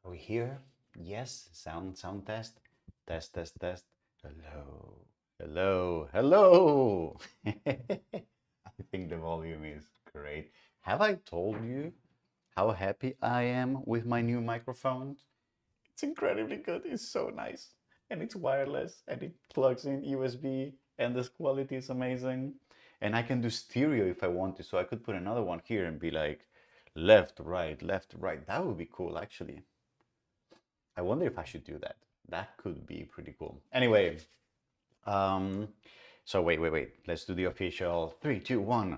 Are we here? Yes. Sound test. Test. Hello. Hello. I think the volume is great. Have I told you how happy I am with my new microphone? It's incredibly good. It's so nice. And it's wireless and it plugs in USB and this quality is amazing. And I can do stereo if I want to. So I could put another one here and be like left, right, left, right. That would be cool actually. I wonder if I should do that. That could be pretty cool. Anyway, um, so wait. Let's do the official 3, 2, 1.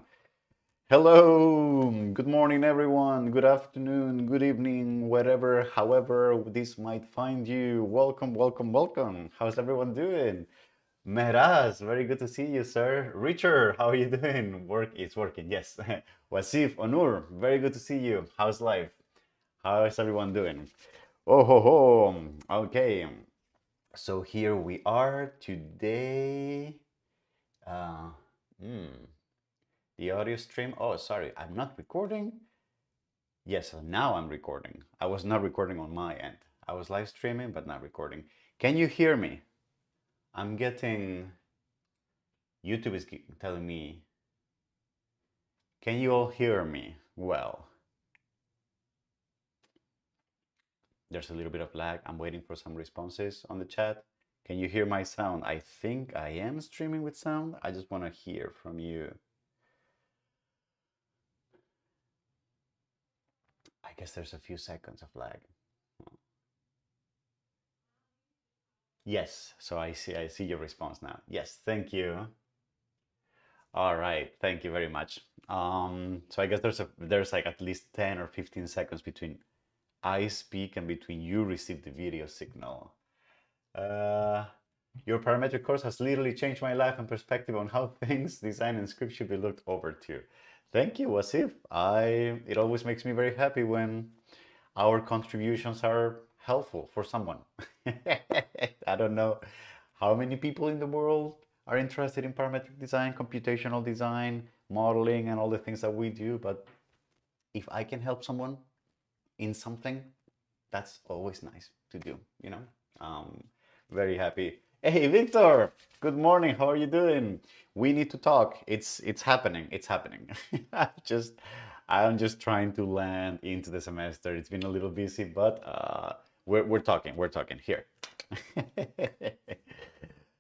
Hello, good morning, everyone. Good afternoon, good evening, whatever, however this might find you. Welcome. How's everyone doing? Meraz, very good to see you, sir. Richard, how are you doing? It's working, yes. Wasif, Onur, very good to see you. How's life? How is everyone doing? Oh ho ho. Okay. So here we are today. Uh, hmm, the audio stream. Oh, sorry, I'm not recording. Yes, so now I'm recording. I was not recording on my end. I was live streaming, but not recording. Can you hear me? I'm getting. YouTube is telling me. Can you all hear me? Well, there's a little bit of lag. I'm waiting for some responses on the chat. Can you hear my sound? I think I am streaming with sound. I just want to hear from you. I guess there's a few seconds of lag. Yes, so I see your response now. Yes, thank you. All right, thank you very much. So I guess there's like at least 10 or 15 seconds between I speak and between you receive the video signal. Uh, your parametric course has literally changed my life and perspective on how things, design, and script should be looked over to. Thank you, Wasif. It always makes me very happy when our contributions are helpful for someone. I don't know how many people in the world are interested in parametric design, computational design, modeling, and all the things that we do, but if I can help someone in something, that's always nice to do, you know? Um, very happy. Hey, Victor, good morning. How are you doing? We need to talk. It's happening. It's happening. just I'm just trying to land into the semester. It's been a little busy, but we're talking. We're talking here.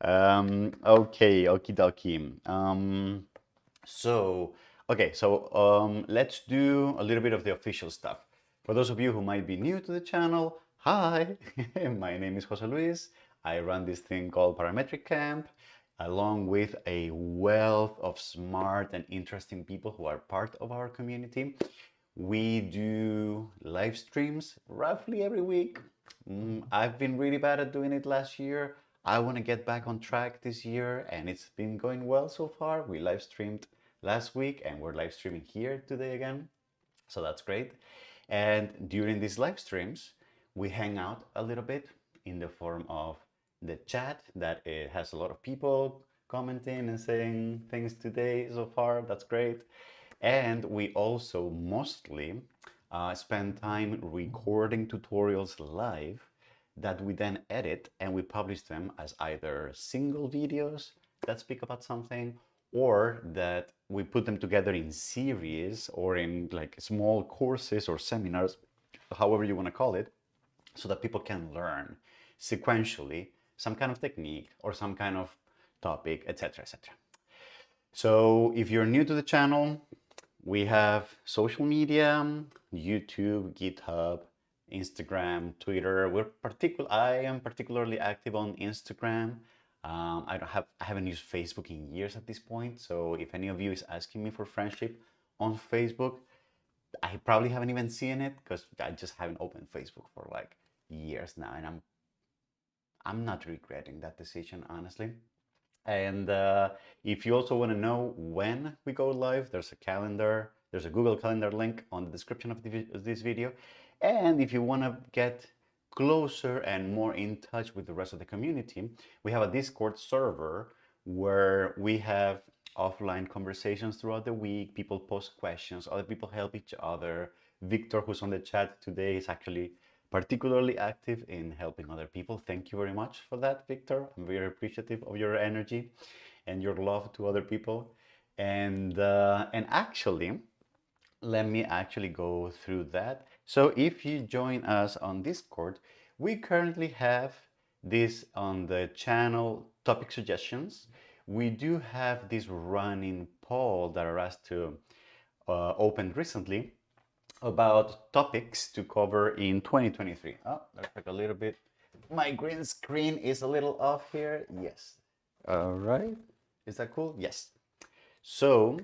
Okay, okie dokie. So, okay, so let's do a little bit of the official stuff. For those of you who might be new to the channel, hi, my name is Jose Luis. I run this thing called Parametric Camp, along with a wealth of smart and interesting people who are part of our community. We do live streams roughly every week. I've been really bad at doing it last year. I want to get back on track this year, and it's been going well so far. We live streamed last week, and we're live streaming here today again. So that's great. And during these live streams, we hang out a little bit in the form of the chat that it has a lot of people commenting and saying things today so far. That's great. And we also mostly spend time recording tutorials live that we then edit and we publish them as either single videos that speak about something or that we put them together in series or in like small courses or seminars, however you want to call it, so that people can learn sequentially some kind of technique or some kind of topic, etc., etc. So if you're new to the channel, we have social media, YouTube, GitHub, Instagram, Twitter. I am particularly active on Instagram. I haven't used Facebook in years at this point. So if any of you is asking me for friendship on Facebook, I probably haven't even seen it because I just haven't opened Facebook for like years now, and I'm not regretting that decision, honestly. And if you also want to know when we go live, there's a calendar, there's a Google Calendar link on the description of this video. And if you want to get closer and more in touch with the rest of the community, we have a Discord server where we have offline conversations throughout the week. People post questions, other people help each other. Victor, who's on the chat today, is actually particularly active in helping other people. Thank you very much for that, Victor. I'm very appreciative of your energy and your love to other people. And actually, let me actually go through that. So if you join us on Discord, we currently have this on the channel topic suggestions. We do have this running poll that are asked to open recently about topics to cover in 2023. Oh, looks like a little bit. My green screen is a little off here. Yes. All right. Is that cool? Yes. So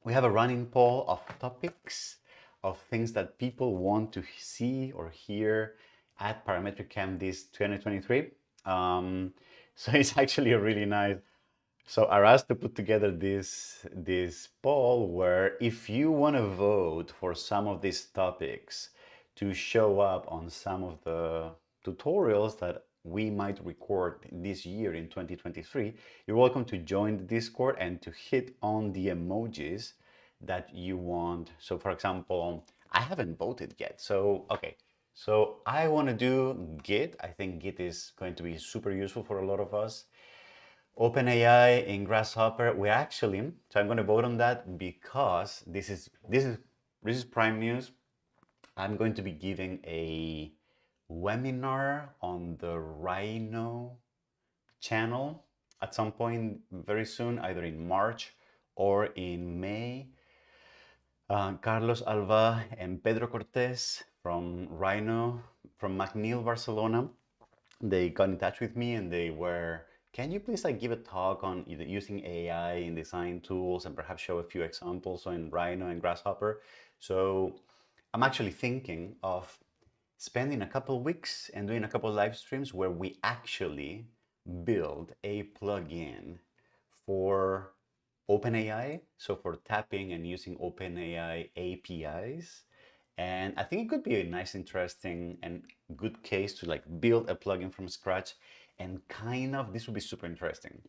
we have a running poll of topics, of things that people want to see or hear at Parametric Camp this 2023. So it's actually a really nice. So I asked to put together this poll where if you want to vote for some of these topics to show up on some of the tutorials that we might record this year in 2023, you're welcome to join the Discord and to hit on the emojis that you want. So for example, I haven't voted yet. So, okay. So I want to do Git. I think Git is going to be super useful for a lot of us. OpenAI in Grasshopper, we actually, so I'm going to vote on that because this is prime news. I'm going to be giving a webinar on the Rhino channel at some point very soon, either in March or in May. Carlos Alva and Pedro Cortés from Rhino, from McNeil, Barcelona, they got in touch with me and they were, can you please like give a talk on using AI in design tools and perhaps show a few examples on Rhino and Grasshopper? So I'm actually thinking of spending a couple weeks and doing a couple live streams where we actually build a plugin for OpenAI, so for tapping and using OpenAI APIs. And I think it could be a nice, interesting, and good case to like build a plugin from scratch and kind of, this would be super interesting,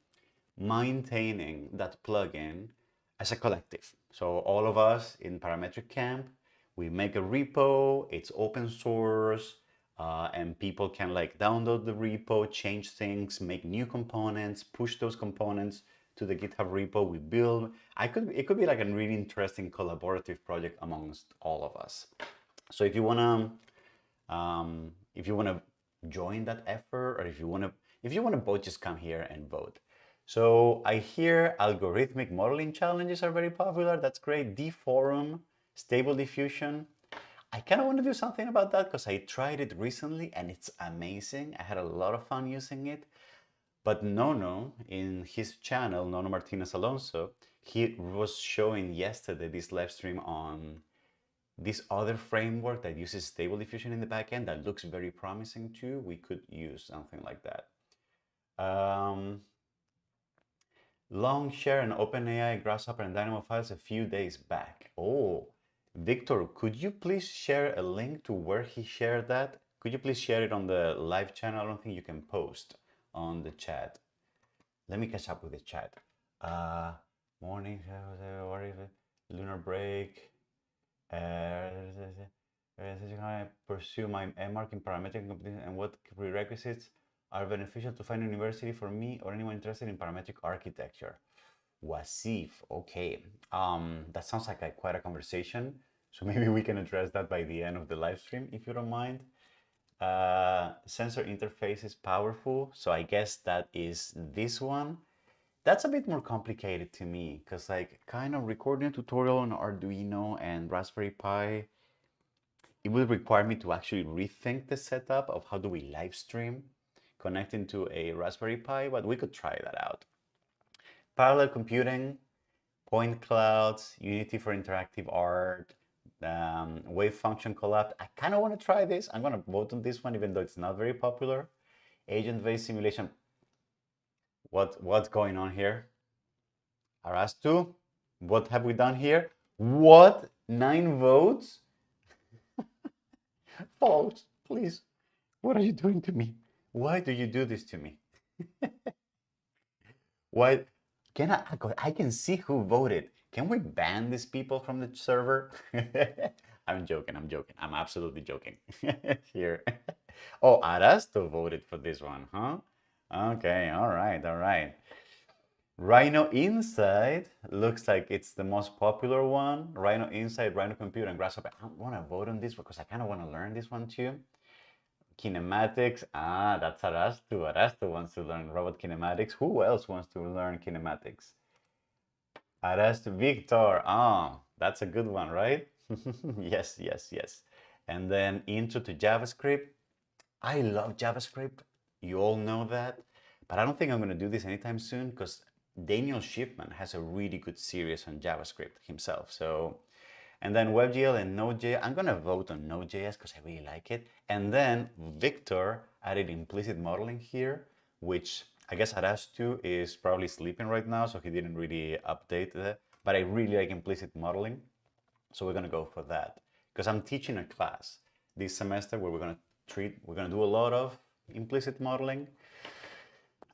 maintaining that plugin as a collective. So all of us in Parametric Camp, we make a repo, it's open source, and people can like download the repo, change things, make new components, push those components to the GitHub repo. We build. It could be like a really interesting collaborative project amongst all of us. So if you wanna join that effort, or if you wanna vote, just come here and vote. So I hear algorithmic modeling challenges are very popular. That's great. Deforum, stable diffusion. I kind of want to do something about that because I tried it recently and it's amazing. I had a lot of fun using it. But Nono, in his channel, Nono Martinez Alonso, he was showing yesterday this live stream on this other framework that uses stable diffusion in the backend that looks very promising too. We could use something like that. Long share an OpenAI, Grasshopper, and Dynamo files a few days back. Oh, Victor, could you please share a link to where he shared that? Could you please share it on the live channel? I don't think you can post on the chat. Let me catch up with the chat. Morning, what is it? Lunar break. I pursue my MArch in parametric competition, and what prerequisites are beneficial to find a university for me or anyone interested in parametric architecture? Wasif, okay. That sounds like quite a conversation. So maybe we can address that by the end of the live stream, if you don't mind. Sensor interface is powerful. So I guess that is this one. That's a bit more complicated to me because like kind of recording a tutorial on Arduino and Raspberry Pi, it will require me to actually rethink the setup of how do we live stream connecting to a Raspberry Pi, but we could try that out. Parallel computing, point clouds, Unity for interactive art, wave function collapse. I kind of want to try this. I'm going to vote on this one, even though it's not very popular. Agent-based simulation. What's going on here? Arastu, what have we done here? What? 9 votes? False, please. What are you doing to me? Why do you do this to me? Why? I can see who voted. Can we ban these people from the server? I'm joking. I'm joking. I'm absolutely joking here. Oh, Arasto voted for this one, huh? Okay, all right, all right. Rhino Inside looks like it's the most popular one. Rhino Inside, Rhino Computer, and Grasshopper. I want to vote on this because I kind of want to learn this one too. Kinematics. Ah, that's Arasto. Arasto wants to learn robot kinematics. Who else wants to learn kinematics? Arasto Victor. Ah, that's a good one, right? Yes, yes, yes. And then intro to JavaScript. I love JavaScript. You all know that. But I don't think I'm going to do this anytime soon because Daniel Schiffman has a really good series on JavaScript himself. So, and then WebGL and Node.js. I'm going to vote on Node.js because I really like it. And then Victor added implicit modeling here, which I guess Arastu is probably sleeping right now, so he didn't really update that. But I really like implicit modeling. So we're going to go for that because I'm teaching a class this semester where we're going to do a lot of implicit modeling.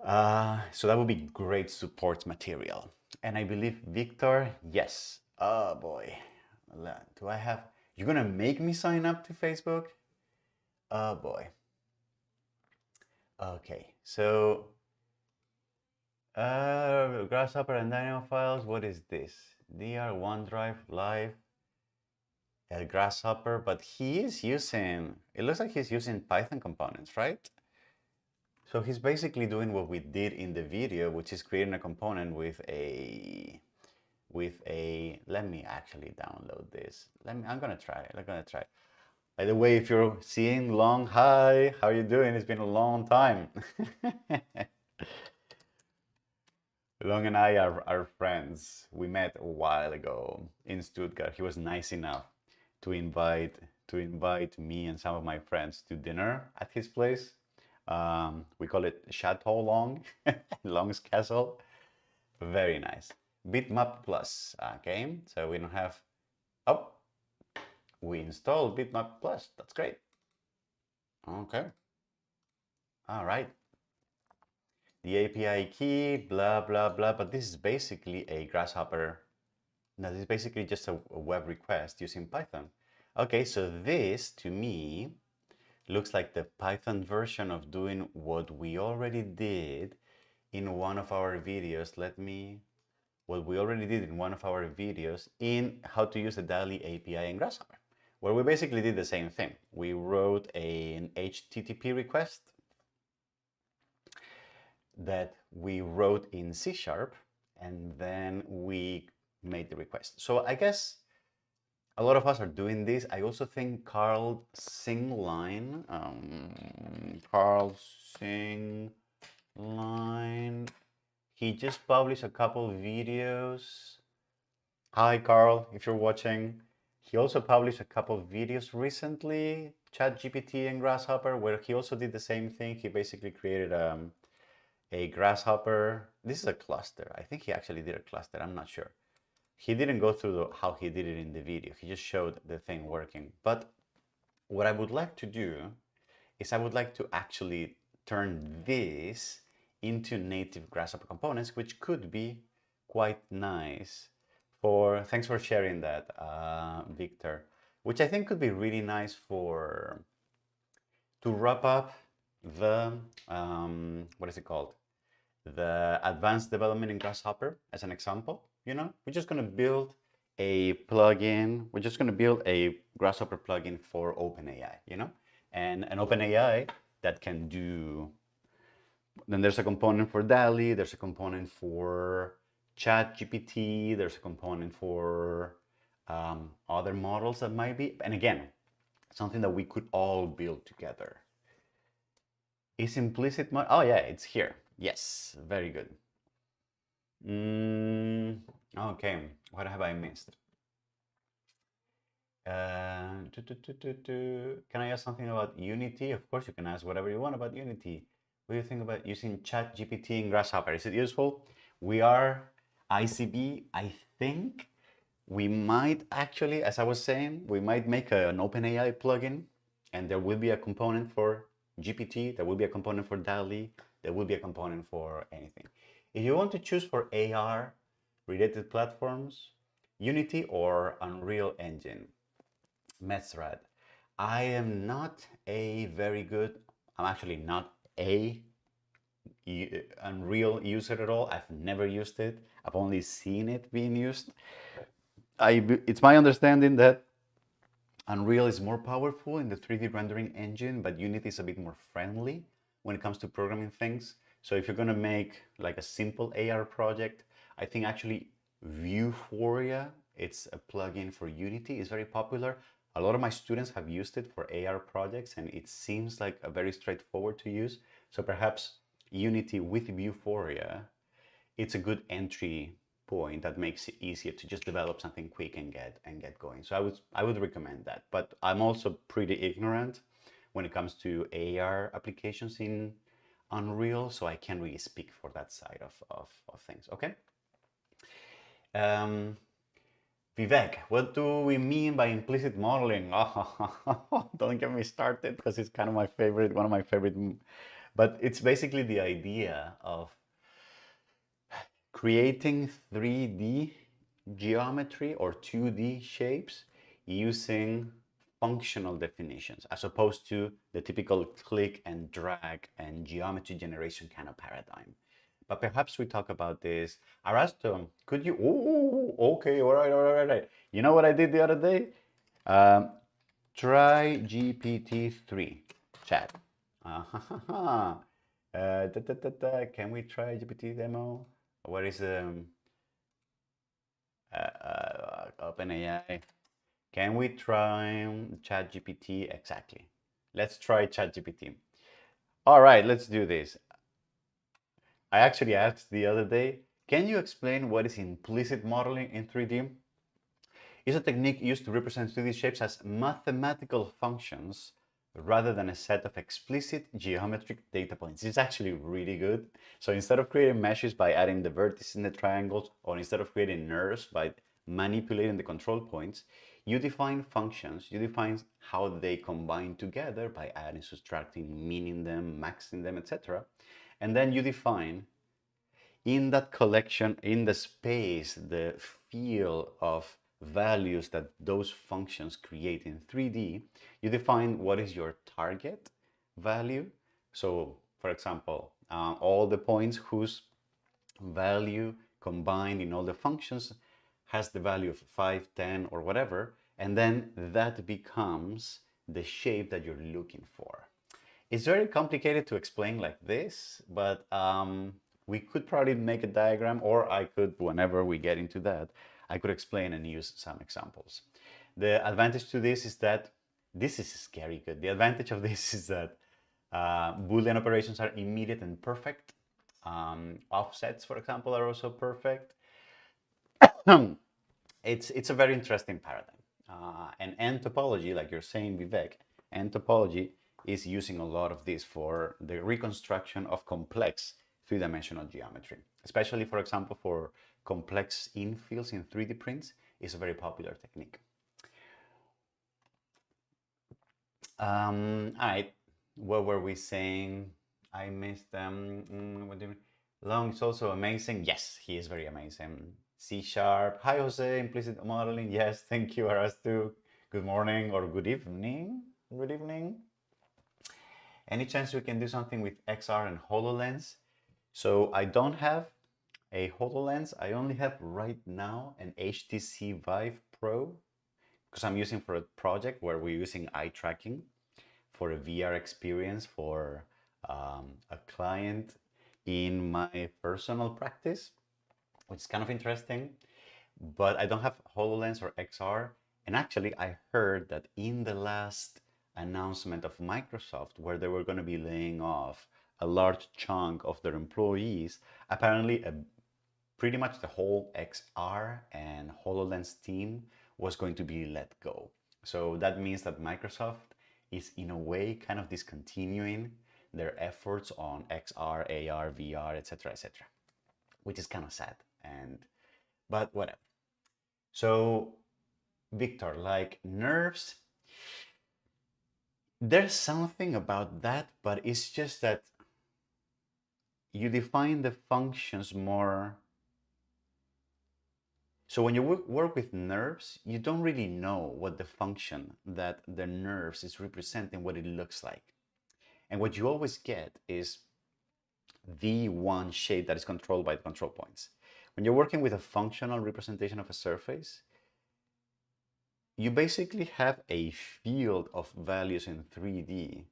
So that would be great support material. And I believe Victor, yes. Oh boy. Do I have, you're going to make me sign up to Facebook? Oh boy. Okay. So, Grasshopper and Dynamo files. What is this? DR OneDrive Live. Grasshopper, but he is using, it looks like he's using Python components, right? So he's basically doing what we did in the video, which is creating a component with a, let me actually download this. I'm gonna try. By the way, if you're seeing Long, hi, how are you doing? It's been a long time. Long and I are friends. We met a while ago in Stuttgart. He was nice enough to invite me and some of my friends to dinner at his place. We call it Chateau Long, Long's Castle. Very nice. Bitmap Plus. Okay, so we don't have. Oh, we installed Bitmap Plus. That's great. Okay. All right. The API key, blah blah blah. But this is basically a Grasshopper. No, this is basically just a web request using Python. Okay, so this to me looks like the Python version of doing what we already did in one of our videos. What we already did in one of our videos in how to use the DALI API in Grasshopper, where we basically did the same thing. We wrote an HTTP request that we wrote in C#, and then we made the request. So I guess a lot of us are doing this. I also think Carl Singline, he just published a couple videos. Hi, Carl, if you're watching. He also published a couple videos recently, ChatGPT and Grasshopper, where he also did the same thing. He basically created a Grasshopper. This is a cluster. I think he actually did a cluster. I'm not sure. He didn't go through how he did it in the video. He just showed the thing working. But what I would like to do is I would like to actually turn this into native Grasshopper components, which could be quite nice. Thanks for sharing that, Victor, which I think could be really nice to wrap up the, what is it called? The advanced development in Grasshopper as an example. We're just going to build a plugin. We're just going to build a Grasshopper plugin for OpenAI, and an OpenAI that can do. Then there's a component for DALI. There's a component for ChatGPT. There's a component for other models that might be. And again, something that we could all build together. Is implicit mod? Oh yeah, it's here. Yes, very good. Okay, what have I missed? Can I ask something about Unity? Of course, you can ask whatever you want about Unity. What do you think about using ChatGPT in Grasshopper? Is it useful? We are ICB. I think we might actually, as I was saying, we might make an OpenAI plugin, and there will be a component for GPT. There will be a component for DALI. There will be a component for anything. If you want to choose for AR related platforms, Unity or Unreal Engine. Mesrad. I am not a very good, I'm actually not a Unreal user at all. I've never used it. I've only seen it being used. It's my understanding that Unreal is more powerful in the 3D rendering engine, but Unity is a bit more friendly when it comes to programming things. So if you're going to make like a simple AR project, I think actually Vueforia, it's a plugin for Unity, is very popular. A lot of my students have used it for AR projects, and it seems like a very straightforward to use. So perhaps Unity with Vueforia, it's a good entry point that makes it easier to just develop something quick and get going. So I would recommend that. But I'm also pretty ignorant when it comes to AR applications in Unreal, so I can't really speak for that side of things. Okay. Um, Vivek, what do we mean by implicit modeling? Oh, don't get me started because it's kind of my favorite, one of my favorite. But it's basically the idea of creating 3D geometry or 2D shapes using functional definitions as opposed to the typical click and drag and geometry generation kind of paradigm. But perhaps we talk about this. Arasto, could you? Oh, okay, all right, all right, all right. You know what I did the other day? Um, try GPT-3 chat. Can we try GPT demo? What is OpenAI? Can we try ChatGPT? Exactly. Let's try ChatGPT. All right, let's do this. I actually asked the other day, can you explain what is implicit modeling in 3D? It's a technique used to represent 3D shapes as mathematical functions rather than a set of explicit geometric data points. It's actually really good. So instead of creating meshes by adding the vertices in the triangles, or instead of creating nerves by manipulating the control points, you define functions, you define how they combine together by adding, subtracting, meaning them, maxing them, etc. And then you define in that collection, in the space, the field of values that those functions create in 3D, you define what is your target value. So, for example, all the points whose value combined in all the functions has the value of 5, 10, or whatever, and then that becomes the shape that you're looking for. It's very complicated to explain like this, but we could probably make a diagram, or I could, whenever we get into that, I could explain and use some examples. The advantage to this is that this is scary good. The advantage of this is that Boolean operations are immediate and perfect. Offsets, for example, are also perfect. It's a very interesting paradigm. And end topology, like you're saying, Vivek, end topology is using a lot of this for the reconstruction of complex three-dimensional geometry, especially, for example, for complex infills in 3D prints is a very popular technique. All right, what were we saying? I missed them. What do you mean? Long is also amazing. Yes, he is very amazing. C sharp. Hi, Jose. Implicit modeling. Yes, thank you, Arastu. Good morning or good evening. Good evening. Any chance we can do something with XR and HoloLens? So I don't have a HoloLens. I only have right now an HTC Vive Pro because I'm using for a project where we're using eye tracking for a VR experience for a client in my personal practice, which is kind of interesting. But I don't have HoloLens or XR. And actually, I heard that in the last announcement of Microsoft, where they were going to be laying off a large chunk of their employees, apparently pretty much the whole XR and HoloLens team was going to be let go. So that means that Microsoft is in a way kind of discontinuing their efforts on XR, AR, VR, etc., which is kind of sad. But whatever. So Victor, like nerves, there's something about that, but it's just that you define the functions more So when you work with nerves, you don't really know what the function that the nerves is representing, what it looks like. And what you always get is the one shape that is controlled by the control points. When you're working with a functional representation of a surface, you basically have a field of values in 3D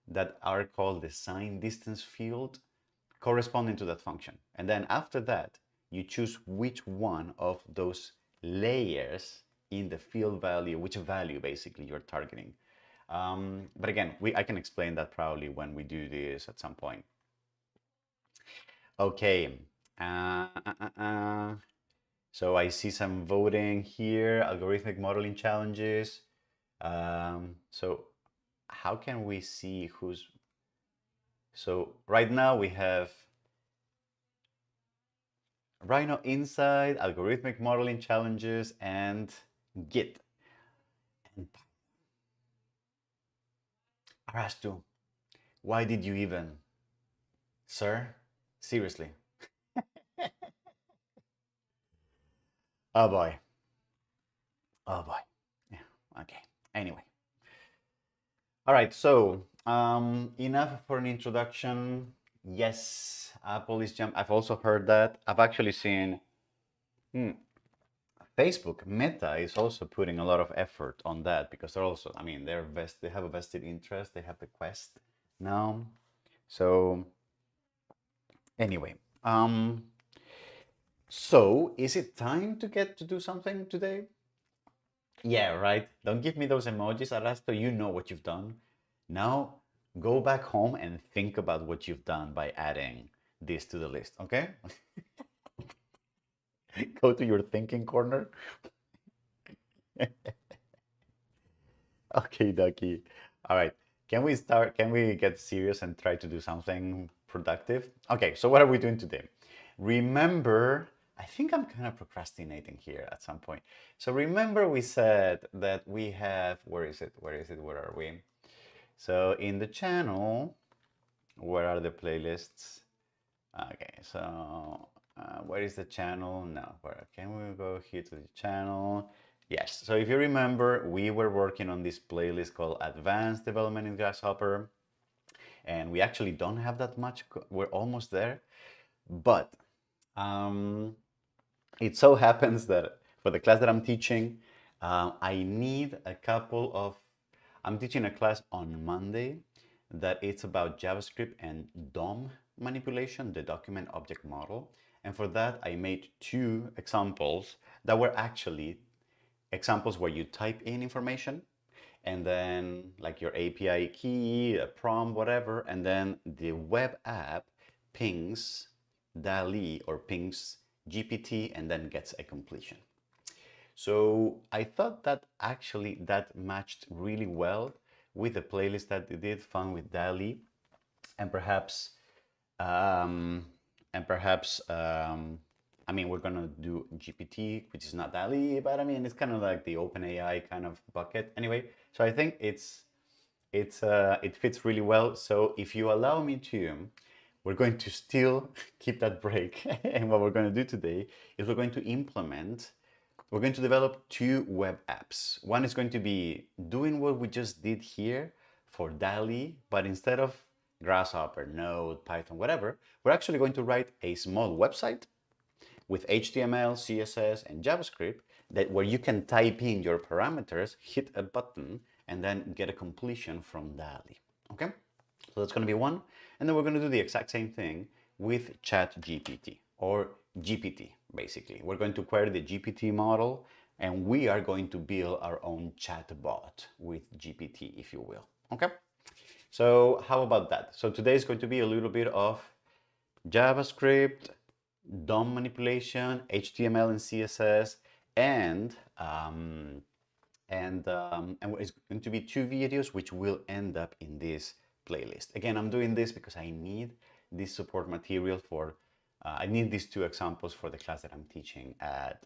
that are called the sign distance field corresponding to that function. And then after that, you choose which one of those layers in the field value, which value basically you're targeting. But again, I can explain that probably when we do this at some point. Okay. Uh, uh, uh, uh. So I see some voting here, algorithmic modeling challenges. So how can we see who's... So right now we have Rhino Inside, algorithmic modeling challenges, and Git. And Arastu, why did you even? Sir? Seriously? Oh boy. Oh boy. Yeah, okay. Anyway. All right, so enough for an introduction. Yes, Apple is jump. I've also heard that. I've actually seen Facebook, Meta is also putting a lot of effort on that because they're also, I mean, they have a vested interest. They have the Quest now. So anyway, so is it time to get to do something today? Yeah, right. Don't give me those emojis, Arasto. You know what you've done. Now go back home and think about what you've done by adding this to the list, okay? Go to your thinking corner. Okay, Ducky. All right. Can we start? Can we get serious and try to do something productive? Okay, so what are we doing today? Remember, I think I'm kind of procrastinating here at some point. So remember we said that we have, where is it? Where is it? Where are we? So in the channel, where are the playlists? Okay, so where is the channel? No, where can we go here to the channel? Yes, so if you remember, we were working on this playlist called Advanced Development in Grasshopper, and we actually don't have that much. We're almost there, but um, it so happens that for the class that I'm teaching, I need a couple of... I'm teaching a class on Monday that it's about JavaScript and DOM manipulation, the document object model. And for that, I made two examples that were actually examples where you type in information and then like your API key, a prompt, whatever, and then the web app pings DALI or pings GPT and then gets a completion. So I thought that actually that matched really well with the playlist that they did, Fun with DALI, and perhaps um, I mean, we're gonna do GPT, which is not DALI, but I mean, it's kind of like the OpenAI kind of bucket. Anyway, so I think it fits really well. So if you allow me to, we're going to still keep that break. And what we're going to do today is we're going to develop two web apps. One is going to be doing what we just did here for DALI, but instead of Grasshopper, Node, Python, whatever, we're actually going to write a small website with HTML, CSS, and JavaScript that where you can type in your parameters, hit a button, and then get a completion from DALI. Okay? So that's going to be one. And then we're going to do the exact same thing with ChatGPT or GPT, basically. We're going to query the GPT model and we are going to build our own chatbot with GPT, if you will. Okay? So how about that? So today is going to be a little bit of JavaScript, DOM manipulation, HTML and CSS, and it's going to be two videos which will end up in this playlist. Again, I'm doing this because I need this support material for, I need these two examples for the class that I'm teaching at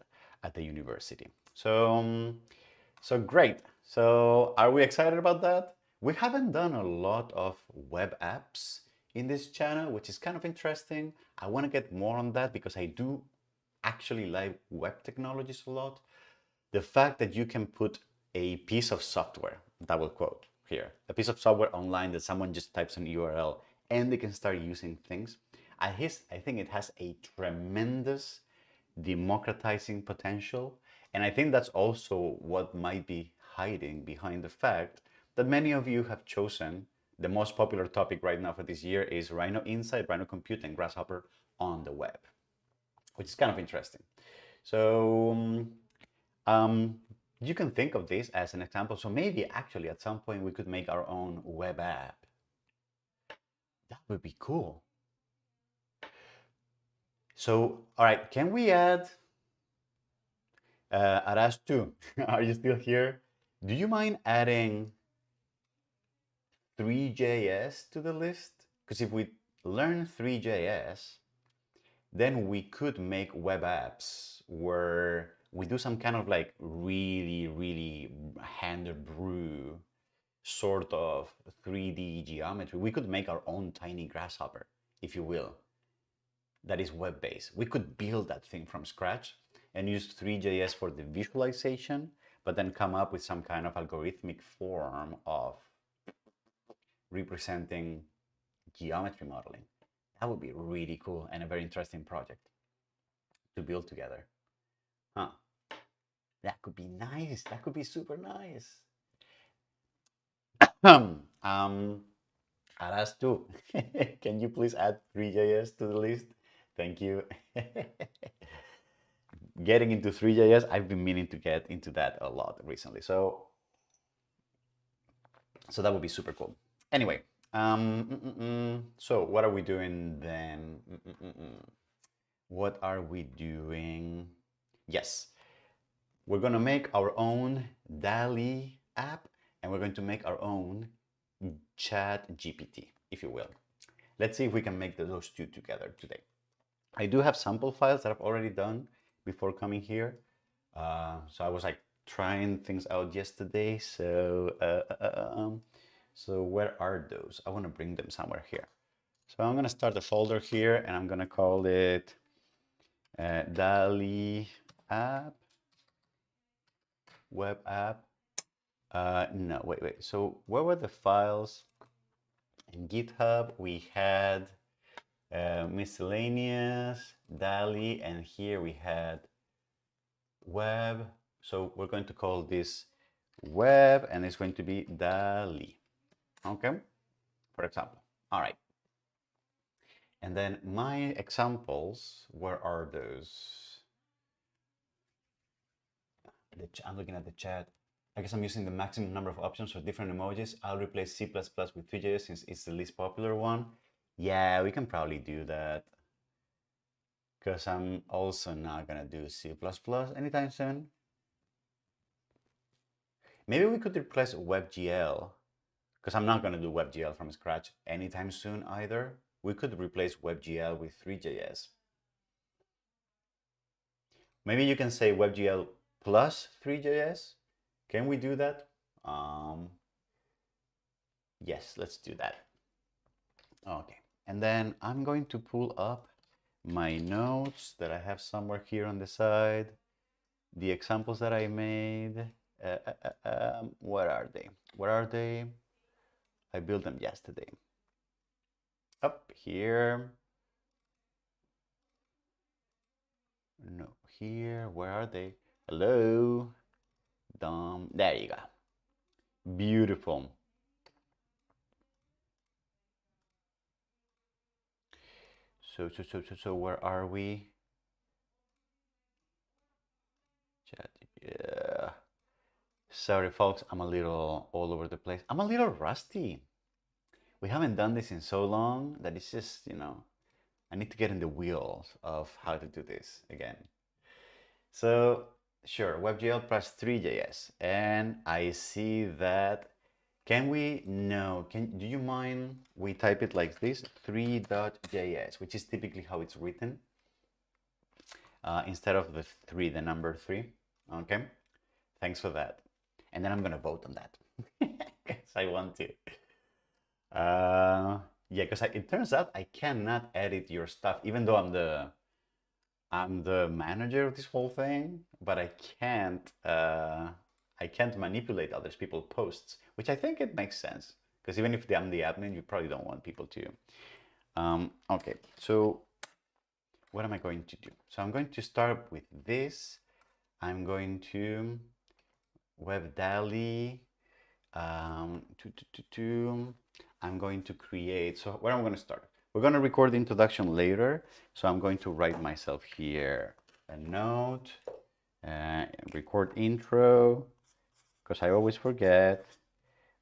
the university. So, so great. So are we excited about that? We haven't done a lot of web apps in this channel, which is kind of interesting. I want to get more on that because I do actually like web technologies a lot. The fact that you can put a piece of software, double quote here, a piece of software online that someone just types an URL and they can start using things, I think it has a tremendous democratizing potential. And I think that's also what might be hiding behind the fact that many of you have chosen the most popular topic right now for this year is Rhino Insight, Rhino Compute, and Grasshopper on the web, which is kind of interesting. So you can think of this as an example. So maybe actually at some point we could make our own web app. That would be cool. So, all right, can we add Arastu? Are you still here? Do you mind adding Three.js to the list? Because if we learn Three.js, then we could make web apps where we do some kind of like really, really hand brew sort of 3D geometry. We could make our own tiny grasshopper, if you will, that is web-based. We could build that thing from scratch and use Three.js for the visualization, but then come up with some kind of algorithmic form of representing geometry modeling. That would be really cool and a very interesting project to build together. Huh. That could be nice. That could be super nice. Aras too. Can you please add Three.js to the list? Thank you. Getting into Three.js, I've been meaning to get into that a lot recently. So that would be super cool. Anyway, so what are we doing then? What are we doing? Yes, we're going to make our own DALI app, and we're going to make our own Chat GPT, if you will. Let's see if we can make those two together today. I do have sample files that I've already done before coming here. So I was like trying things out yesterday. So where are those? I want to bring them somewhere here. So I'm going to start a folder here, and I'm going to call it DALI app, web app. No, wait. So where were the files? In GitHub, we had miscellaneous, DALI, and here we had web. So we're going to call this web, and it's going to be DALI. Okay, for example. All right. And then my examples, where are those? I'm looking at the chat. I guess I'm using the maximum number of options for different emojis. I'll replace C++ with Three.js since it's the least popular one. Yeah, we can probably do that. Because I'm also not going to do C++ anytime soon. Maybe we could replace WebGL. Because I'm not going to do WebGL from scratch anytime soon either. We could replace WebGL with Three.js. Maybe you can say WebGL plus Three.js. Can we do that? Yes, let's do that. Okay, and then I'm going to pull up my notes that I have somewhere here on the side. The examples that I made. Where are they? Where are they? I built them yesterday. Up here. No, here. Where are they? Hello. There you go. Beautiful. So where are we? Chat. Yeah. Sorry, folks. I'm a little all over the place. I'm a little rusty. We haven't done this in so long that it's just, I need to get in the wheels of how to do this again. So sure, WebGL plus Three.js, and I see that. Can we? No. Do you mind we type it like this? Three.js, which is typically how it's written, instead of the three, the number three. Okay. Thanks for that. And then I'm gonna vote on that because I want to. Yeah, because it turns out I cannot edit your stuff, even though I'm the I'm the manager of this whole thing, but I can't manipulate others people's posts, which I think it makes sense because even if I'm the admin, you probably don't want people to. Okay, so what am I going to do? So I'm going to start with this. I'm going to Web DALI. I'm going to create. So where I'm going to start? We're going to record the introduction later. So I'm going to write myself here a note, record intro, because I always forget.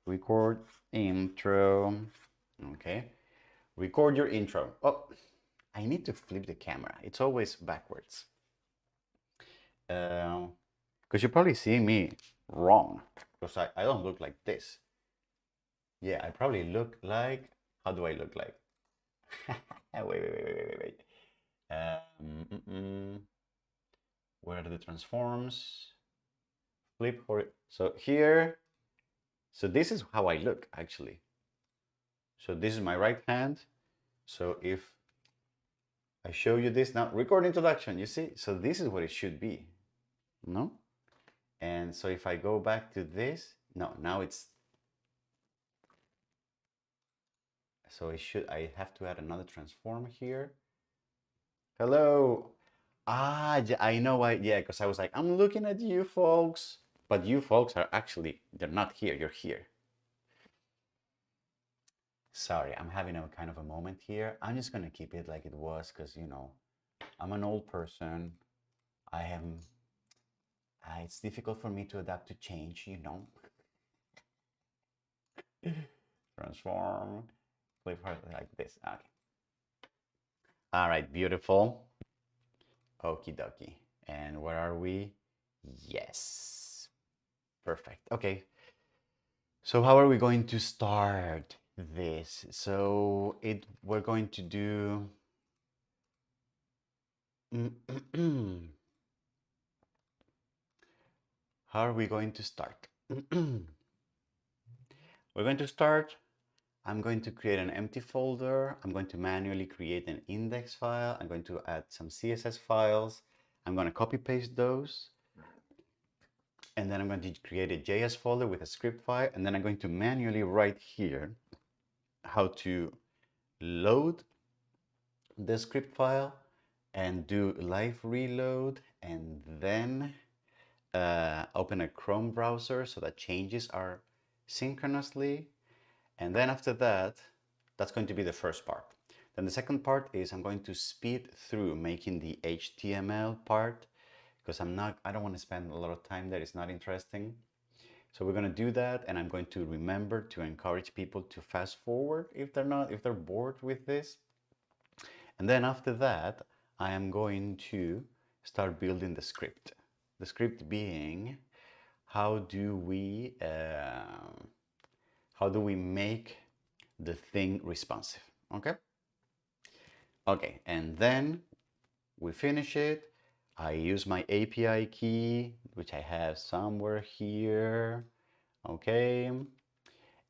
Record intro. Okay. Record your intro. Oh, I need to flip the camera. It's always backwards. Because you're probably seeing me wrong. Because I don't look like this. Yeah, I probably look like. How do I look like? Wait. Where are the transforms? Flip for it. So here. So this is how I look actually. So this is my right hand. So if I show you this now, record introduction, you see? So this is what it should be, no? And so if I go back to this, no, now it's, so I have to add another transform here. Hello. Ah, I know why, yeah, because I was like, I'm looking at you folks, but you folks are actually, they're not here, you're here. Sorry, I'm having a kind of a moment here. I'm just gonna keep it like it was because, you know, I'm an old person. I am, it's difficult for me to adapt to change, you know. Transform, flip like this. Okay. All right, beautiful. Okie dokie. And where are we? Yes. Perfect. Okay. So how are we going to start this? So we're going to do how are we going to start? We're going to start. I'm going to create an empty folder. I'm going to manually create an index file. I'm going to add some CSS files. I'm going to copy paste those. And then I'm going to create a JS folder with a script file. And then I'm going to manually write here how to load the script file and do live reload and then open a Chrome browser so that changes are synchronously. And then after that, that's going to be the first part. Then the second part is I'm going to speed through making the HTML part because I don't want to spend a lot of time there. It's not interesting. So we're going to do that, and I'm going to remember to encourage people to fast forward if they're bored with this. And then after that, I am going to start building the script. The script being how do we make the thing responsive? Okay. Okay, and then we finish it. I use my API key, which I have somewhere here. Okay,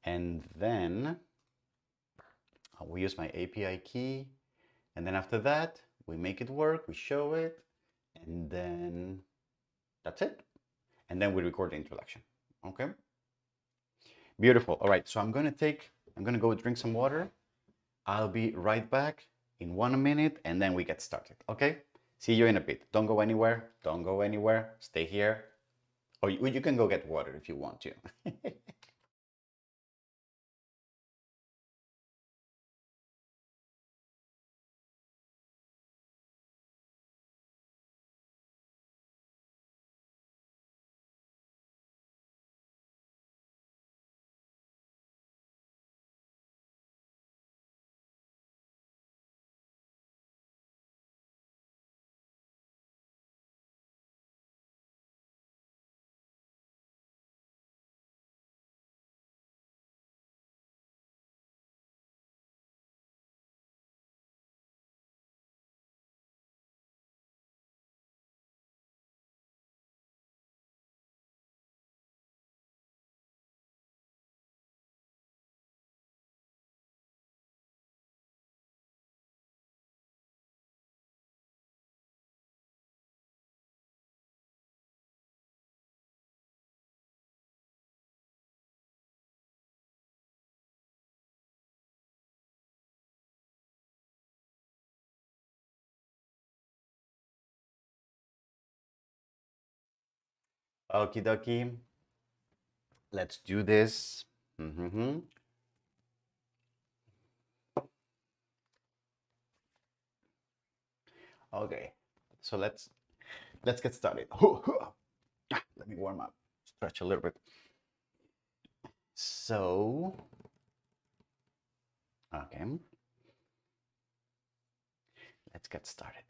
and then we use my API key, and then after that we make it work, we show it, and then that's it. And then we record the introduction. Okay, beautiful. All right, so I'm gonna go drink some water. I'll be right back in 1 minute, and then we get started. Okay, see you in a bit. Don't go anywhere. Don't go anywhere. Stay here, or you can go get water if you want to. Okie dokie. Let's do this. Mm-hmm. Okay, so let's get started. Let me warm up, stretch a little bit. So, okay, let's get started.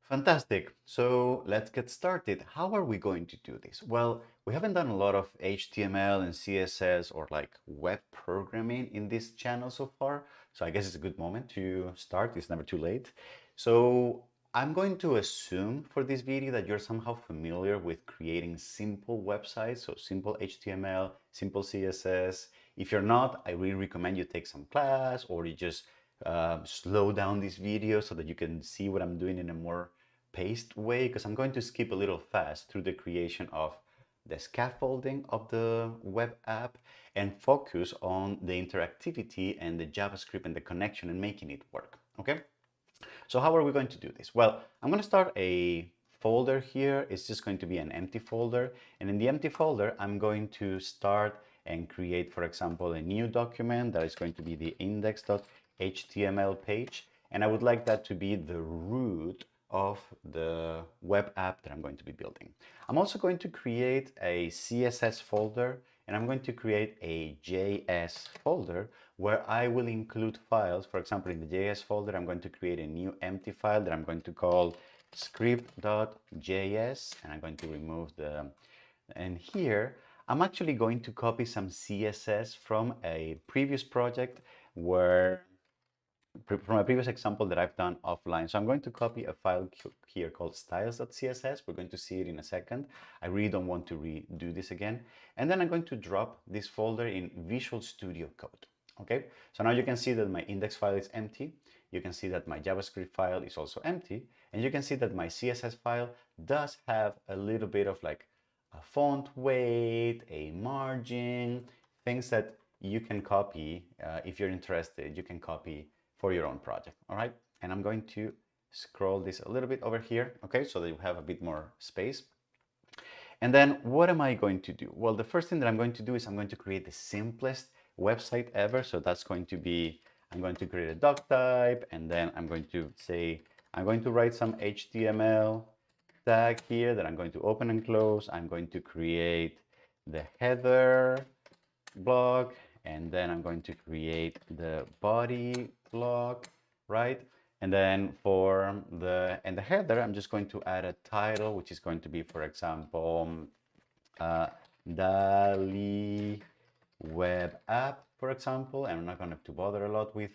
Fantastic. So let's get started. How are we going to do this? Well, we haven't done a lot of HTML and CSS or like web programming in this channel so far. So I guess it's a good moment to start. It's never too late. So I'm going to assume for this video that you're somehow familiar with creating simple websites. So simple HTML, simple CSS. If you're not, I really recommend you take some class or you just slow down this video so that you can see what I'm doing in a more paced way, because I'm going to skip a little fast through the creation of the scaffolding of the web app and focus on the interactivity and the JavaScript and the connection and making it work. Okay? So how are we going to do this? Well, I'm going to start a folder here. It's just going to be an empty folder. And in the empty folder, I'm going to start and create, for example, a new document that is going to be the index.html page. And I would like that to be the root of the web app that I'm going to be building. I'm also going to create a CSS folder, and I'm going to create a JS folder where I will include files. For example, in the JS folder, I'm going to create a new empty file that I'm going to call script.js, and I'm going to remove the, and here, I'm actually going to copy some CSS from a previous project where from a previous example that I've done offline. So I'm going to copy a file here called styles.css. We're going to see it in a second. I really don't want to redo this again. And then I'm going to drop this folder in Visual Studio Code. Okay, so now you can see that my index file is empty. You can see that my JavaScript file is also empty. And you can see that my CSS file does have a little bit of like a font weight, a margin, things that you can copy if you're interested. You can copy for your own project. All right, and I'm going to scroll this a little bit over here, okay, so that you have a bit more space. And then what am I going to do? Well, the first thing that I'm going to do is I'm going to create the simplest website ever. So that's going to be, I'm going to create a doc type, and then I'm going to say, I'm going to write some HTML tag here that I'm going to open and close. I'm going to create the header block, and then I'm going to create the body block, right? And then for the header, I'm just going to add a title, which is going to be, for example, DALI web app, for example. And I'm not going to bother a lot with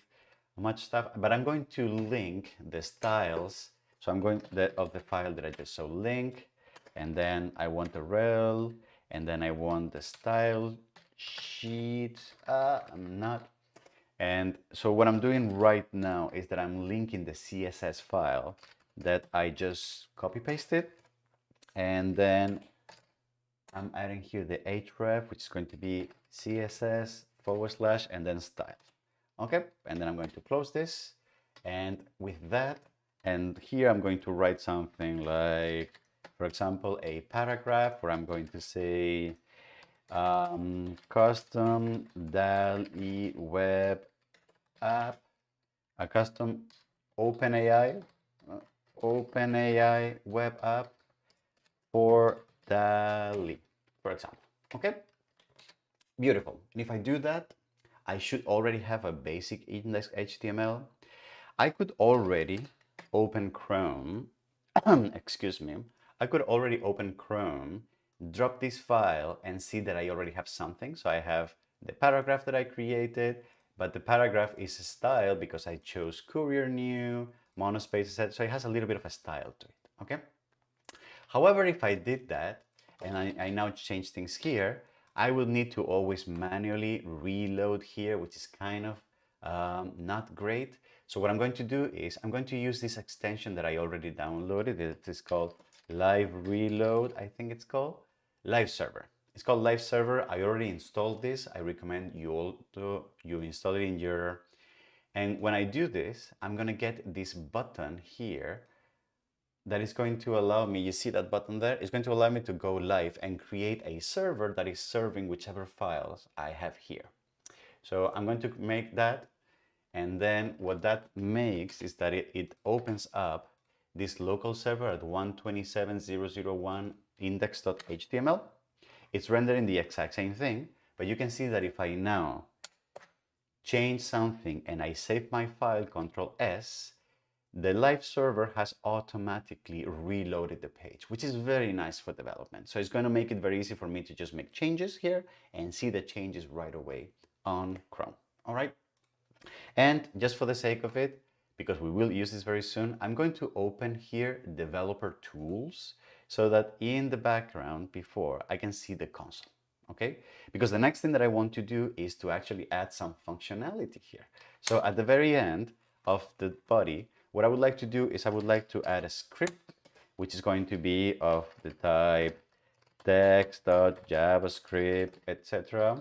much stuff, but I'm going to link the styles. So I'm going of the file that I just saw link, and then I want the rel, and then I want the style sheet. I'm not. And so what I'm doing right now is that I'm linking the CSS file that I just copy pasted, and then I'm adding here the href, which is going to be CSS / and then style. Okay, and then I'm going to close this. And with that, and here I'm going to write something like, for example, a paragraph where I'm going to say custom DALI web app, a custom OpenAI, OpenAI web app for DALI, for example. Okay, beautiful. And if I do that, I should already have a basic index HTML. I could already open Chrome, excuse me, I could already open Chrome, drop this file and see that I already have something. So I have the paragraph that I created, but the paragraph is a style because I chose Courier New, monospace, etc. So it has a little bit of a style to it, okay? However, if I did that and I now change things here, I will need to always manually reload here, which is kind of not great. So what I'm going to do is I'm going to use this extension that I already downloaded. It is called Live Reload, I think it's called. Live Server. It's called Live Server. I already installed this. I recommend you all to install it in your... And when I do this, I'm going to get this button here that is going to allow me, you see that button there? It's going to allow me to go live and create a server that is serving whichever files I have here. So I'm going to make that, and then what that makes is that it opens up this local server at 127.0.0.1 index.html. It's rendering the exact same thing, but you can see that if I now change something and I save my file, Control S, the live server has automatically reloaded the page, which is very nice for development. So it's going to make it very easy for me to just make changes here and see the changes right away on Chrome. All right. And just for the sake of it, because we will use this very soon, I'm going to open here Developer Tools so that in the background before I can see the console. Okay, because the next thing that I want to do is to actually add some functionality here. So at the very end of the body, what I would like to do is I would like to add a script, which is going to be of the type text.javascript, etc.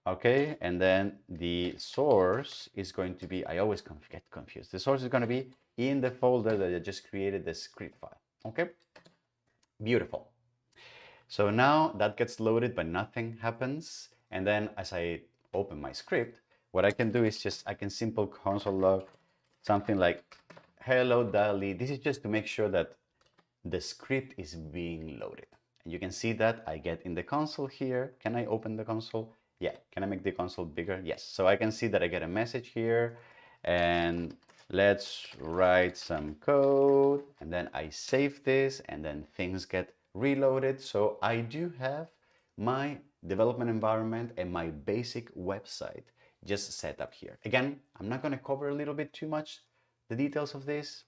Okay, and then the source is going to be, I always get confused. The source is going to be in the folder that I just created, the script file. Okay, beautiful. So now that gets loaded, but nothing happens. And then as I open my script, what I can do is just, I can simple console log something like, hello DALL-E. This is just to make sure that the script is being loaded. And you can see that I get in the console here. Can I open the console? Yeah. Can I make the console bigger? Yes. So I can see that I get a message here, and let's write some code, and then I save this, and then things get reloaded. So I do have my development environment and my basic website just set up here. Again, I'm not going to cover a little bit too much the details of this.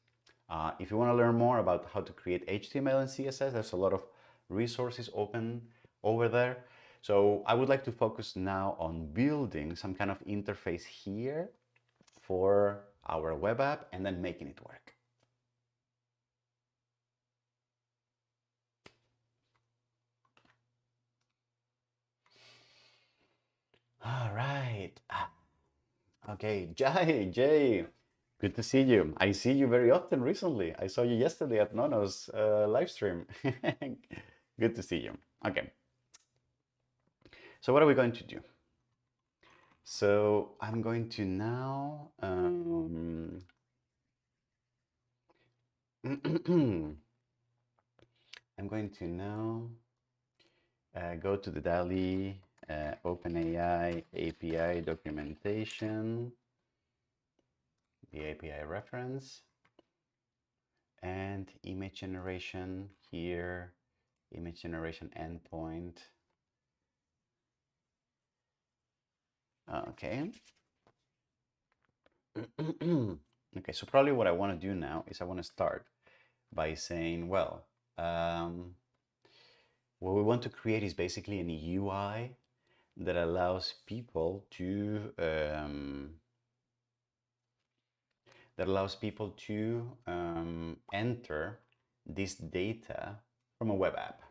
If you want to learn more about how to create HTML and CSS, there's a lot of resources open over there. So I would like to focus now on building some kind of interface here for our web app and then making it work. All right. Okay, Jay, good to see you. I see you very often recently. I saw you yesterday at Nono's live stream. Good to see you. Okay. So what are we going to do? So I'm going to now I'm going to now go to the DALL-E OpenAI API documentation, the API reference, and image generation here, image generation endpoint. Okay. Okay, so probably what I want to do now is I want to start by saying, well, what we want to create is basically an UI that allows people to enter this data from a web app,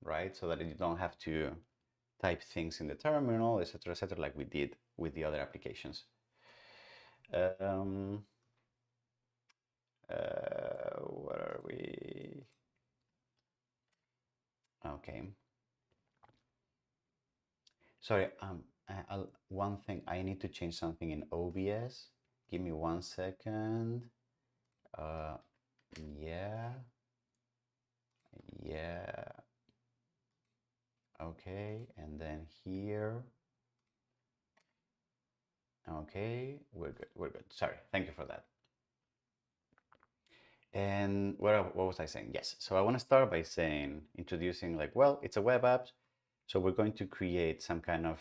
right? So that you don't have to type things in the terminal, etc., like we did with the other applications. Where are we? Okay. Sorry, one thing, I need to change something in OBS. Give me 1 second. Yeah. Okay, and then here. Okay, we're good. Sorry, thank you for that. And what was I saying? Yes, so I want to start by introducing like, well, it's a web app. So we're going to create some kind of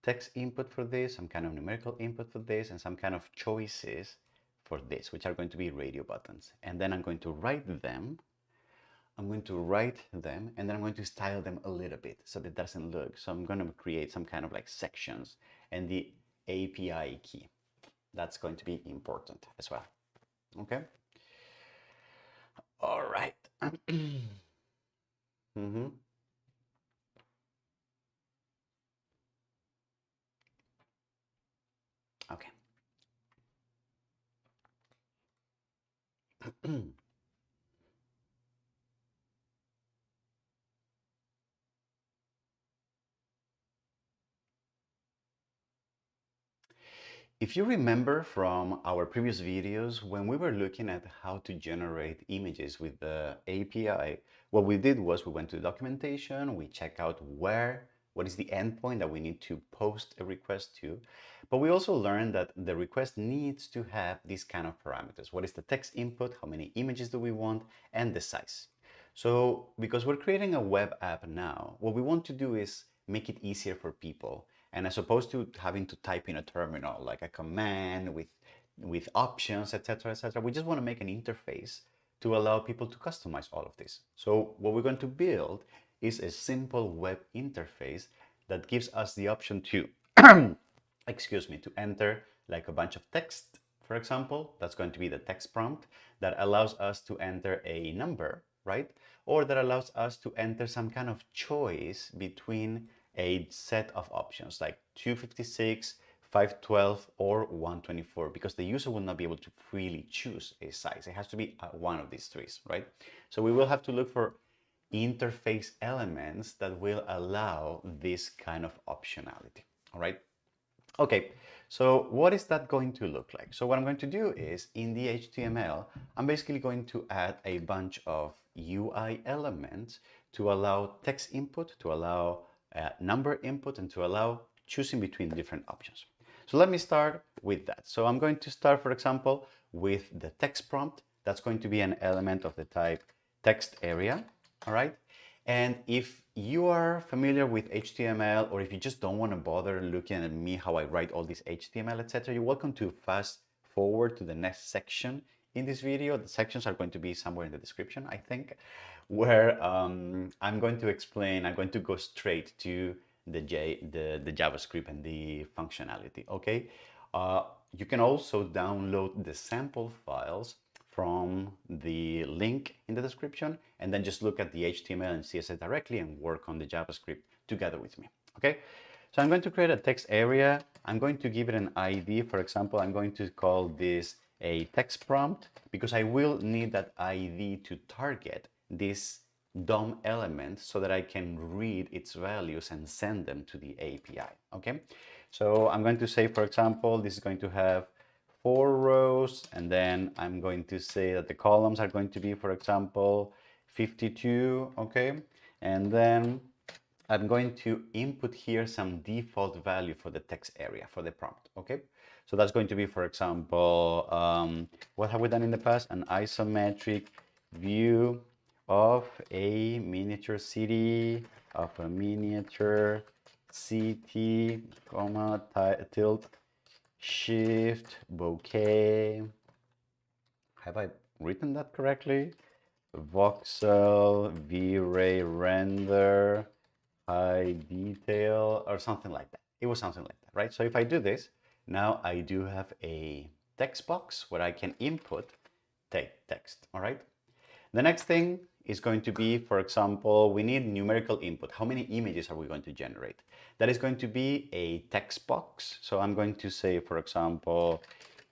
text input for this, some kind of numerical input for this, and some kind of choices for this, which are going to be radio buttons. And then I'm going to write them I'm going to write them and then I'm going to style them a little bit so that it doesn't look. So I'm going to create some kind of like sections and the API key. That's going to be important as well. Okay. All right. Mm-hmm. Okay. If you remember from our previous videos, when we were looking at how to generate images with the API, what we did was we went to the documentation, we check out what is the endpoint that we need to post a request to. But we also learned that the request needs to have these kind of parameters. What is the text input? How many images do we want? And the size. So because we're creating a web app now, what we want to do is make it easier for people. And as opposed to having to type in a terminal, like a command with options, etc., we just want to make an interface to allow people to customize all of this. So what we're going to build is a simple web interface that gives us the option to, excuse me, to enter like a bunch of text, for example. That's going to be the text prompt that allows us to enter a number, right? Or that allows us to enter some kind of choice between a set of options like 256, 512, or 124, because the user will not be able to freely choose a size. It has to be one of these three, right? So we will have to look for interface elements that will allow this kind of optionality, all right? Okay, so what is that going to look like? So what I'm going to do is in the HTML, I'm basically going to add a bunch of UI elements to allow text input, to allow number input, and to allow choosing between different options. So let me start with that. So I'm going to start, for example, with the text prompt. That's going to be an element of the type text area, all right? And if you are familiar with HTML, or if you just don't want to bother looking at me how I write all this HTML, etc., you're welcome to fast forward to the next section in this video. The sections are going to be somewhere in the description, I think, where I'm going to go straight to the JavaScript and the functionality, okay? You can also download the sample files from the link in the description and then just look at the HTML and CSS directly and work on the JavaScript together with me, okay? So I'm going to create a text area. I'm going to give it an ID. For example, I'm going to call this a text prompt because I will need that ID to target this DOM element so that I can read its values and send them to the API, okay? So I'm going to say, for example, this is going to have 4 rows, and then I'm going to say that the columns are going to be, for example, 52, okay? And then I'm going to input here some default value for the text area, for the prompt, okay? So that's going to be, for example, what have we done in the past? An isometric view of a miniature city, comma, tilt, shift, bouquet. Have I written that correctly? Voxel, V-Ray render, high detail, or something like that. It was something like that, right? So if I do this, now I do have a text box where I can input text, all right? The next thing is going to be, for example, we need numerical input. How many images are we going to generate? That is going to be a text box. So I'm going to say, for example,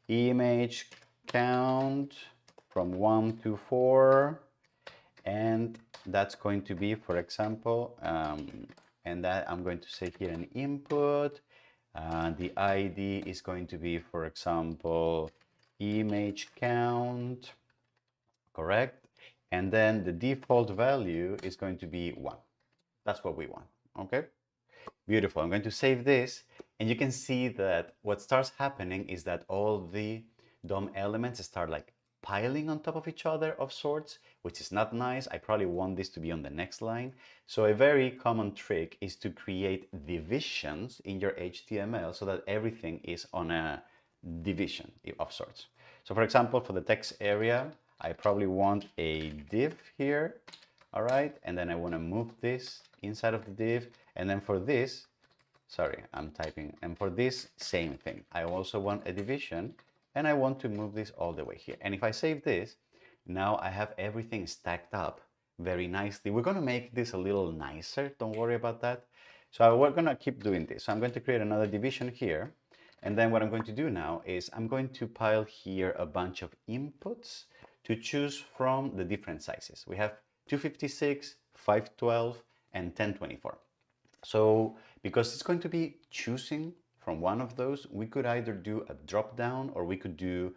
image count from 1 to 4. And that's going to be, for example, and that I'm going to say here an input. The ID is going to be, for example, image count, correct? And then the default value is going to be 1. That's what we want, okay? Beautiful. I'm going to save this, and you can see that what starts happening is that all the DOM elements start like piling on top of each other of sorts, which is not nice. I probably want this to be on the next line. So a very common trick is to create divisions in your HTML so that everything is on a division of sorts. So for example, for the text area, I probably want a div here All right, and then I want to move this inside of the div, and then for this, sorry, I'm typing, and for this, same thing. I also want a division, and I want to move this all the way here. And if I save this, now I have everything stacked up very nicely. We're going to make this a little nicer, don't worry about that. So we're going to keep doing this. So I'm going to create another division here, and then what I'm going to do now is I'm going to pile here a bunch of inputs to choose from the different sizes. We have 256, 512, and 1024. So because it's going to be choosing from one of those, we could either do a drop down or we could do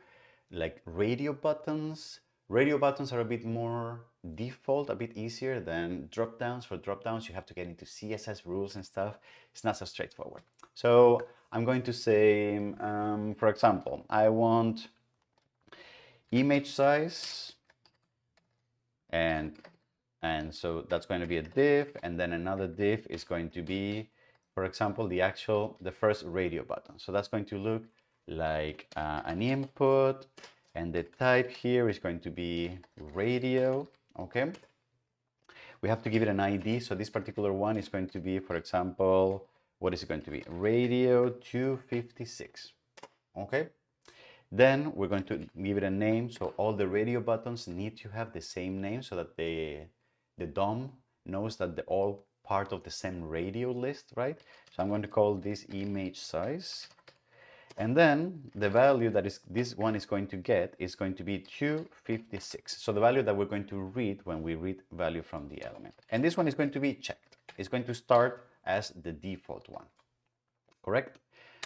like radio buttons. Radio buttons are a bit more default, a bit easier than drop downs. For drop downs, you have to get into CSS rules and stuff. It's not so straightforward. So I'm going to say, for example, I want image size, and so that's going to be a div, and then another div is going to be, for example, the first radio button. So that's going to look like an input, and the type here is going to be radio, okay? We have to give it an ID, so this particular one is going to be, for example, what is it going to be? Radio 256, okay? Then we're going to give it a name, so all the radio buttons need to have the same name so that the DOM knows that they're all part of the same radio list, right? So I'm going to call this image size. And then the value that this one is going to get is going to be 256. So the value that we're going to read when we read value from the element. And this one is going to be checked. It's going to start as the default one, correct?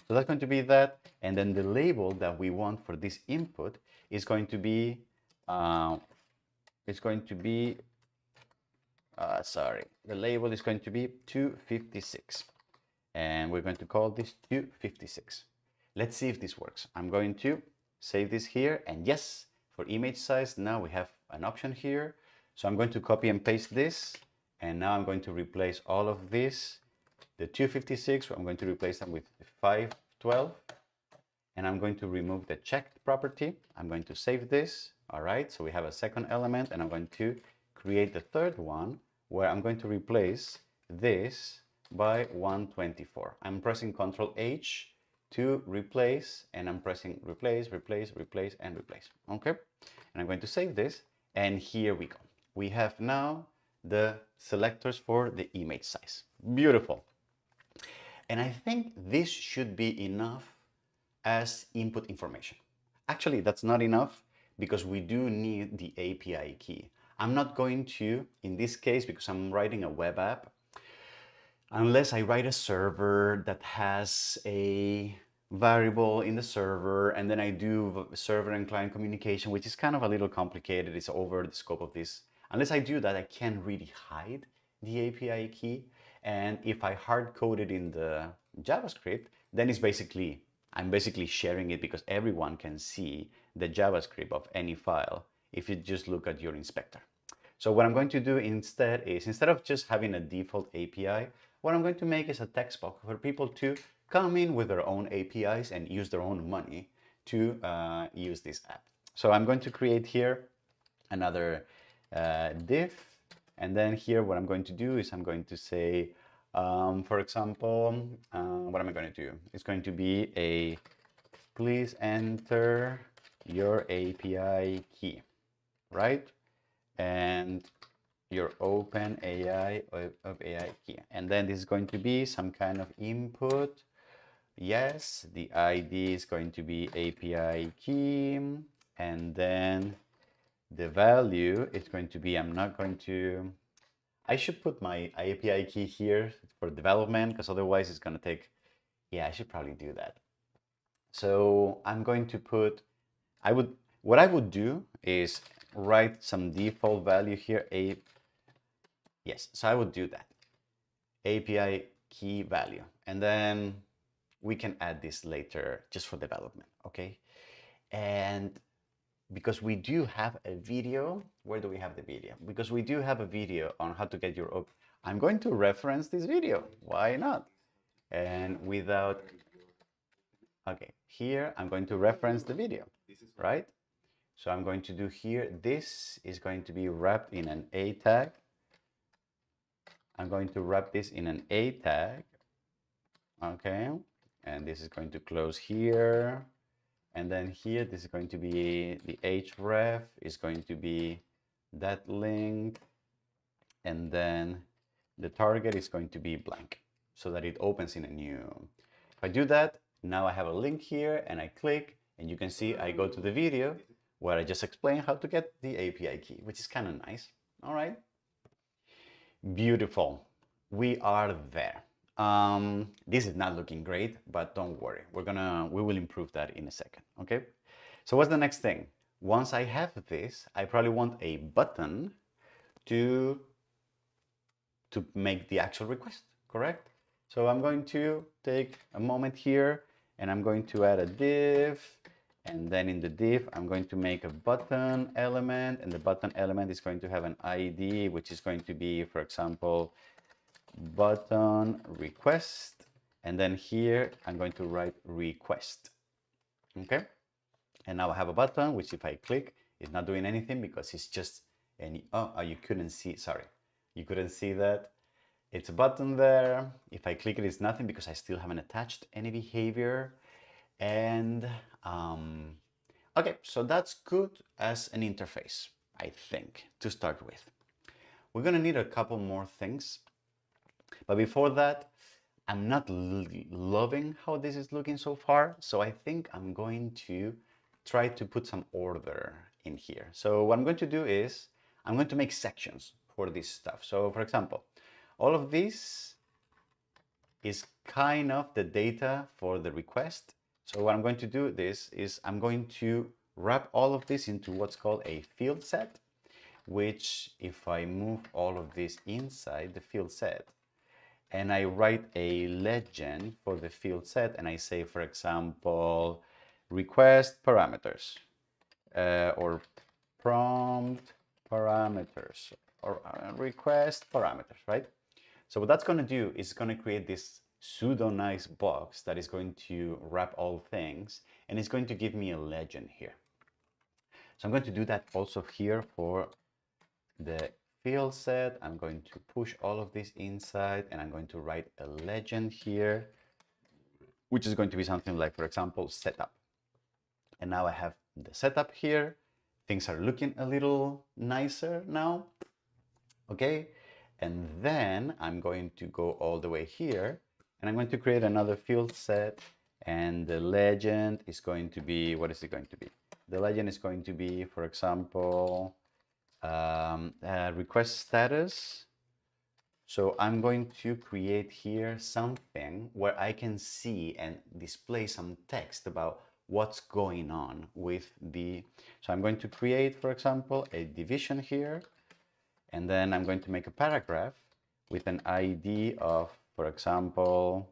So that's going to be that. And then the label that we want for this input is going to be, the label is going to be 256. And we're going to call this 256. Let's see if this works. I'm going to save this here, and yes, for image size, now we have an option here. So I'm going to copy and paste this, and now I'm going to replace all of this. The 256, I'm going to replace them with 512, and I'm going to remove the checked property. I'm going to save this. All right, so we have a second element, and I'm going to create the third one where I'm going to replace this by 124. I'm pressing Ctrl H to replace, and I'm pressing replace, replace, replace, and replace. Okay, and I'm going to save this, and here we go. We have now the selectors for the image size. Beautiful. And I think this should be enough as input information. Actually, that's not enough because we do need the API key. I'm not going to, in this case, because I'm writing a web app, unless I write a server that has a variable in the server, and then I do server and client communication, which is kind of a little complicated. It's over the scope of this. Unless I do that, I can't really hide the API key. And if I hard code it in the JavaScript, then I'm basically sharing it because everyone can see the JavaScript of any file if you just look at your inspector. So what I'm going to do instead is, instead of just having a default API, what I'm going to make is a text box for people to come in with their own APIs and use their own money to use this app. So I'm going to create here another div, and then here what I'm going to do is I'm going to say, for example, what am I going to do? It's going to be a please enter your API key, right? And your OpenAI of AI key. And then this is going to be some kind of input. Yes, the ID is going to be API key. And then the value is going to be, I should put my API key here for development, because otherwise it's going to take, I should probably do that. So I'm going to put, what I would do is write some default value here, yes, so I would do that, API key value, and then we can add this later just for development, okay? And because we do have a video, where do we have the video? Because we do have a video on how to get your, I'm going to reference this video, why not? And without, okay, here I'm going to reference the video, right? So I'm going to do here, this is going to be wrapped in an A tag, I'm going to wrap this in an A tag. Okay. And this is going to close here. And then here, this is going to be the href is going to be that link. And then the target is going to be blank so that it opens in a new. If I do that, now I have a link here and I click and you can see I go to the video where I just explain how to get the API key, which is kind of nice. All right. Beautiful. We are there. This is not looking great, but don't worry. We will improve that in a second. Okay. So what's the next thing? Once I have this, I probably want a button to make the actual request, correct? So I'm going to take a moment here and I'm going to add a div, and then in the div I'm going to make a button element, and the button element is going to have an ID, which is going to be, for example, button request, and then here I'm going to write request. Okay, and now I have a button which if I click, it's not doing anything because it's just any, oh, you couldn't see, sorry, you couldn't see that. It's a button there. If I click it, it's nothing because I still haven't attached any behavior. And okay, so that's good as an interface, I think, to start with. We're gonna need a couple more things. But before that, I'm not loving how this is looking so far. So I think I'm going to try to put some order in here. So what I'm going to do is I'm going to make sections for this stuff. So for example, all of this is kind of the data for the request. So what I'm going to do is I'm going to wrap all of this into what's called a field set, which if I move all of this inside the field set and I write a legend for the field set and I say, for example, request parameters or prompt parameters or request parameters, right? So what that's going to do is going to create this pseudo nice box that is going to wrap all things, and it's going to give me a legend here. So I'm going to do that also here for the field set. I'm going to push all of this inside and I'm going to write a legend here, which is going to be something like, for example, setup. And now I have the setup here. Things are looking a little nicer now. Okay. And then I'm going to go all the way here and I'm going to create another field set, and the legend is going to be, what is it going to be? The legend is going to be, for example, request status. So I'm going to create here something where I can see and display some text about what's going on with the, so I'm going to create, for example, a division here. And then I'm going to make a paragraph with an ID of, for example,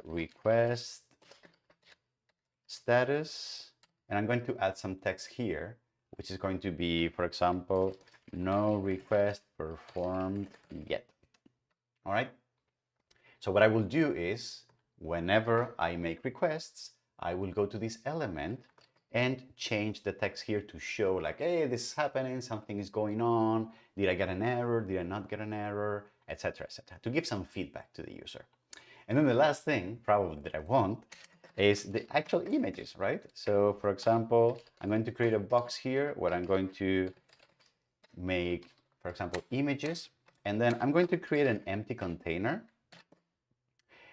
request status. And I'm going to add some text here, which is going to be, for example, no request performed yet. All right. So what I will do is whenever I make requests, I will go to this element and change the text here to show like, hey, this is happening, something is going on. Did I get an error? Did I not get an error? Etc., etc., to give some feedback to the user. And then the last thing probably that I want is the actual images, right? So for example, I'm going to create a box here where I'm going to make, for example, images, and then I'm going to create an empty container.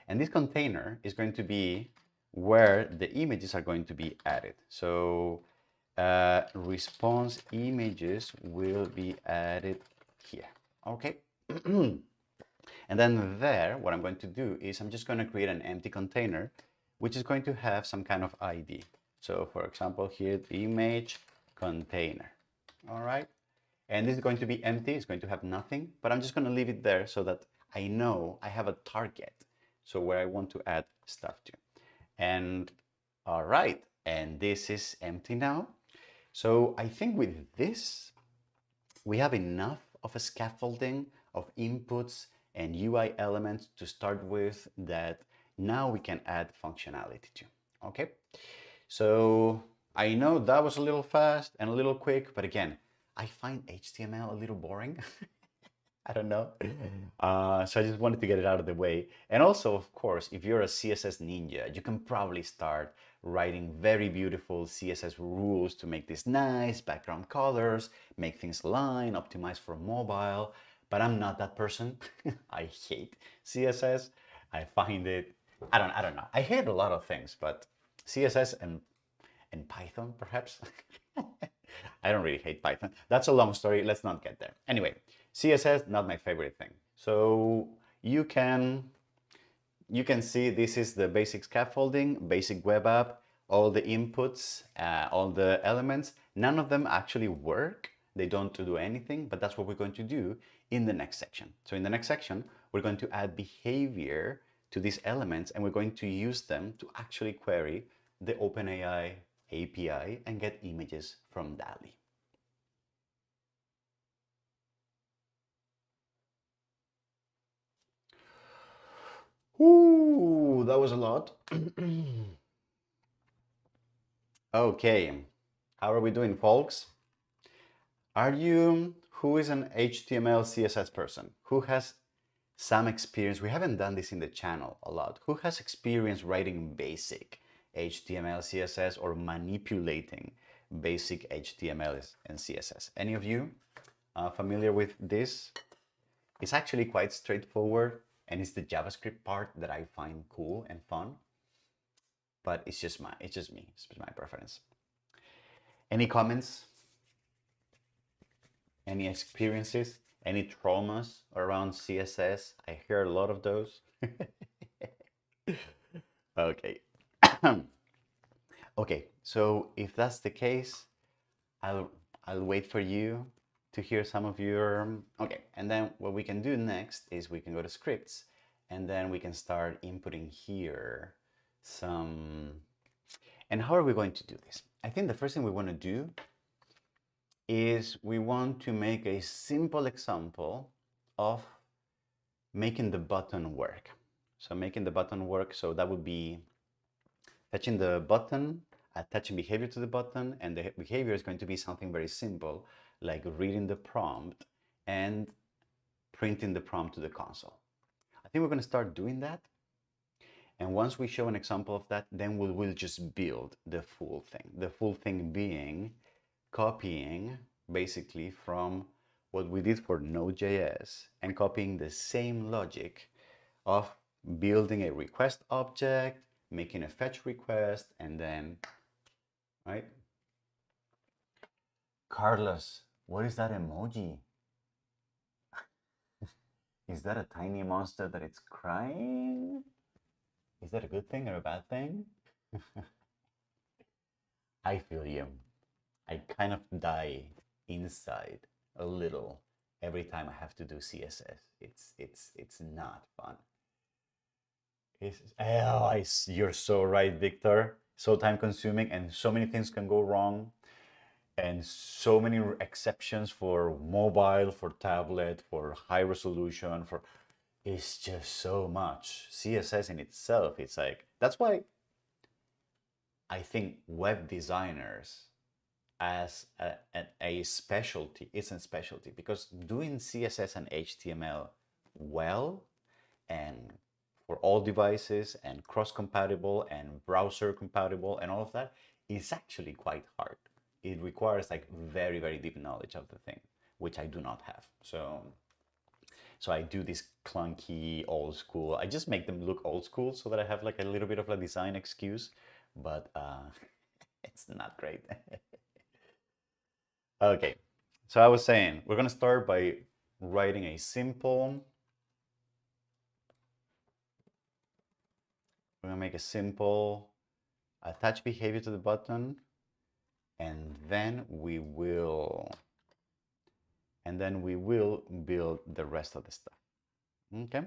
And this container is going to be where the images are going to be added. So response images will be added here. Okay. And then there, what I'm going to do is I'm just going to create an empty container, which is going to have some kind of ID. So for example, here, the image container. All right. And this is going to be empty. It's going to have nothing, but I'm just going to leave it there so that I know I have a target. So where I want to add stuff to. And all right, and this is empty now. So I think with this, we have enough of a scaffolding of inputs and UI elements to start with that now we can add functionality to. Okay, so I know that was a little fast and a little quick, but again, I find HTML a little boring. I don't know. So I just wanted to get it out of the way. And also, of course, if you're a CSS ninja, you can probably start writing very beautiful CSS rules to make these nice background colors, make things align, optimize for mobile. But I'm not that person. I hate CSS. I find it, I don't know. I hate a lot of things, but CSS and Python, perhaps. I don't really hate Python. That's a long story. Let's not get there. Anyway, CSS, not my favorite thing. So you can see this is the basic scaffolding, basic web app, all the inputs, all the elements. None of them actually work. They don't do anything, but that's what we're going to do in the next section. So in the next section, we're going to add behavior to these elements, and we're going to use them to actually query the OpenAI API and get images from DALL-E. Ooh, that was a lot. Okay, how are we doing, folks? Who is an HTML CSS person? Who has some experience? We haven't done this in the channel a lot. Who has experience writing basic HTML, CSS, or manipulating basic HTML and CSS? Any of you familiar with this? It's actually quite straightforward, and it's the JavaScript part that I find cool and fun. But it's just me. It's just my preference. Any comments? Any experiences? Any traumas around CSS? I hear a lot of those. Okay. Okay, so if that's the case, I'll wait for you to hear some of your... Okay, and then what we can do next is we can go to scripts, and then we can start inputting here some... And how are we going to do this? I think the first thing we want to do is we want to make a simple example of making the button work. So making the button work, so that would be fetching the button, attaching behavior to the button, and the behavior is going to be something very simple, like reading the prompt and printing the prompt to the console. I think we're going to start doing that. And once we show an example of that, then we'll just build the full thing. The full thing being copying basically from what we did for Node.js and copying the same logic of building a request object, making a fetch request, and then, right? Carlos, what is that emoji? Is that a tiny monster that it's crying? Is that a good thing or a bad thing? I feel you. I kind of die inside a little every time I have to do CSS. It's not fun. You're so right, Victor. So time consuming, and so many things can go wrong, and so many exceptions for mobile, for tablet, for high resolution, for... It's just so much. CSS in itself, it's like... That's why I think web designers as a specialty, it's a specialty, because doing CSS and HTML well and for all devices and cross-compatible and browser compatible and all of that is actually quite hard. It requires like very, very deep knowledge of the thing, which I do not have. So I do this clunky old school. I just make them look old school so that I have like a little bit of a design excuse, but it's not great. Okay, so I was saying, we're gonna start by writing a simple... We're gonna make a simple attach behavior to the button, and then we will build the rest of the stuff. Okay.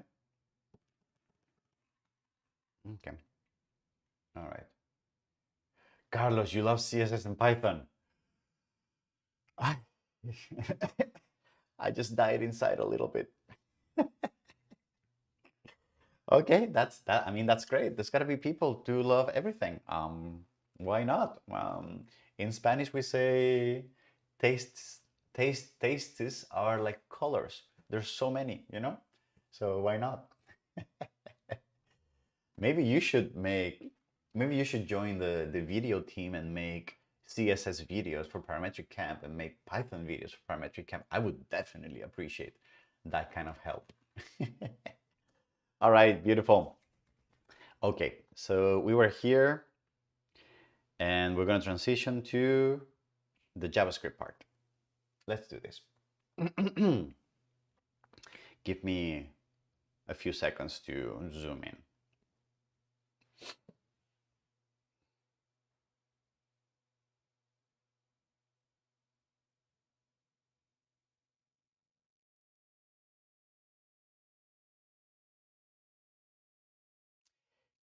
Okay. All right. Carlos, you love CSS and Python. I I just died inside a little bit. Okay, that's that. I mean, that's great. There's got to be people to love everything. Why not? In Spanish we say tastes are like colors. There's so many, you know? So why not? Maybe you should make, maybe you should join the video team and make CSS videos for parametric camp and make Python videos for parametric camp. I would definitely appreciate that kind of help. All right, beautiful. Okay, so we were here and we're going to transition to the JavaScript part. Let's do this. Give me a few seconds to zoom in.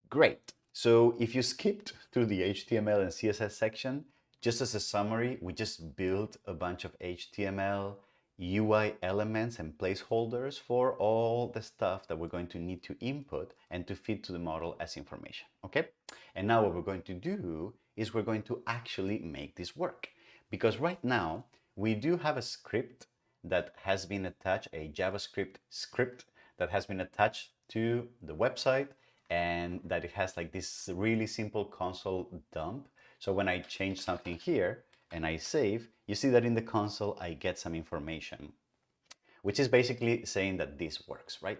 Great. So if you skipped through the HTML and CSS section, just as a summary, we just built a bunch of HTML, UI elements and placeholders for all the stuff that we're going to need to input and to feed to the model as information, okay? And now what we're going to do is we're going to actually make this work. Because right now, we do have a script that has been attached, a JavaScript script that has been attached to the website, and that it has like this really simple console dump. So when I change something here and I save, you see that in the console I get some information, which is basically saying that this works, right?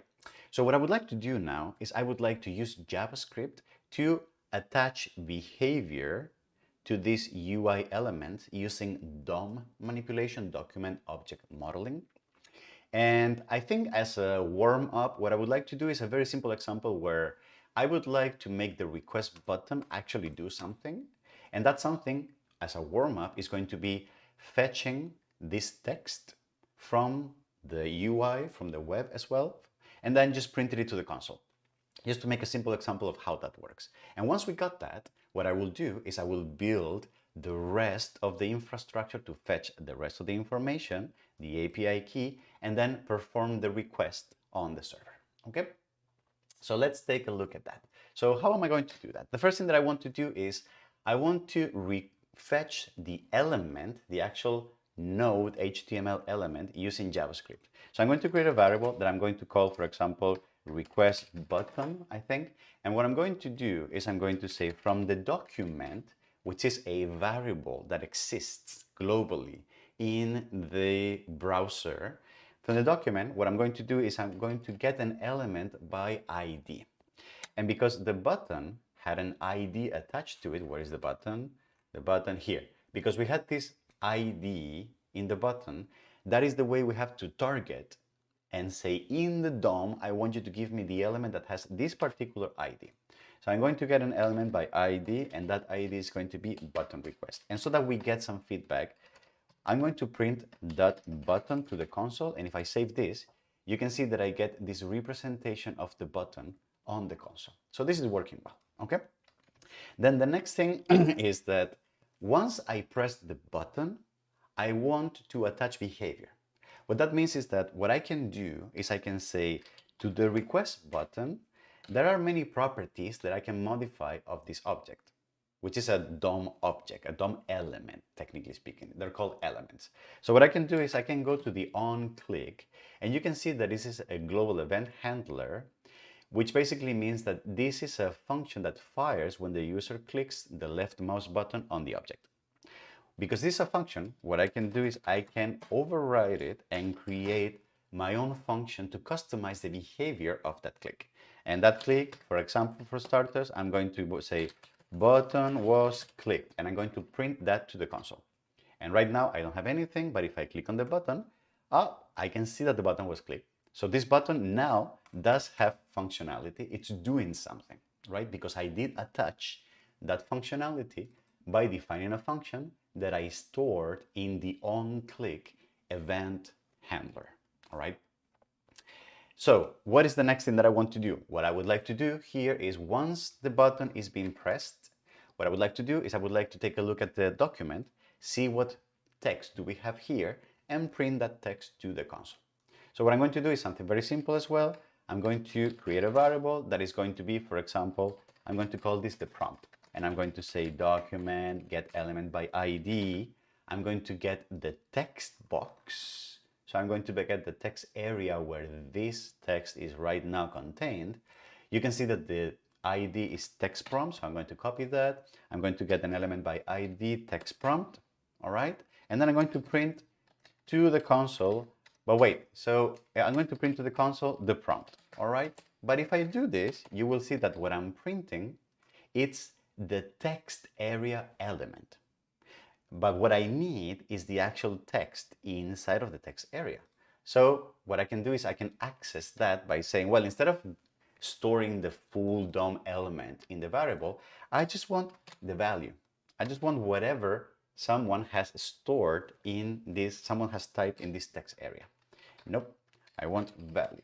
So what I would like to do now is I would like to use JavaScript to attach behavior to this UI element using DOM manipulation, document object modeling. And I think as a warm-up, what I would like to do is a very simple example where I would like to make the request button actually do something. And that something, as a warm-up, is going to be fetching this text from the UI, from the web as well, and then just printed it to the console. Just to make a simple example of how that works. And once we got that, what I will do is I will build the rest of the infrastructure to fetch the rest of the information, the API key, and then perform the request on the server, okay? So let's take a look at that. So how am I going to do that? The first thing that I want to do is I want to fetch the element, the actual node HTML element using JavaScript. So I'm going to create a variable that I'm going to call, for example, request button, I think. And what I'm going to do is I'm going to say from the document, which is a variable that exists globally in the browser. From the document, what I'm going to do is I'm going to get an element by ID. And because the button had an ID attached to it, where is the button? The button here. Because we had this ID in the button, that is the way we have to target and say in the DOM, I want you to give me the element that has this particular ID. So I'm going to get an element by ID, and that ID is going to be button request. And so that we get some feedback, I'm going to print that button to the console, and if I save this, you can see that I get this representation of the button on the console. So this is working well, okay? Then the next thing is that once I press the button, I want to attach behavior. What that means is that what I can do is I can say to the request button, there are many properties that I can modify of this object, which is a DOM object, a DOM element, technically speaking. They're called elements. So what I can do is I can go to the onClick, and you can see that this is a global event handler, which basically means that this is a function that fires when the user clicks the left mouse button on the object. Because this is a function, what I can do is I can override it and create my own function to customize the behavior of that click. And that click, for example, for starters, I'm going to say button was clicked, and I'm going to print that to the console. And right now I don't have anything, but if I click on the button, I can see that the button was clicked. So this button now does have functionality. It's doing something, right? Because I did attach that functionality by defining a function that I stored in the onClick event handler, all right? So what is the next thing that I want to do? What I would like to do here is once the button is being pressed, what I would like to do is I would like to take a look at the document, see what text do we have here, and print that text to the console. So what I'm going to do is something very simple as well. I'm going to create a variable that is going to be, for example, I'm going to call this the prompt. And I'm going to say document get element by ID. I'm going to get the text box So I'm going to get the text area where this text is right now contained. You can see that the ID is text prompt, so I'm going to copy that. I'm going to get an element by ID text prompt, all right? And then I'm going to print to the console, but wait, so I'm going to print to the console the prompt, all right? But if I do this, you will see that what I'm printing, it's the text area element. But what I need is the actual text inside of the text area. So what I can do is I can access that by saying, well, instead of storing the full DOM element in the variable, I just want the value. I just want whatever someone has stored in this, someone has typed in this text area. Nope, I want value.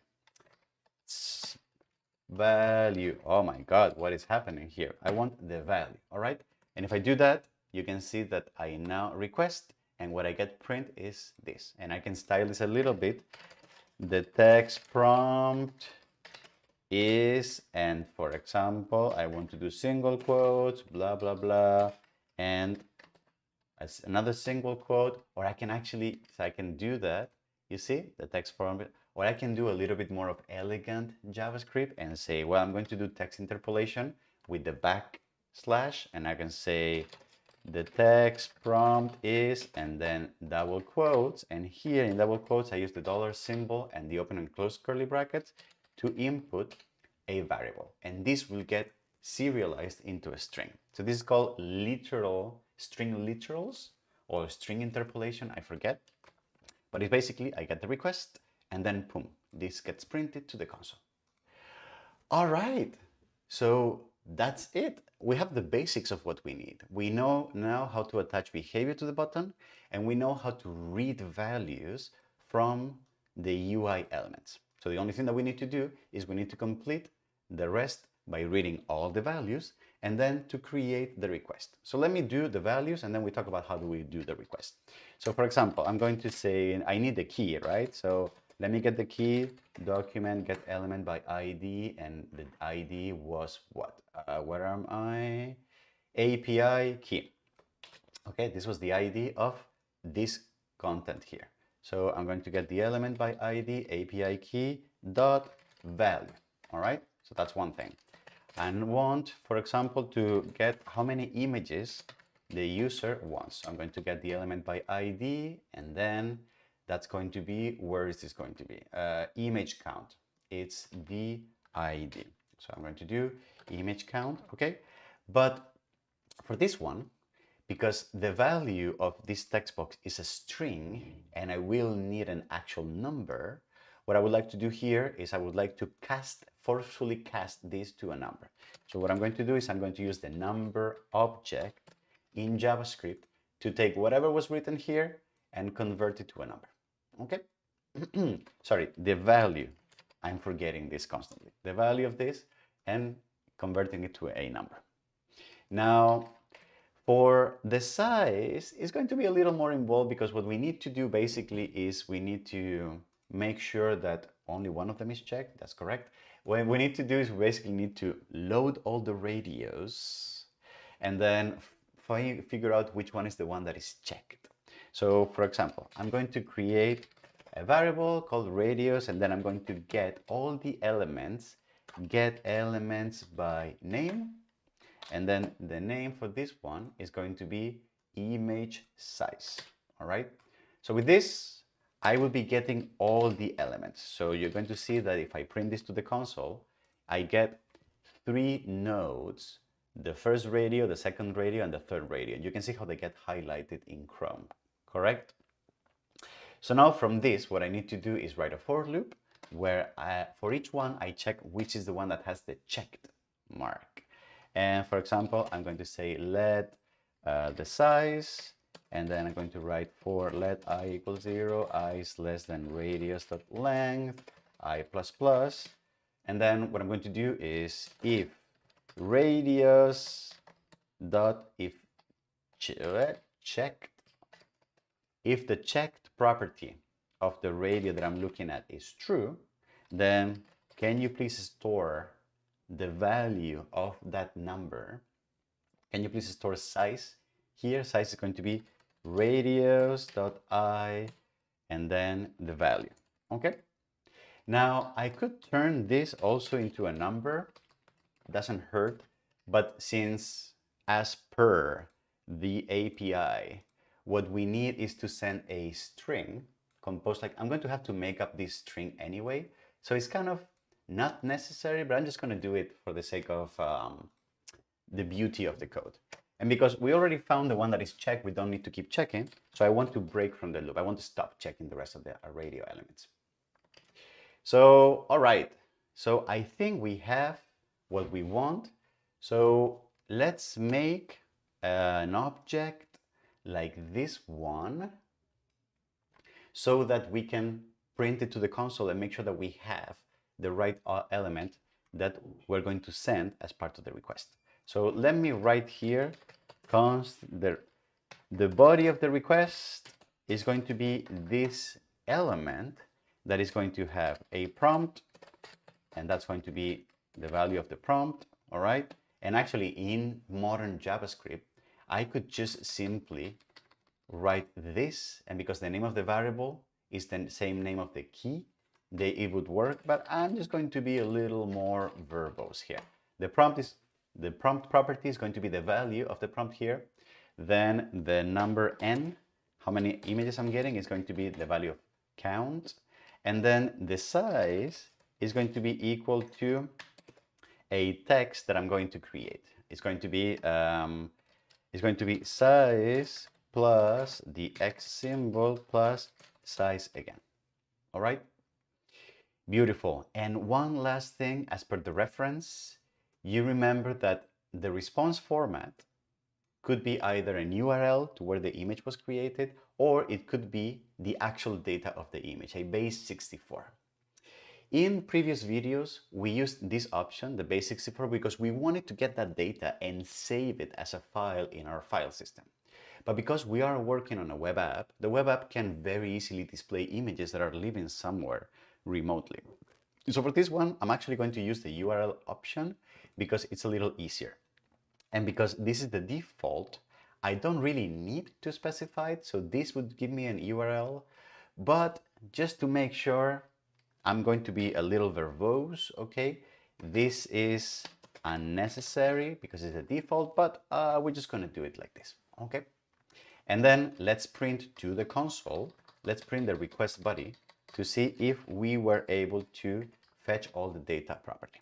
Value. Oh my God, what is happening here? I want the value, all right? And if I do that, you can see that I now request, and what I get print is this. And I can style this a little bit. The text prompt is, and for example, I want to do single quotes, blah, blah, blah, and as another single quote, or I can actually, so I can do that, you see, the text prompt, or I can do a little bit more of elegant JavaScript and say, well, I'm going to do text interpolation with the backslash, and I can say the text prompt is, and then double quotes, and here in double quotes, I use the dollar symbol and the open and close curly brackets to input a variable, and this will get serialized into a string. So this is called literal string literals or string interpolation, I forget. But it's basically I get the request and then boom, this gets printed to the console. All right, so that's it. We have the basics of what we need. We know now how to attach behavior to the button, and we know how to read values from the UI elements. So the only thing that we need to do is we need to complete the rest by reading all the values and then to create the request. So let me do the values and then we talk about how do we do the request. So for example, I'm going to say I need the key, right? So let me get the key, document get element by ID, and the ID was what? Where am I? API key. Okay, this was the ID of this content here. So I'm going to get the element by ID, API key dot value. All right, so that's one thing. And want, for example, to get how many images the user wants. I'm going to get the element by ID, and then that's going to be, where is this going to be? Image count. It's the ID. So I'm going to do image count, okay? But for this one, because the value of this text box is a string and I will need an actual number, what I would like to do here is I would like to forcefully cast this to a number. So what I'm going to do is I'm going to use the number object in JavaScript to take whatever was written here and convert it to a number. Okay? Sorry, the value. I'm forgetting this constantly. The value of this and converting it to a number. Now, for the size, it's going to be a little more involved because what we need to do basically is we need to make sure that only one of them is checked. That's correct. What we need to do is we basically need to load all the radios and then figure out which one is the one that is checked. So for example, I'm going to create a variable called radios, and then I'm going to get all the elements, get elements by name, and then the name for this one is going to be image size. All right. So with this, I will be getting all the elements. So you're going to see that if I print this to the console, I get 3 nodes, the first radio, the second radio, and the third radio. You can see how they get highlighted in Chrome, correct? So now from this, what I need to do is write a for loop where for each one, I check which is the one that has the checked mark. And for example, I'm going to say let the size, and then I'm going to write for let I equal 0, I is less than radius.length, I plus plus. And then what I'm going to do is if radius dot if checked, if the checked property of the radio that I'm looking at is true, then can you please store the value of that number? Can you please store size? Here, size is going to be radius.i, and then the value. Okay. Now I could turn this also into a number. Doesn't hurt, but since as per the API, what we need is to send a string composed like, I'm going to have to make up this string anyway. So it's kind of not necessary, but I'm just going to do it for the sake of the beauty of the code. And because we already found the one that is checked, we don't need to keep checking. So I want to break from the loop. I want to stop checking the rest of the radio elements. So, all right. So I think we have what we want. So let's make an object like this one so that we can print it to the console and make sure that we have the right element that we're going to send as part of the request. So let me write here, const the body of the request is going to be this element that is going to have a prompt, and that's going to be the value of the prompt, all right? And actually in modern JavaScript, I could just simply write this, and because the name of the variable is the same name of the key, it would work, but I'm just going to be a little more verbose here. The prompt property is going to be the value of the prompt here. Then the number n, how many images I'm getting, is going to be the value of count. And then the size is going to be equal to a text that I'm going to create. It's going to be size plus the X symbol plus size again. All right? Beautiful. And one last thing, as per the reference, you remember that the response format could be either an URL to where the image was created, or it could be the actual data of the image, a base64. In previous videos, we used this option, the base64, because we wanted to get that data and save it as a file in our file system. But because we are working on a web app, the web app can very easily display images that are living somewhere remotely. So for this one, I'm actually going to use the URL option because it's a little easier. And because this is the default, I don't really need to specify it. So this would give me an URL, but just to make sure, I'm going to be a little verbose, okay? This is unnecessary because it's a default, but we're just gonna do it like this, okay? And then let's print to the console. Let's print the request body to see if we were able to fetch all the data properly.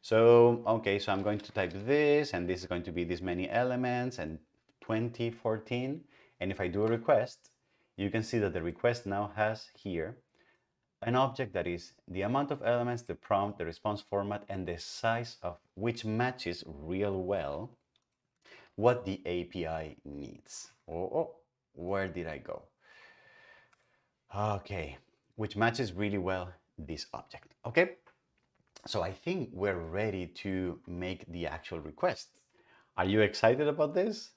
So, okay, so I'm going to type this, and this is going to be this many elements, and 2014. And if I do a request, you can see that the request now has here an object that is the amount of elements, the prompt, the response format, and the size of which matches real well what the API needs. Oh, where did I go? Okay, which matches really well this object. Okay, so I think we're ready to make the actual request. Are you excited about this?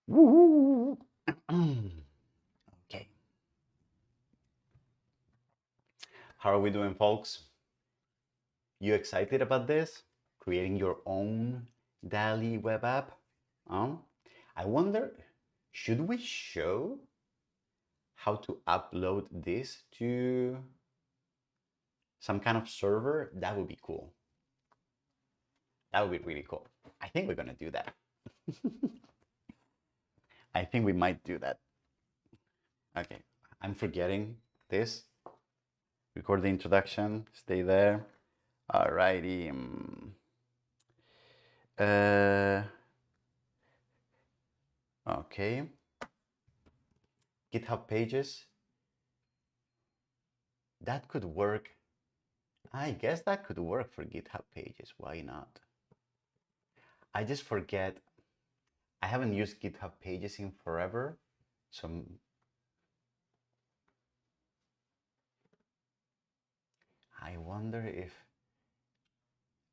Woo! Okay. How are we doing, folks? You excited about this? Creating your own DALL-E web app? I wonder, should we show how to upload this to some kind of server? That would be cool. That would be really cool. I think we're gonna do that. I think we might do that. Okay, I'm forgetting this. Record the introduction, stay there. Alrighty. Okay. GitHub pages. That could work. I guess that could work for GitHub pages. Why not? I just forget. I haven't used GitHub pages in forever. So I wonder if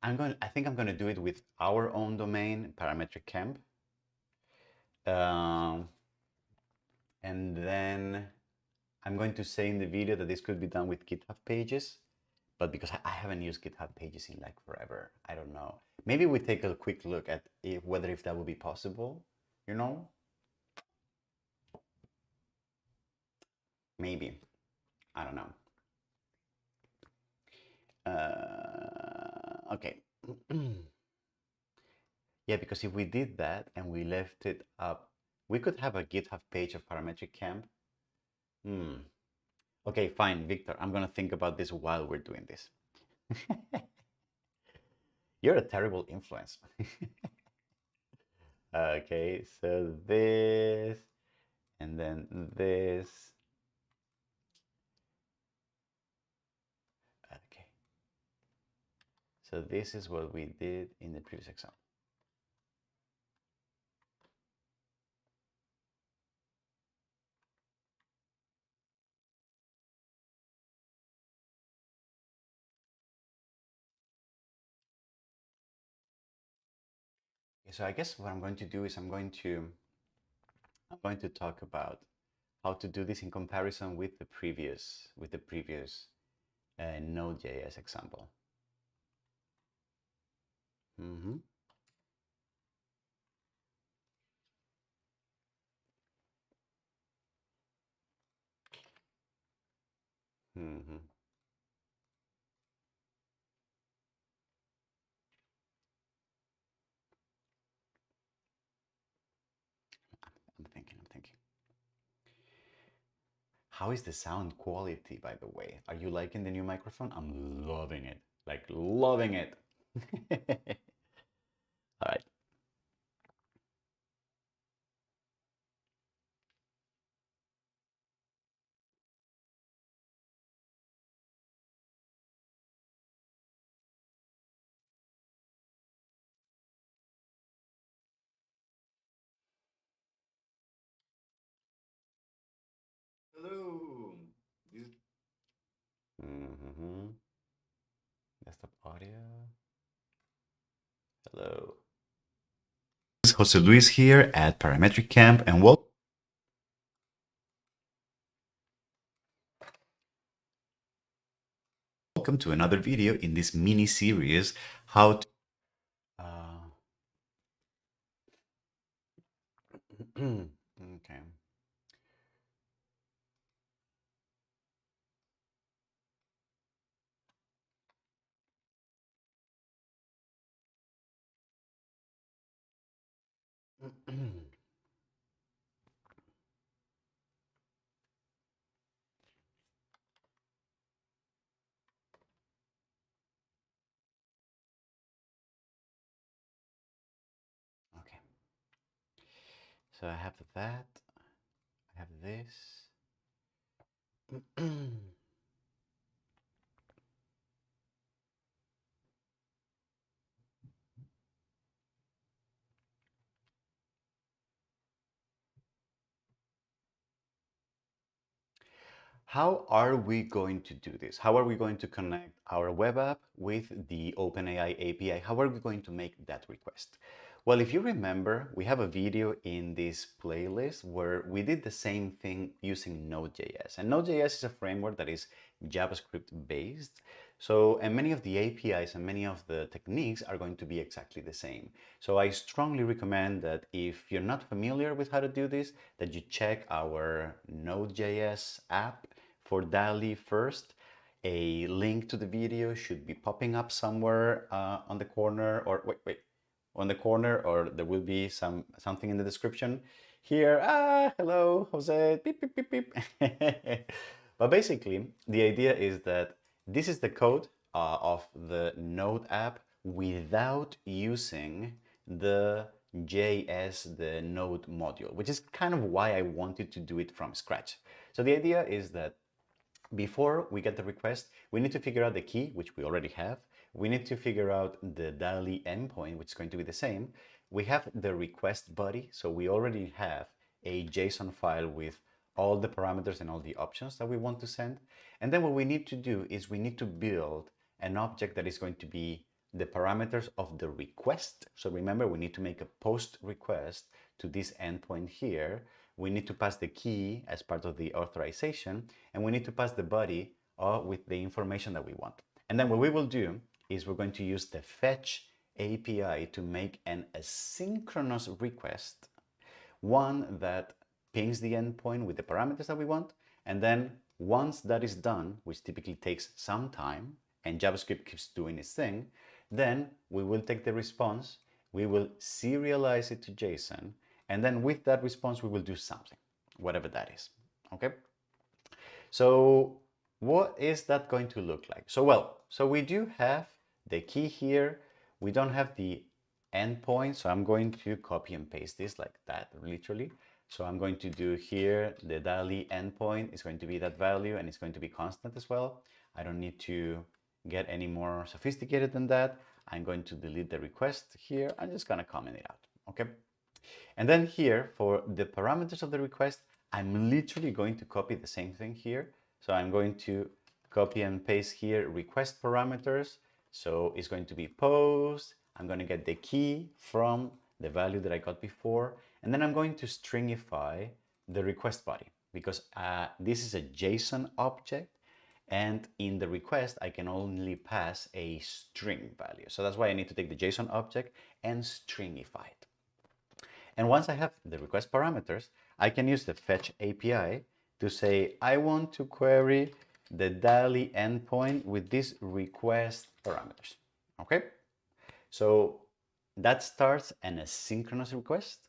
I think I'm going to do it with our own domain, parametric camp. And then I'm going to say in the video that this could be done with GitHub pages, but because I haven't used GitHub Pages in like forever, I don't know. Maybe we take a quick look at whether if that would be possible, you know? Maybe. I don't know. Okay. Yeah, because if we did that and we left it up, we could have a GitHub page of parametric camp. Okay, fine, Victor. I'm gonna think about this while we're doing this. You're a terrible influence. Okay, so this and then this. Okay, so this is what we did in the previous example. Okay, so I guess what I'm going to do is I'm going to talk about how to do this in comparison with the previous Node.js example. Mm-hmm. Mm-hmm. I'm thinking. How is the sound quality, by the way? Are you liking the new microphone? I'm loving it. Like, loving it. All right. Hello. This... Mm-hmm. Desktop audio. Hello. This is Jose Luis here at Parametric Camp, and welcome to another video in this mini series. How to okay. Okay. So I have that. I have this. How are we going to do this? How are we going to connect our web app with the OpenAI API? How are we going to make that request? Well, if you remember, we have a video in this playlist where we did the same thing using Node.js. And Node.js is a framework that is JavaScript based. So, and many of the APIs and many of the techniques are going to be exactly the same. So I strongly recommend that if you're not familiar with how to do this, that you check our Node.js app for DALI first. A link to the video should be popping up somewhere on the corner, or wait, on the corner, or there will be something in the description here. Hello, Jose. Beep, beep, beep, beep. But basically, the idea is that this is the code of the Node app without using the JS, the Node module, which is kind of why I wanted to do it from scratch. So the idea is that before we get the request, we need to figure out the key, which we already have. We need to figure out the DALI endpoint, which is going to be the same. We have the request body, so we already have a JSON file with all the parameters and all the options that we want to send. And then what we need to do is we need to build an object that is going to be the parameters of the request. So remember, we need to make a post request to this endpoint here. We need to pass the key as part of the authorization, and we need to pass the body with the information that we want. And then what we will do is we're going to use the fetch API to make an asynchronous request, one that pings the endpoint with the parameters that we want. And then once that is done, which typically takes some time, and JavaScript keeps doing its thing, then we will take the response, we will serialize it to JSON, and then with that response, we will do something, whatever that is, okay? So what is that going to look like? So we do have the key here. We don't have the endpoint, so I'm going to copy and paste this like that, literally. So I'm going to do here, the DALI endpoint is going to be that value, and it's going to be constant as well. I don't need to get any more sophisticated than that. I'm going to delete the request here. I'm just gonna comment it out, okay? And then here, for the parameters of the request, I'm literally going to copy the same thing here. So I'm going to copy and paste here request parameters. So it's going to be post. I'm going to get the key from the value that I got before. And then I'm going to stringify the request body, because this is a JSON object. And in the request, I can only pass a string value. So that's why I need to take the JSON object and stringify it. And once I have the request parameters, I can use the fetch API to say, I want to query the DALI endpoint with these request parameters, okay? So that starts an asynchronous request.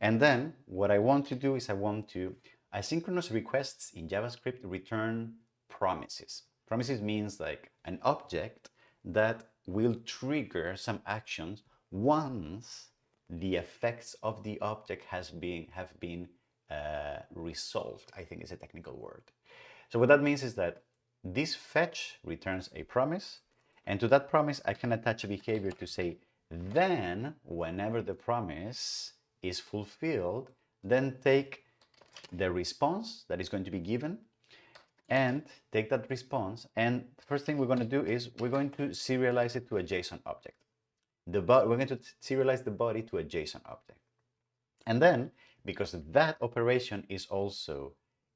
And then what I want to do is asynchronous requests in JavaScript return promises. Promises means like an object that will trigger some actions once the effects of the object have been resolved, I think is a technical word. So what that means is that this fetch returns a promise, and to that promise I can attach a behavior to say, then whenever the promise is fulfilled, then take the response that is going to be given and take that response, and the first thing we're going to do is we're going to serialize it to a JSON object. We're going to serialize the body to a JSON object. And then, because that operation is also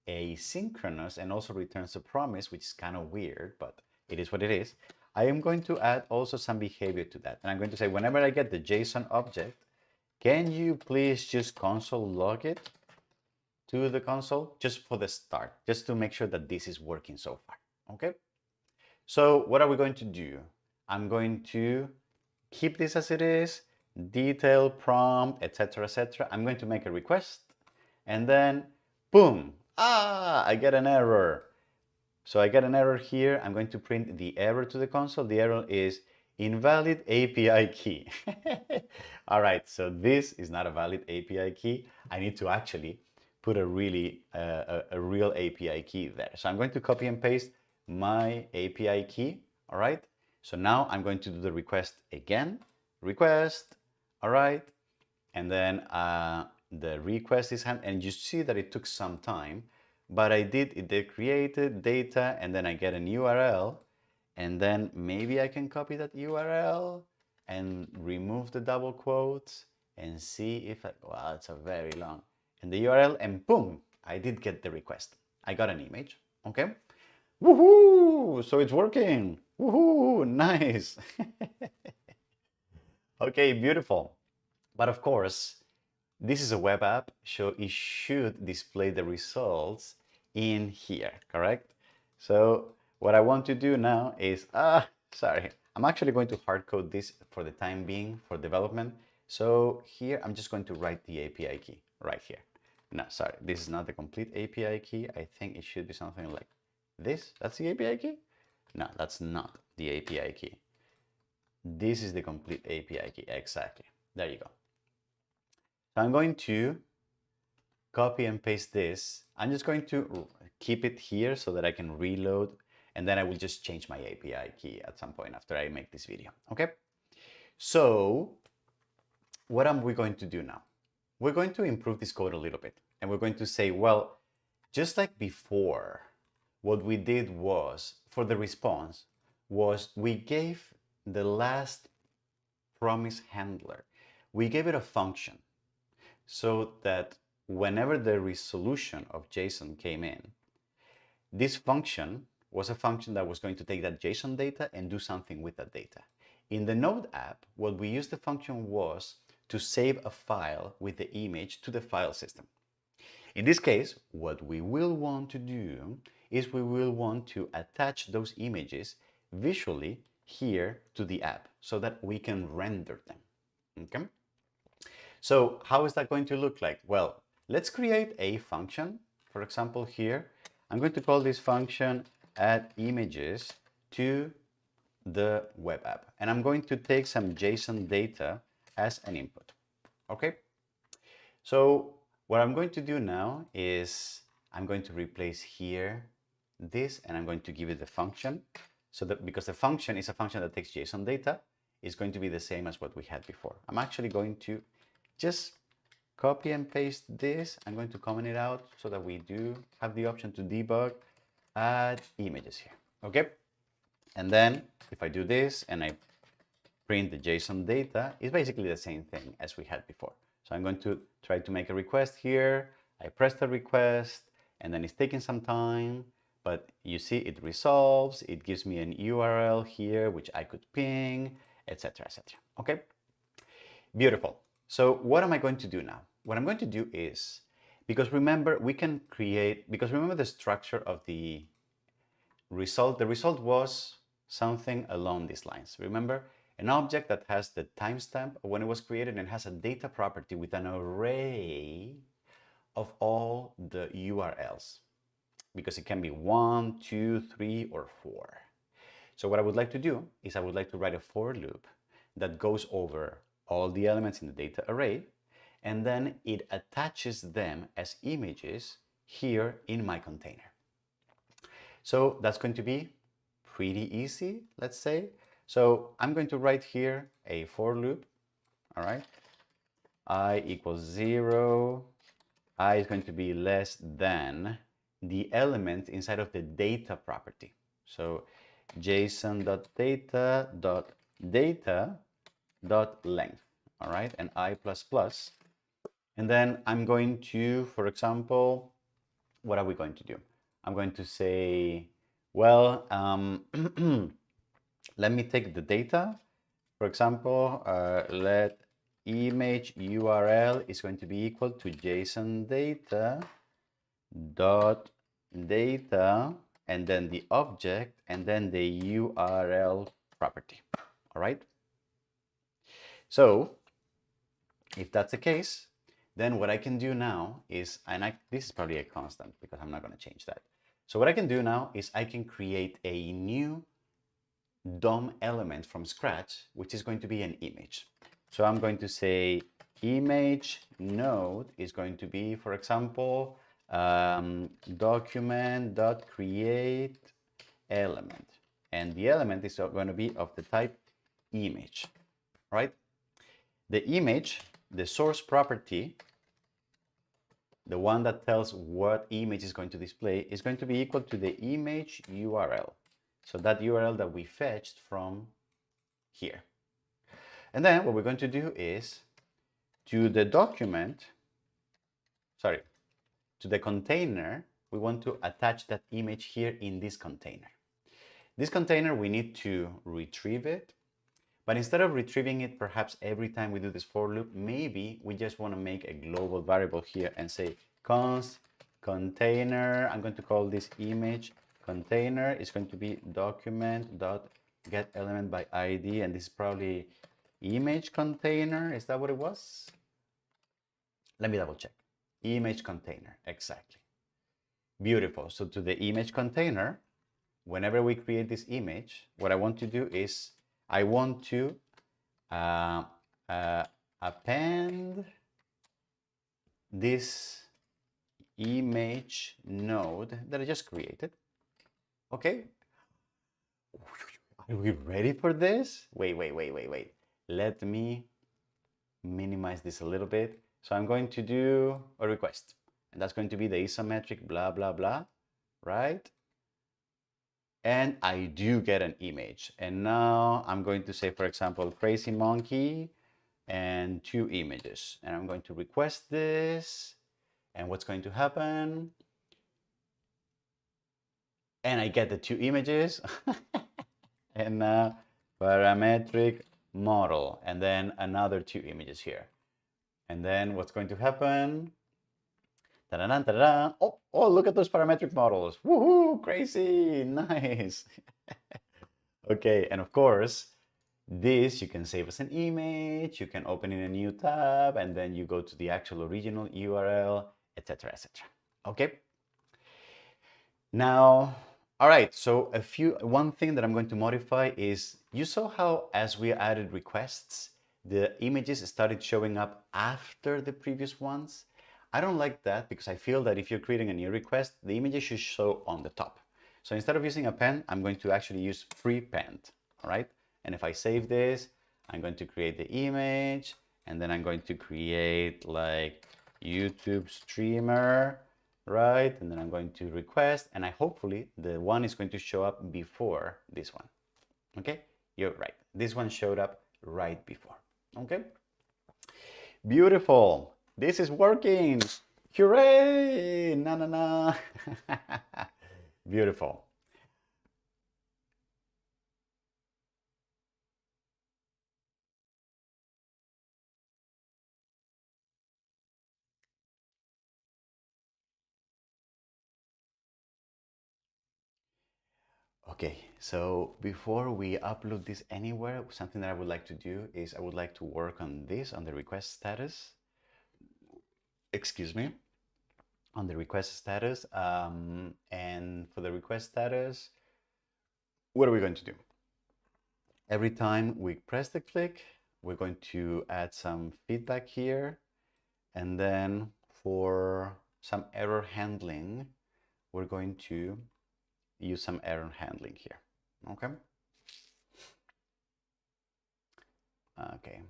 asynchronous and also returns a promise, which is kind of weird, but it is what it is, I am going to add also some behavior to that. And I'm going to say, whenever I get the JSON object, can you please just console log it to the console just for the start, just to make sure that this is working so far, okay? So what are we going to do? I'm going to keep this as it is, detail, prompt, etc., etc. I'm going to make a request, and then boom, I get an error. So I get an error here. I'm going to print the error to the console. The error is invalid API key. All right, so this is not a valid API key. I need to actually put a real API key there. So I'm going to copy and paste my API key. All right. So now I'm going to do the request again. Request. All right. And then the request is and you see that it took some time, but it did created data, and then I get an URL, and then maybe I can copy that URL and remove the double quotes and see if well, it's a very long, and the URL, and boom, I did get the request. I got an image, okay? Woohoo! So it's working. Woohoo! Nice. Okay, beautiful. But of course, this is a web app, so it should display the results in here, correct? So what I want to do now is, sorry, I'm actually going to hard code this for the time being for development. So here, I'm just going to write the API key right here. No, sorry, this is not the complete API key. I think it should be something like this. That's the API key? No, that's not the API key. This is the complete API key, exactly. There you go. So I'm going to copy and paste this. I'm just going to keep it here so that I can reload, and then I will just change my API key at some point after I make this video, okay? So what are we going to do now? We're going to improve this code a little bit, and we're going to say, well, just like before, what we did was, for the response, was we gave the last promise handler, we gave it a function so that whenever the resolution of JSON came in, this function was a function that was going to take that JSON data and do something with that data. In the Node app, what we used the function was to save a file with the image to the file system. In this case, what we will want to do is we will want to attach those images visually here to the app so that we can render them. Okay? So how is that going to look like? Well, let's create a function. For example, here, I'm going to call this function add images to the web app. And I'm going to take some JSON data as an input. Okay? So what I'm going to do now is I'm going to replace here this, and I'm going to give it the function. So that because the function is a function that takes JSON data, it's going to be the same as what we had before. I'm actually going to just copy and paste this. I'm going to comment it out so that we do have the option to debug, add images here. Okay. And then if I do this and I print the JSON data, it's basically the same thing as we had before. So I'm going to try to make a request here. I press the request and then it's taking some time, but you see it resolves. It gives me an URL here, which I could ping, etc., etc. Okay, beautiful. So what am I going to do now? What I'm going to do is, because remember, we can create, because remember the structure of the result was something along these lines. Remember, an object that has the timestamp of when it was created and has a data property with an array of all the URLs, because it can be 1, 2, 3, or 4. So what I would like to do is I would like to write a for loop that goes over all the elements in the data array, and then it attaches them as images here in my container. So that's going to be pretty easy, let's say. So I'm going to write here a for loop, all right? I equals 0, I is going to be less than the element inside of the data property. So json.data.data.length, all right? And I plus plus. And then I'm going to, for example, what are we going to do? I'm going to say, well, let me take the data. For example, let image URL is going to be equal to JSON data dot data and then the object and then the URL property. All right. So if that's the case, then what I can do now is, this is probably a constant because I'm not going to change that. So what I can do now is I can create a new DOM element from scratch, which is going to be an image. So I'm going to say image node is going to be, for example, document.create element. And the element is going to be of the type image, right? The image, the source property, the one that tells what image is going to display, is going to be equal to the image URL. So that URL that we fetched from here. And then what we're going to do is to the document, sorry, to the container, we want to attach that image here in this container. This container, we need to retrieve it. But instead of retrieving it, perhaps every time we do this for loop, maybe we just want to make a global variable here and say const container. I'm going to call this image container. It's going to be document.get element by ID, and this is probably image container. Is that what it was? Let me double check. Image container, exactly. Beautiful. So to the image container, whenever we create this image, what I want to do is I want to append this image node that I just created. Okay. Are we ready for this? Wait. Let me minimize this a little bit. So I'm going to do a request, and that's going to be the isometric blah, blah, blah, right? And I do get an image. And now I'm going to say, for example, crazy monkey and 2 images. And I'm going to request this. And what's going to happen? and I get the two images and parametric model, and then another two images here. And then what's going to happen? Ta-da-da, ta-da-da. Oh, look at those parametric models. Woohoo, crazy, nice. Okay, and of course, this you can save as an image, you can open in a new tab, and then you go to the actual original URL, etc., etc. Okay. Now, all right, so one thing that I'm going to modify is, you saw how as we added requests, the images started showing up after the previous ones. I don't like that because I feel that if you're creating a new request, the images should show on the top. So instead of using append, I'm going to actually use prepend, all right? And if I save this, I'm going to create the image, and then I'm going to create like YouTube streamer, right? And then I'm going to request, and hopefully the one is going to show up before this one. Okay, you're right. This one showed up right before. Okay, beautiful. This is working. Hooray! Na na na. Beautiful. Okay, so before we upload this anywhere, something that I would like to do is I would like to work on this, on the request status. Excuse me, on the request status. And for the request status, what are we going to do? Every time we press the click, we're going to add some feedback here. And then for some error handling, we're going to use some error handling here. Okay. Okay.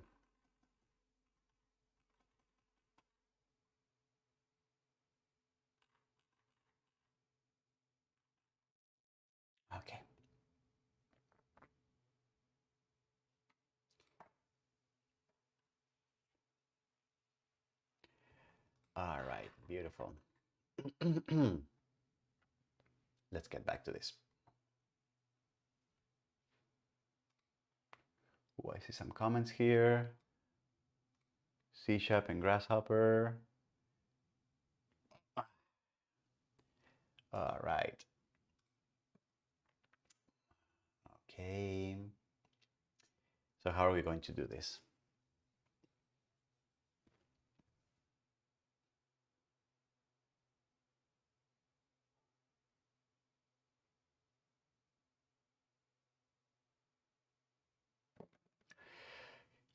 Okay. All right, beautiful. Let's get back to this. Oh, I see some comments here. C# and Grasshopper. All right. Okay. So how are we going to do this?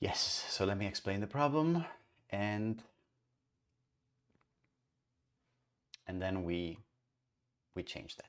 Yes, so let me explain the problem, and then we change that.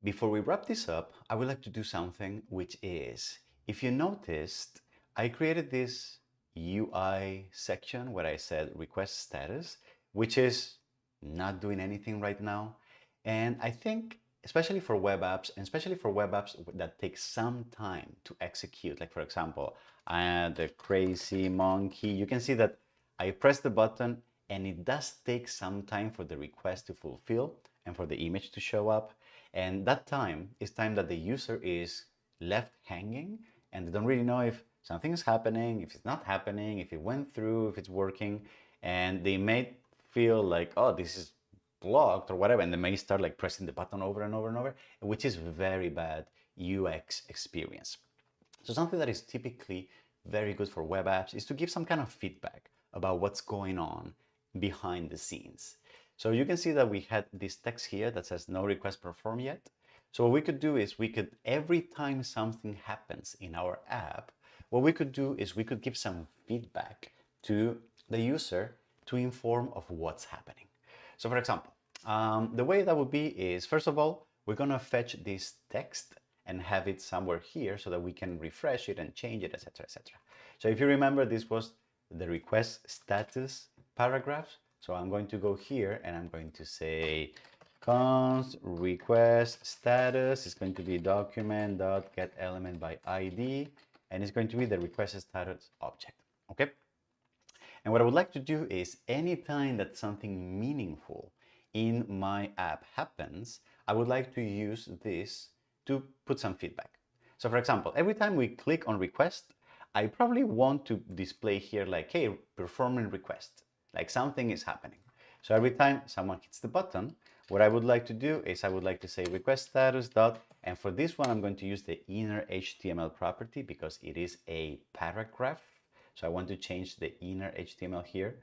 Before we wrap this up, I would like to do something, which is, if you noticed, I created this UI section where I said request status, which is not doing anything right now. And I think, especially for web apps, and especially for web apps that take some time to execute, like for example, the crazy monkey, you can see that I press the button and it does take some time for the request to fulfill and for the image to show up. And that time is time that the user is left hanging and they don't really know if something is happening, if it's not happening, if it went through, if it's working. And they may feel like, oh, this is blocked or whatever. And they may start like pressing the button over and over and over, which is very bad UX experience. So something that is typically very good for web apps is to give some kind of feedback about what's going on behind the scenes. So you can see that we had this text here that says no request performed yet. So what we could do is every time something happens in our app, what we could do is we could give some feedback to the user to inform of what's happening. So for example, the way that would be is, first of all, we're gonna fetch this text and have it somewhere here so that we can refresh it and change it, etc., etc. So if you remember, this was the request status paragraph. So I'm going to go here and I'm going to say const request status is going to be document.getElementById, by ID, and it's going to be the request status object. Okay. And what I would like to do is anytime that something meaningful in my app happens, I would like to use this to put some feedback. So for example, every time we click on request, I probably want to display here like, hey, performing request, like something is happening. So every time someone hits the button, what I would like to do is I would like to say request status dot, and for this one, I'm going to use the inner HTML property because it is a paragraph. So I want to change the inner HTML here.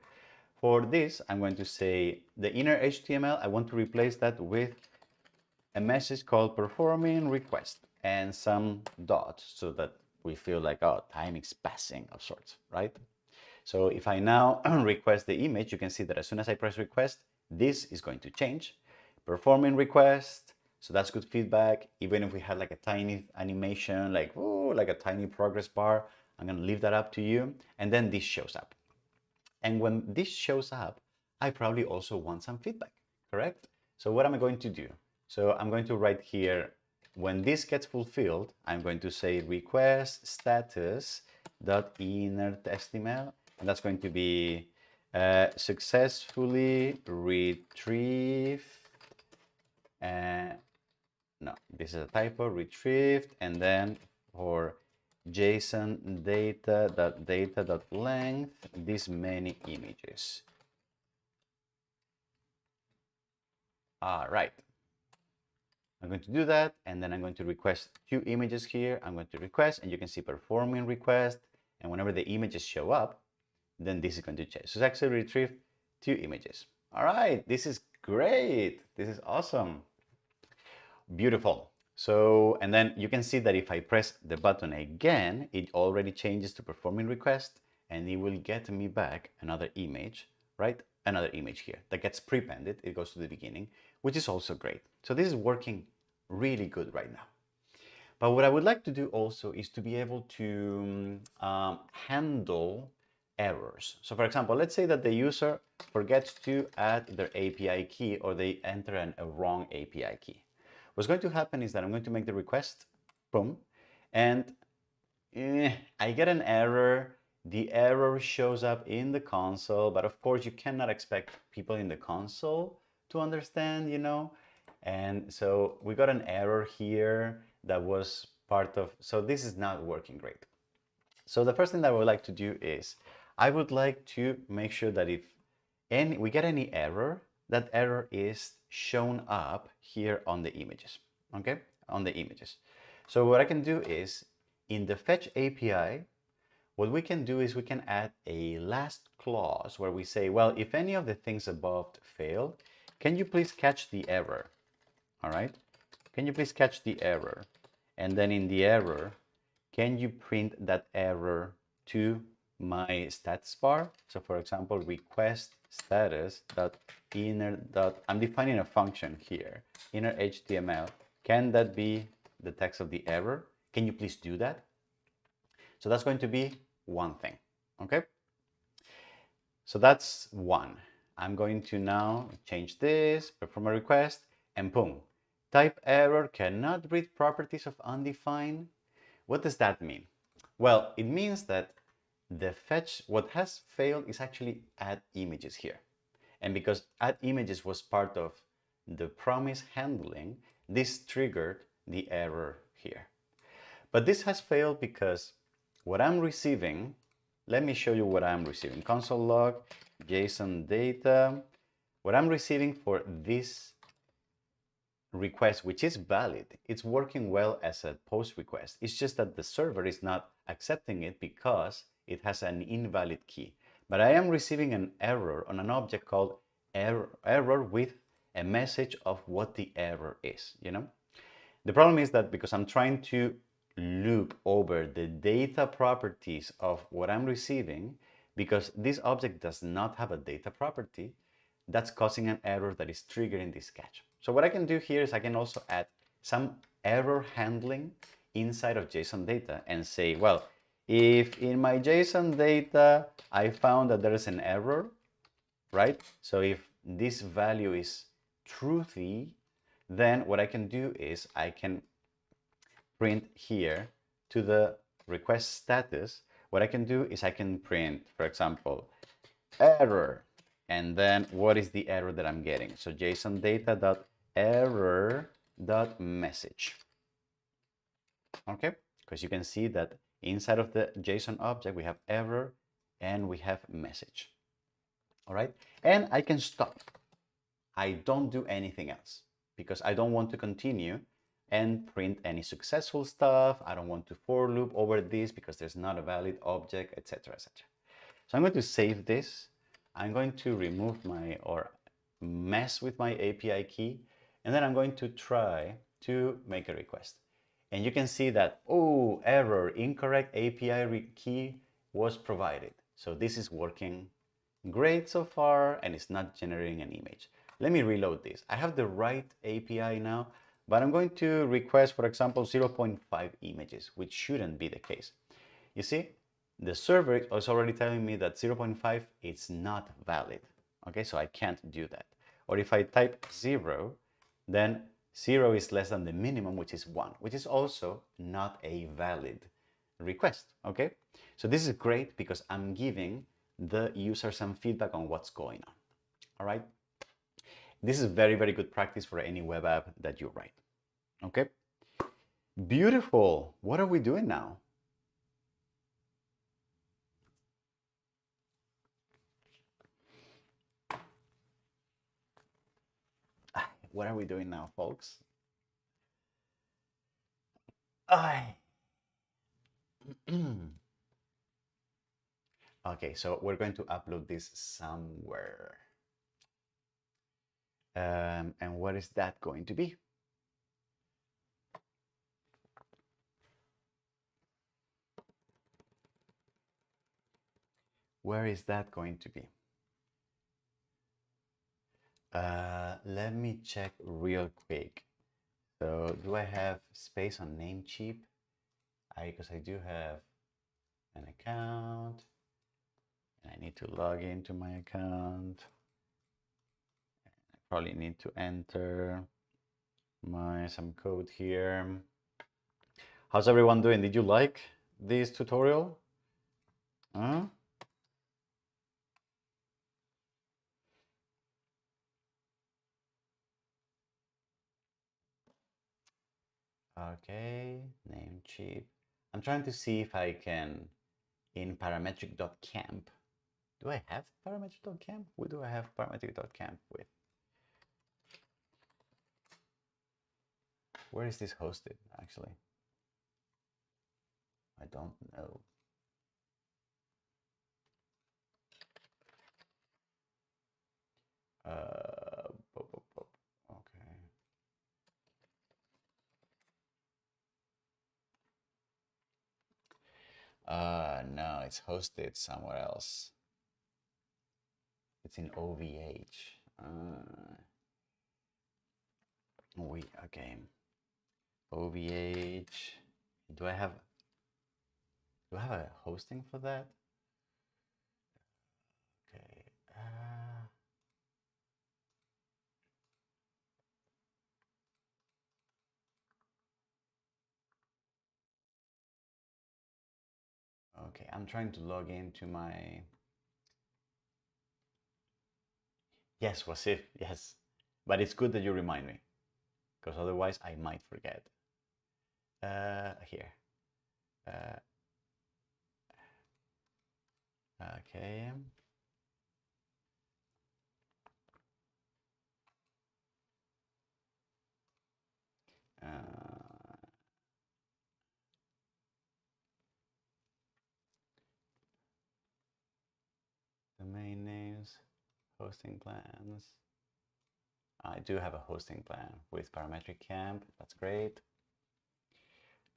For this, I'm going to say the inner HTML, I want to replace that with a message called performing request and some dots so that we feel like, oh, time is passing of sorts, right? So if I now request the image, you can see that as soon as I press request, this is going to change. Performing request, so that's good feedback. Even if we had like a tiny animation, like, ooh, like a tiny progress bar, I'm gonna leave that up to you. And then this shows up. And when this shows up, I probably also want some feedback, correct? So what am I going to do? So I'm going to write here, when this gets fulfilled, I'm going to say request status dot inner HTML, and that's going to be successfully retrieved. No, this is a typo, retrieved, and then for JSON data.length, this many images. All right. I'm going to do that, and then I'm going to request 2 images here. I'm going to request, and you can see performing request, and whenever the images show up, then this is going to change. So it's actually retrieved 2 images. All right, this is great. This is awesome. Beautiful. So, and then you can see that if I press the button again, it already changes to performing request, and it will get me back another image, right? Another image here that gets prepended. It goes to the beginning, which is also great. So this is working really good right now. But what I would like to do also is to be able to handle errors. So for example, let's say that the user forgets to add their API key or they enter a wrong API key. What's going to happen is that I'm going to make the request, boom, and I get an error. The error shows up in the console, but of course you cannot expect people in the console to understand, you know? And so we got an error here that was part of, so this is not working great. So the first thing that I would like to do is I would like to make sure that if we get any error, that error is shown up here on the images, okay? On the images. So what I can do is in the fetch API, what we can do is we can add a last clause where we say, well, if any of the things above fail, can you please catch the error? All right? Can you please catch the error? And then in the error, can you print that error to my status bar? So for example, request status dot inner dot, I'm defining a function here, inner HTML. Can that be the text of the error? Can you please do that? So that's going to be one thing, okay? So that's one. I'm going to now change this, perform a request, and boom. Type error cannot read properties of undefined. What does that mean? Well, it means that the fetch, what has failed is actually add images here. And because add images was part of the promise handling, this triggered the error here. But this has failed because what I'm receiving, let me show you what I'm receiving. Console log, JSON data. What I'm receiving for this request, which is valid, it's working well as a post request. It's just that the server is not accepting it because it has an invalid key. But I am receiving an error on an object called error with a message of what the error is, you know? The problem is that because I'm trying to loop over the data properties of what I'm receiving, because this object does not have a data property, that's causing an error that is triggering this catch. So what I can do here is I can also add some error handling inside of JSON data and say, well, if in my JSON data I found that there is an error, right? So if this value is truthy, then what I can do is I can print here to the request status. What I can do is I can print, for example, error, and then what is the error that I'm getting? So JSON data dot error dot message. Okay, because you can see that inside of the JSON object we have error and we have message. All right, and I can stop. I don't do anything else because I don't want to continue and print any successful stuff. I don't want to for loop over this because there's not a valid object, etc., etc. So I'm going to save this. I'm going to remove my or mess with my API key, and then I'm going to try to make a request. And you can see that, oh, error, incorrect API key was provided. So this is working great so far, and it's not generating an image. Let me reload this. I have the right API now, but I'm going to request, for example, 0.5 images, which shouldn't be the case. You see, the server is already telling me that 0.5 is not valid. Okay, so I can't do that. Or if I type 0, then 0 is less than the minimum, which is 1, which is also not a valid request. Okay, so this is great because I'm giving the user some feedback on what's going on. All right, this is very, very good practice for any web app that you write. Okay, beautiful. What are we doing now? What are we doing now, folks? Okay, so we're going to upload this somewhere. And what is that going to be? Where is that going to be? Let me check real quick. So do I have space on Namecheap? Because I do have an account. I need to log into my account. I probably need to enter some code here. How's everyone doing? Did you like this tutorial? Huh? Okay, Namecheap. I'm trying to see if I can in parametric.camp. Do I have parametric.camp? Who do I have parametric.camp with? Where is this hosted, actually? I don't know. Okay. No, it's hosted somewhere else. It's in OVH. Okay. OVH. Do I have a hosting for that? Okay. Okay, I'm trying to log into my... Yes, Wasif, yes. But it's good that you remind me, because otherwise I might forget. Here. Okay. Domain names, hosting plans. I do have a hosting plan with parametric camp. That's great.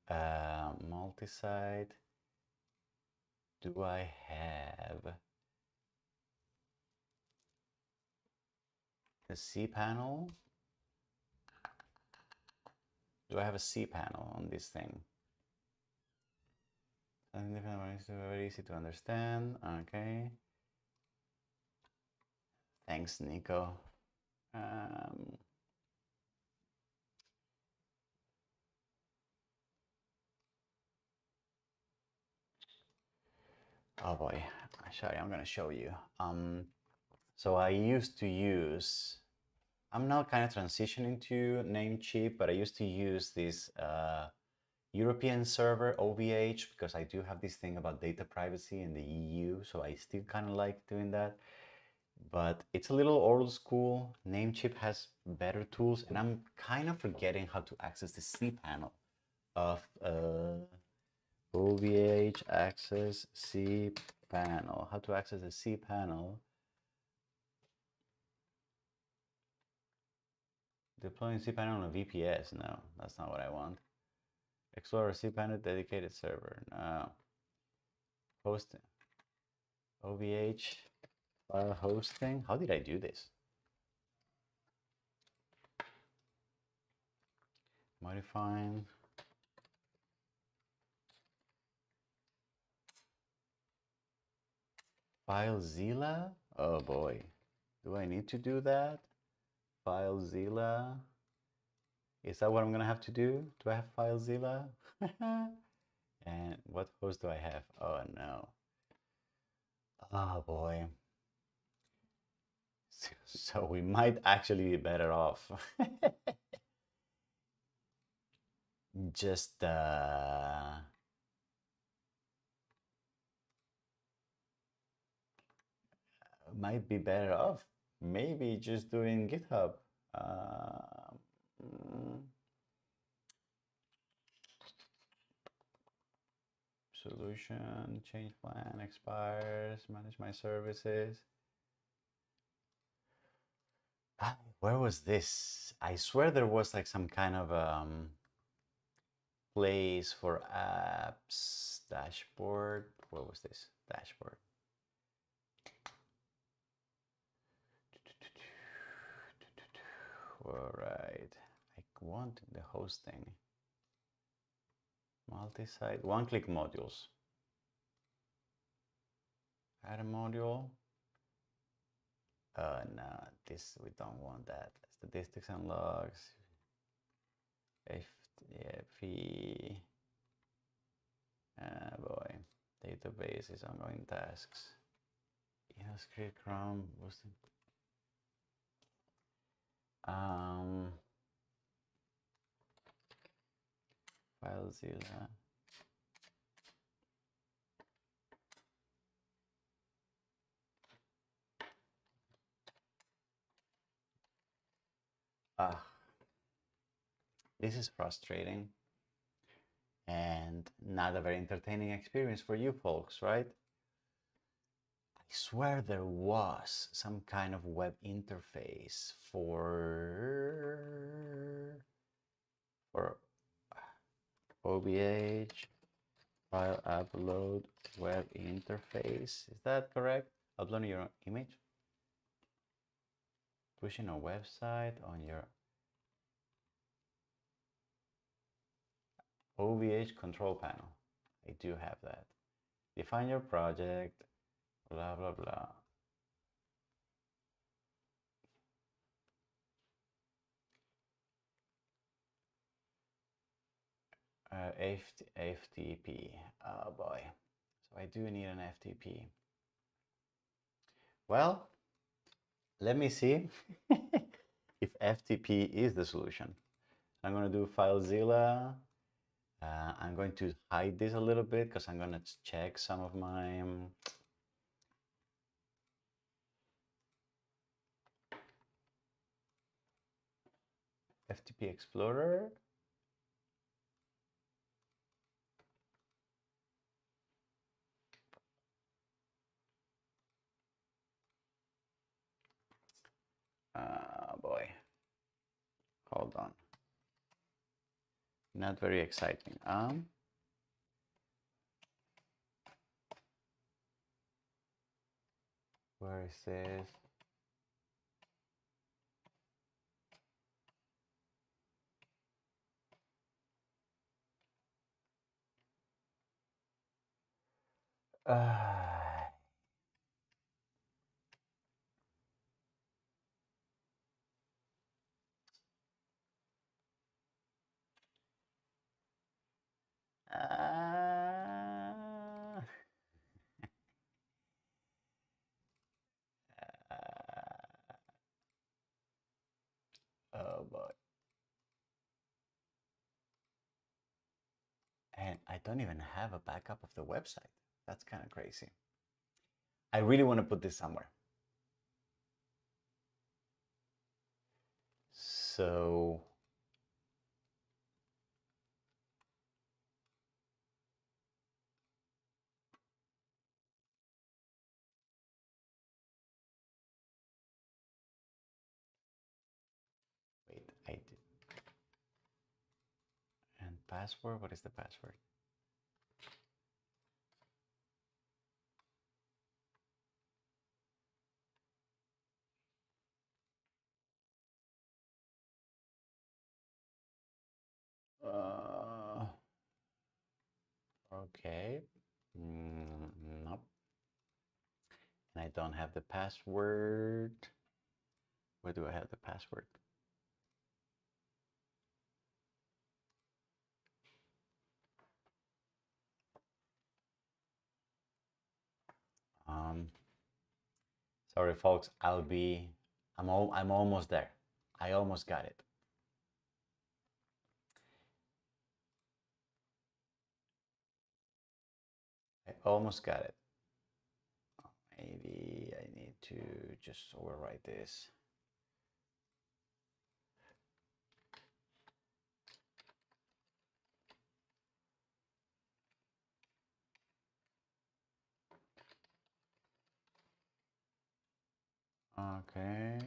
Multi-site. Do I have a cPanel? Do I have a cPanel on this thing? Something different, very easy to understand. Okay. Thanks, Nico. Um, oh boy, sorry, I'm gonna show you. So I used to use, I'm now kind of transitioning to Namecheap, but I used to use this European server, OVH, because I do have this thing about data privacy in the EU, so I still kind of like doing that. But it's a little old school. Namecheap has better tools, and I'm kind of forgetting how to access the cPanel of OVH access cPanel. How to access the cPanel. Deploying cPanel on a VPS. No, that's not what I want. Explore a cPanel dedicated server. No. Hosting. OVH file hosting. How did I do this? Modifying. FileZilla? Oh boy. Do I need to do that? FileZilla? Is that what I'm gonna have to do? Do I have FileZilla? And what host do I have? Oh no. Oh boy. So we might actually be better off just might be better off maybe just doing GitHub. Mm, Solution, change plan, expires, manage my services. Where was this? I swear there was like some kind of place for apps, dashboard. Where was this? Dashboard. All right. I want the hosting. Multi-site, one-click modules. Add a module. No, this we don't want that. Statistics and logs. FTP. Boy. Databases, ongoing tasks. Script Chrome. What's the FileZilla. This is frustrating and not a very entertaining experience for you folks, right? I swear there was some kind of web interface for OVH file upload web interface. Is that correct? Uploading your image, pushing a website on your OVH control panel. I do have that. Define your project, blah, blah, blah. FTP. Oh boy. So I do need an FTP. Well, let me see if FTP is the solution. I'm going to do FileZilla. I'm going to hide this a little bit because I'm going to check some of my FTP Explorer. Boy, hold on. Not very exciting. Where is this? And I don't even have a backup of the website. That's kind of crazy. I really want to put this somewhere. So wait, I did. And password, what is the password? Okay. Nope. And I don't have the password. Where do I have the password? Sorry, folks. I'm almost there. I almost got it. I almost got it. Maybe I need to just overwrite this. Okay.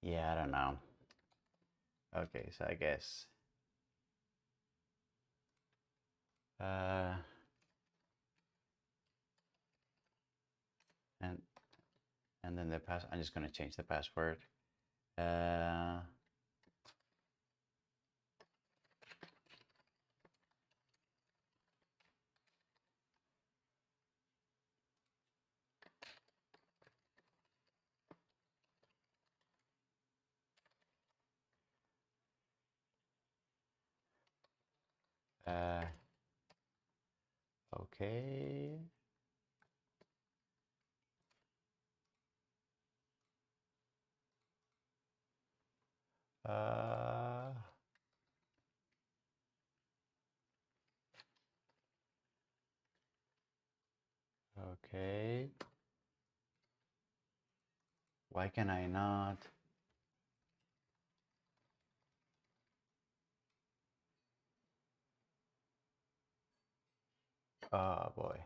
Yeah, I don't know. Okay, so I guess and then the pass. I'm just gonna change the password. Okay. Okay. Why can I not? Oh boy.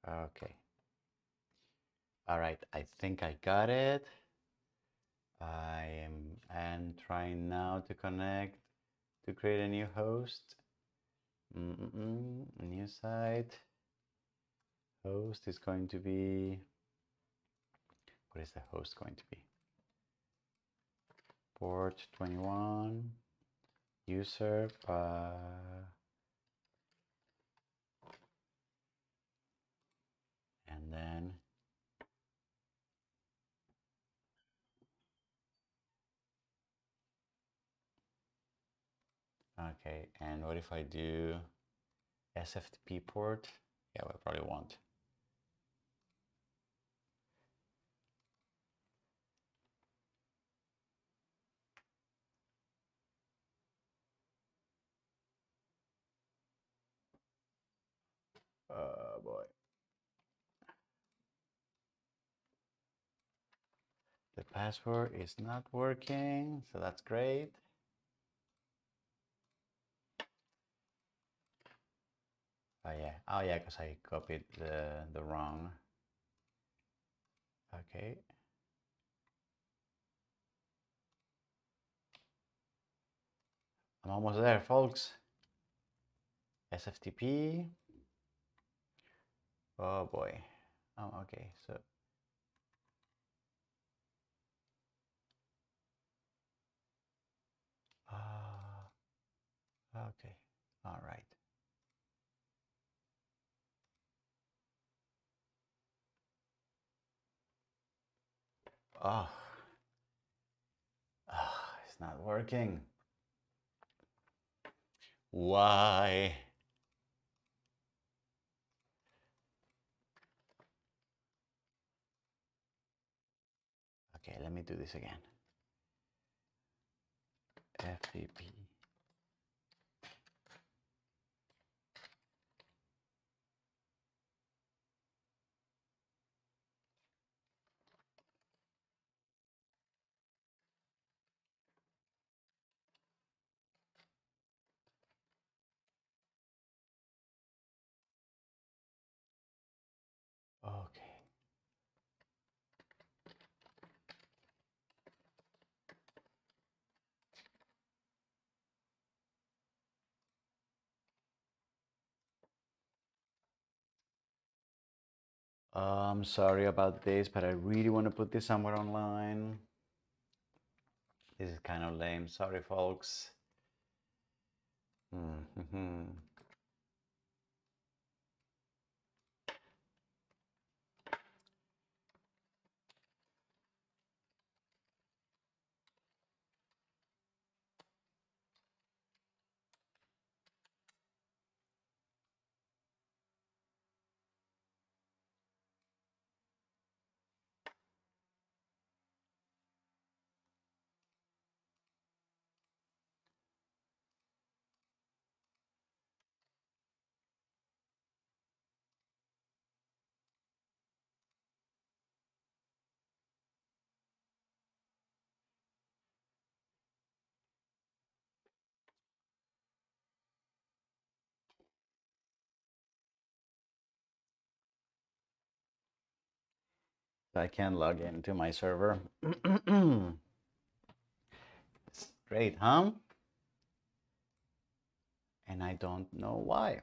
Okay. All right. I think I got it. I am trying now to connect to create a new host. A new site. Host is going to be. What is the host going to be? Port 21. User. And then. Okay. And what if I do SFTP port? Yeah, I probably won't. Oh boy. The password is not working, so that's great. Oh yeah, because I copied the wrong. Okay. I'm almost there, folks. SFTP. Oh boy. Oh, okay. So Okay, all right. Oh, it's not working. Why? Okay, let me do this again. FTP. Okay. Sorry about this, but I really want to put this somewhere online. This is kind of lame. Sorry, folks. I can log into my server. Great, huh? And I don't know why.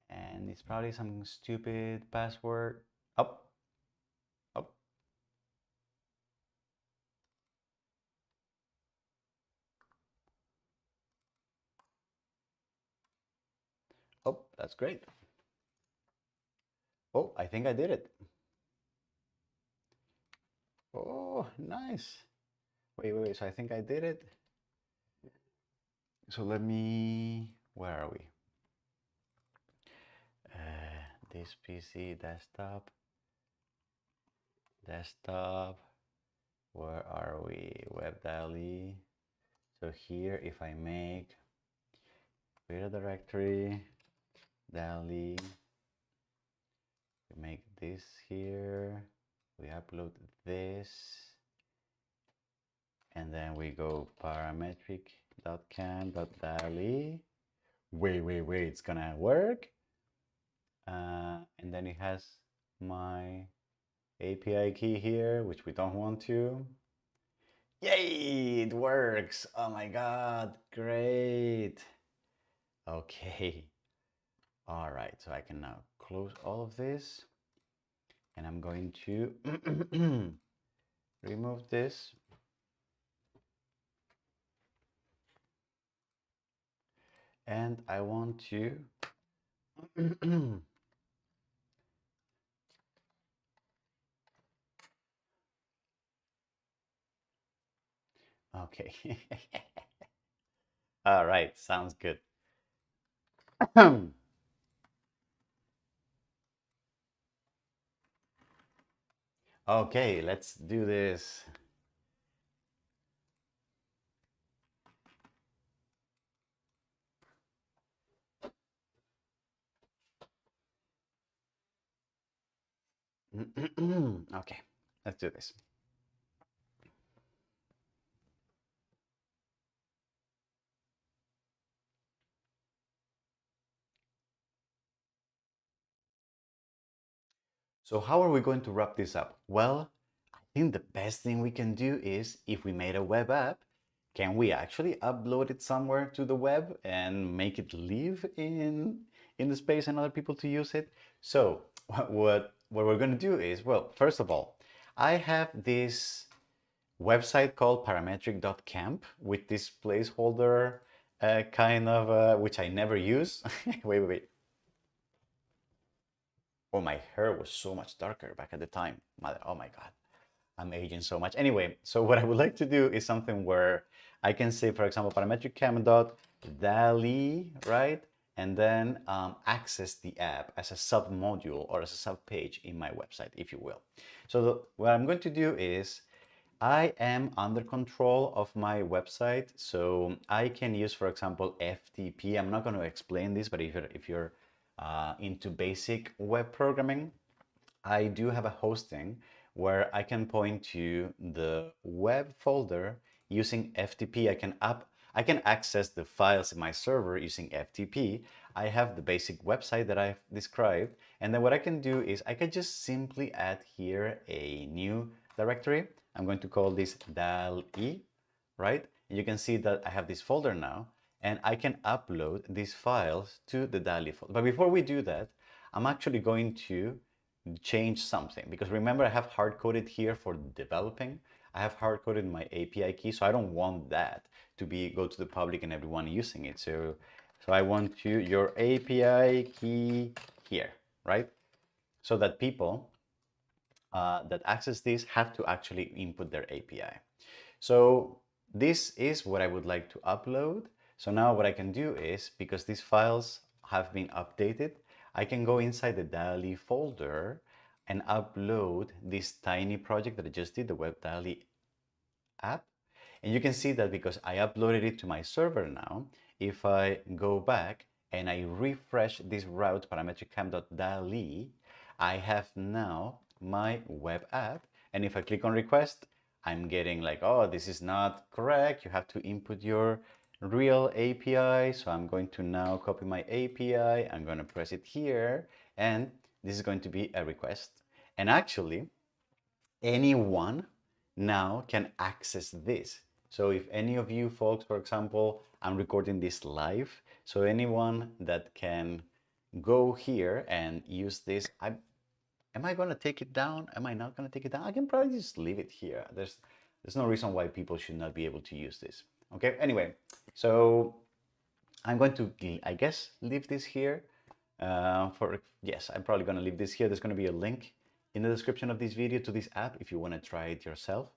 And it's probably some stupid password. Up, up. Oh, that's great. Oh, I think I did it. Oh, nice. Wait. So I think I did it. So let me, where are we? This PC, desktop, where are we? Web DALI. So here, if I make create a directory, DALI, we make this here, we upload this, and then we go parametric.cam.dali. Wait, it's gonna work. And then it has my API key here, which we don't want to. Yay, it works. Oh my God, great. Okay. All right, so I can now close all of this, and I'm going to remove this. And I want to okay. All right, sounds good. Okay, let's do this. Okay, let's do this. So how are we going to wrap this up? Well, I think the best thing we can do is, if we made a web app, can we actually upload it somewhere to the web and make it live in the space and other people to use it? So what we're going to do is, well, first of all, I have this website called parametric.camp with this placeholder which I never use. Wait. Oh, my hair was so much darker back at the time. Oh my God, I'm aging so much. Anyway, so what I would like to do is something where I can say, for example, parametric.cam.dali, right? And then access the app as a sub module or as a sub page in my website, if you will. So what I'm going to do is I am under control of my website, so I can use, for example, FTP. I'm not going to explain this, but if you're into basic web programming, I do have a hosting where I can point to the web folder using FTP. I can access the files in my server using FTP. I have the basic website that I've described, and then what I can do is I can just simply add here a new directory. I'm going to call this DAL-E, right? And you can see that I have this folder now, and I can upload these files to the DAL-E folder. But before we do that, I'm actually going to change something, because remember I have hard coded here for developing. I have hard coded my API key, so I don't want that to go to the public and everyone using it. So I want your API key here, right? So that people that access this have to actually input their API. So this is what I would like to upload. So now what I can do is, because these files have been updated, I can go inside the DALI folder and upload this tiny project that I just did, the Web DALI app. And you can see that because I uploaded it to my server now, if I go back and I refresh this route parametriccam.dali, I have now my web app. And if I click on request, I'm getting like, oh, this is not correct. You have to input your real API. So I'm going to now copy my API. I'm going to press it here. And this is going to be a request. And actually, anyone now can access this. So if any of you folks, for example, I'm recording this live, so anyone that can go here and use this, am I going to take it down? Am I not going to take it down? I can probably just leave it here. There's no reason why people should not be able to use this. Okay, anyway, so I'm going to, I guess, leave this here. Yes, I'm probably going to leave this here. There's going to be a link in the description of this video to this app if you want to try it yourself.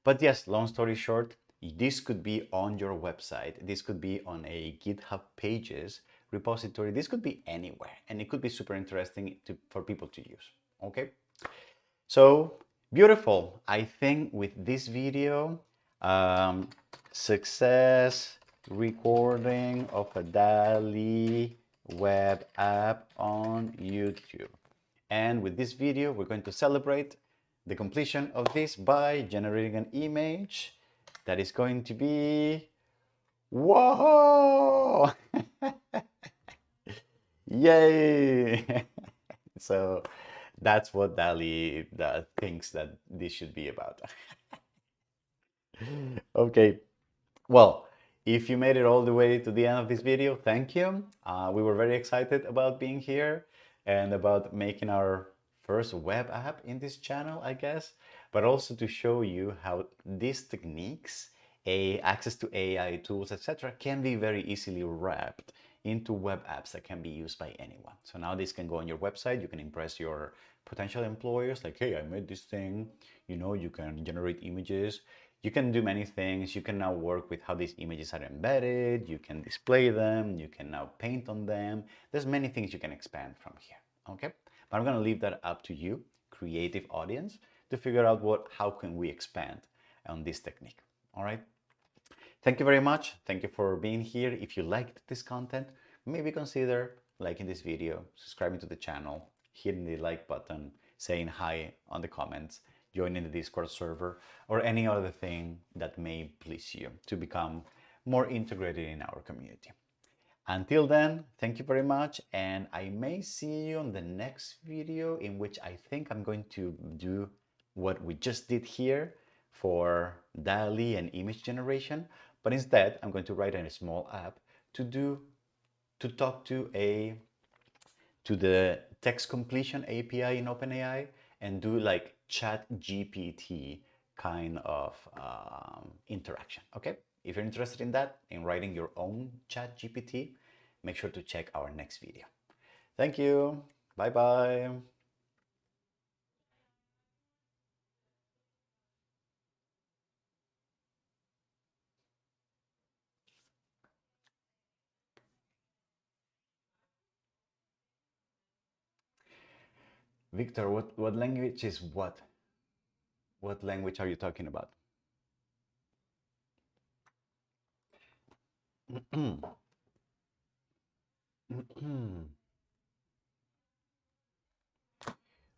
But yes, long story short, this could be on your website. This could be on a GitHub Pages repository. This could be anywhere, and it could be super interesting for people to use. Okay, so beautiful. I think with this video, success recording of a DALI web app on YouTube. And with this video, we're going to celebrate the completion of this by generating an image that is going to be, whoa! Yay! So that's what DALI thinks that this should be about. Okay, well, if you made it all the way to the end of this video, thank you. We were very excited about being here and about making our first web app in this channel, I guess, but also to show you how these techniques, access to AI tools, etc., can be very easily wrapped into web apps that can be used by anyone. So now this can go on your website. You can impress your potential employers like, hey, I made this thing. You can generate images. You can do many things. You can now work with how these images are embedded. You can display them. You can now paint on them. There's many things you can expand from here. Okay, but I'm going to leave that up to you, creative audience, to figure out how can we expand on this technique. All right. Thank you very much. Thank you for being here. If you liked this content, maybe consider liking this video, subscribing to the channel, hitting the like button, saying hi on the comments, joining the Discord server, or any other thing that may please you to become more integrated in our community. Until then, thank you very much, and I may see you on the next video, in which I think I'm going to do what we just did here for DALI and image generation, but instead I'm going to write a small app to talk to the text completion API in OpenAI and do like chat GPT kind of interaction. Okay, if you're interested in that, in writing your own chat GPT, make sure to check our next video. Thank you. Bye bye. Victor, what language is what? What language are you talking about?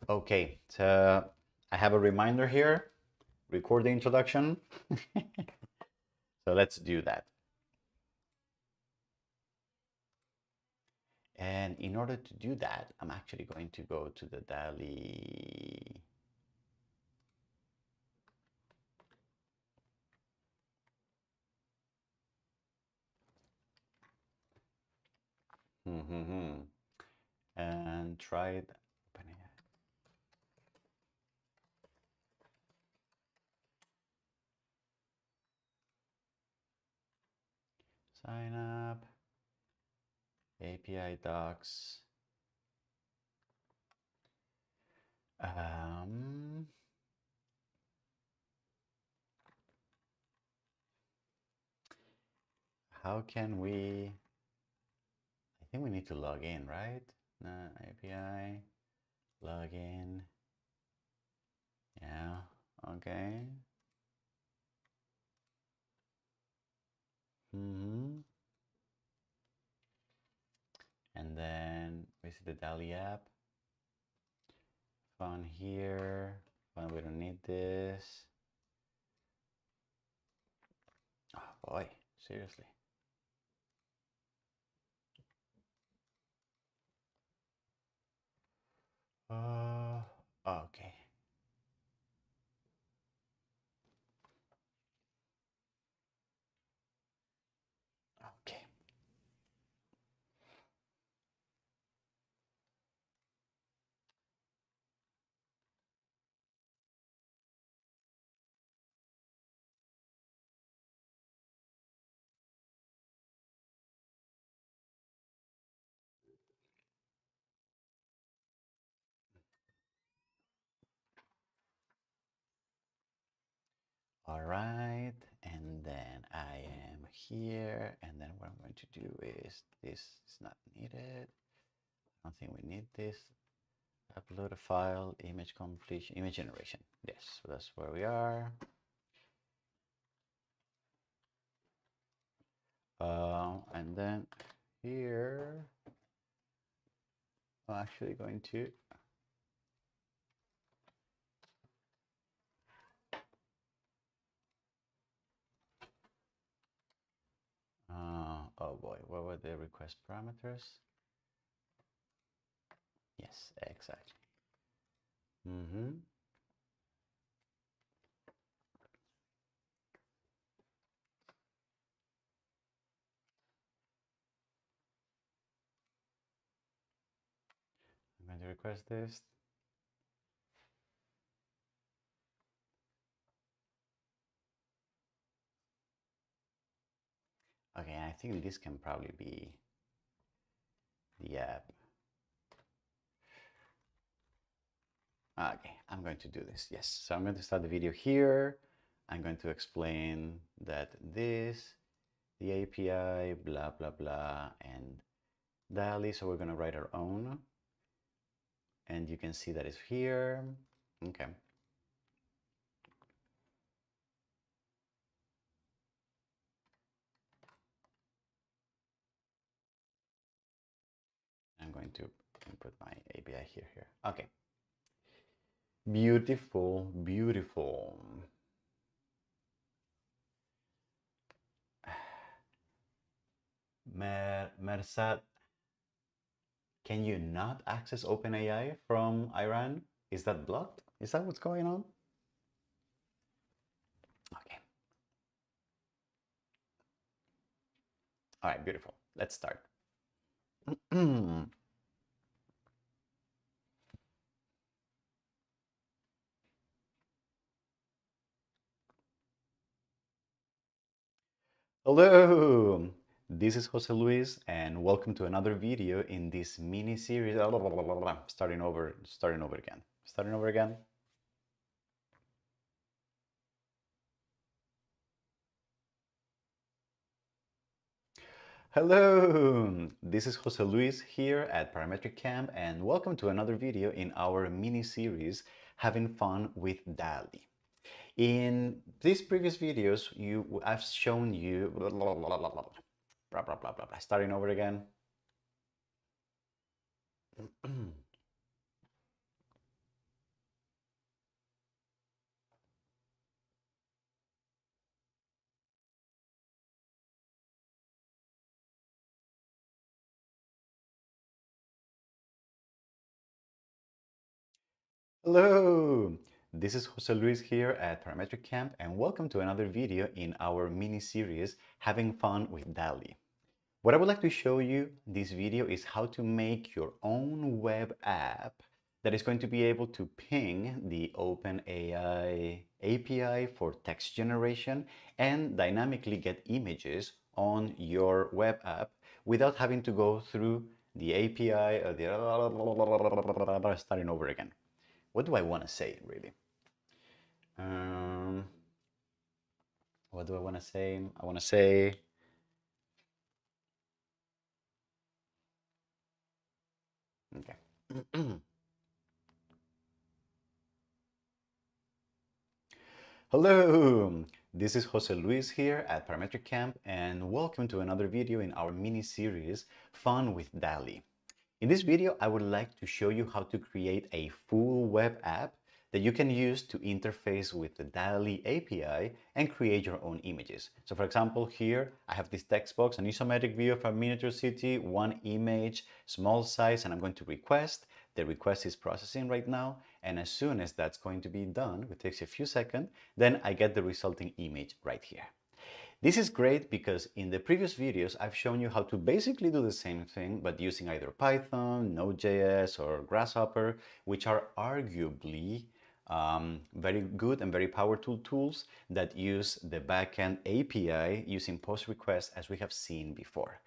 Okay, so I have a reminder here. Record the introduction. So let's do that. And in order to do that, I'm actually going to go to the DALI. And try it. Sign up. API docs. How can we? I think we need to log in, right? API, log in. Yeah, okay. And then we see the DALI app. Fun here. Fun, we don't need this. Oh boy, seriously. Okay. Okay. All right, and then I am here, and then what I'm going to do is this is not needed. I don't think we need this. Upload a file, image completion, image generation. Yes, so that's where we are. And then here, I'm actually going to oh boy, what were the request parameters? Yes, exactly. I'm going to request this. Okay, I think this can probably be the app. Okay, I'm going to do this. Yes, so I'm going to start the video here. I'm going to explain that this, the API, blah, blah, blah, and DALI. So we're going to write our own. And you can see that it's here. Okay. I'm going to put my API here. Okay. Beautiful, beautiful. Mersat, can you not access OpenAI from Iran? Is that blocked? Is that what's going on? Okay. All right, beautiful. Let's start. Hello, this is Jose Luis, and welcome to another video in this mini series. Starting over again. Hello, this is Jose Luis here at Parametric Camp, and welcome to another video in our mini series, Having Fun with DALI. In these previous videos, I've shown you starting over again. Hello, this is Jose Luis here at Parametric Camp, and welcome to another video in our mini series, Having Fun with DALI. What I would like to show you in this video is how to make your own web app that is going to be able to ping the OpenAI API for text generation and dynamically get images on your web app without having to go through the API or the starting over again. What do I want to say, really? Um, what do I want to say? I want to say, okay. Hello, this is Jose Luis here at Parametric Camp, and welcome to another video in our mini series, Fun with DALI. In this video, I would like to show you how to create a full web app that you can use to interface with the DALI API and create your own images. So for example, here I have this text box, an isometric view of a miniature city, one image, small size, and I'm going to request. The request is processing right now, and as soon as that's going to be done, it takes a few seconds, then I get the resulting image right here. This is great because in the previous videos, I've shown you how to basically do the same thing, but using either Python, Node.js, or Grasshopper, which are arguably very good and very powerful tools that use the backend API using post requests as we have seen before.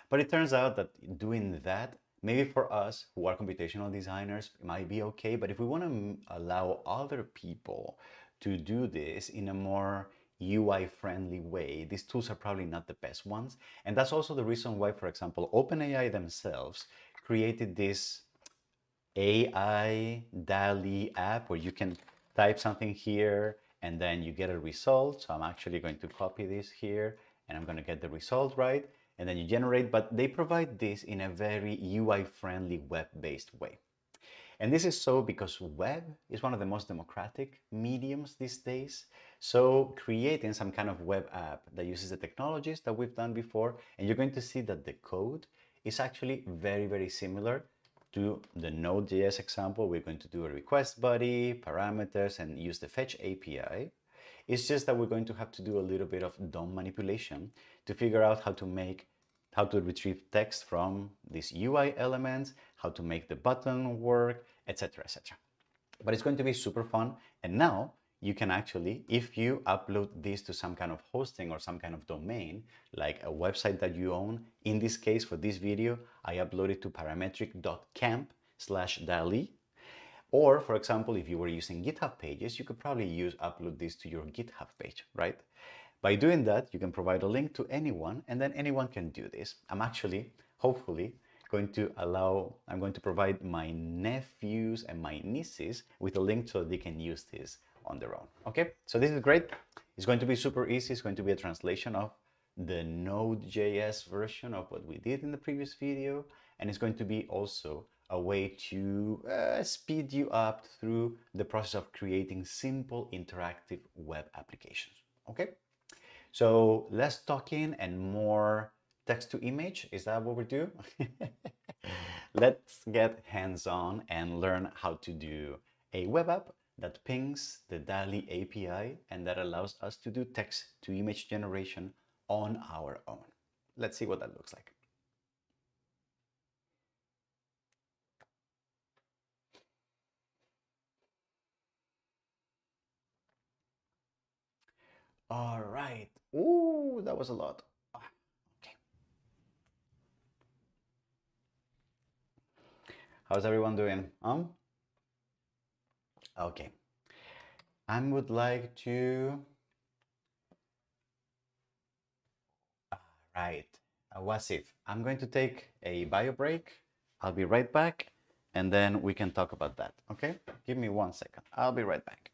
But it turns out that doing that, maybe for us who are computational designers, it might be okay, but if we want to allow other people to do this in a more UI friendly way, these tools are probably not the best ones. And that's also the reason why, for example, OpenAI themselves created this AI DALI app where you can type something here and then you get a result. So I'm actually going to copy this here and I'm going to get the result right. And then you generate, but they provide this in a very UI friendly web-based way. And this is so because web is one of the most democratic mediums these days. So creating some kind of web app that uses the technologies that we've done before, and you're going to see that the code is actually very, very similar to the Node.js example. We're going to do a request body, parameters, and use the fetch API. It's just that we're going to have to do a little bit of DOM manipulation to figure out how to retrieve text from these UI elements, how to make the button work, etc., etc. But it's going to be super fun. And now you can actually, if you upload this to some kind of hosting or some kind of domain, like a website that you own, in this case, for this video, I uploaded to parametric.camp/DALI. Or, for example, if you were using GitHub pages, you could probably upload this to your GitHub page, right? By doing that, you can provide a link to anyone, and then anyone can do this. I'm actually, hopefully, I'm going to provide my nephews and my nieces with a link so they can use this on their own. Okay, so this is great. It's going to be super easy. It's going to be a translation of the Node.js version of what we did in the previous video. And it's going to be also a way to speed you up through the process of creating simple interactive web applications. Okay, so less talking and more text to image. Is that what we do? Let's get hands-on and learn how to do a web app that pings the DALI API and that allows us to do text to image generation on our own. Let's see what that looks like. All right. Ooh, Oh, that was a lot. Okay. How's everyone doing? Okay. I would like to. Right. Wasif, I'm going to take a bio break. I'll be right back, and then we can talk about that. Okay? Give me 1 second. I'll be right back.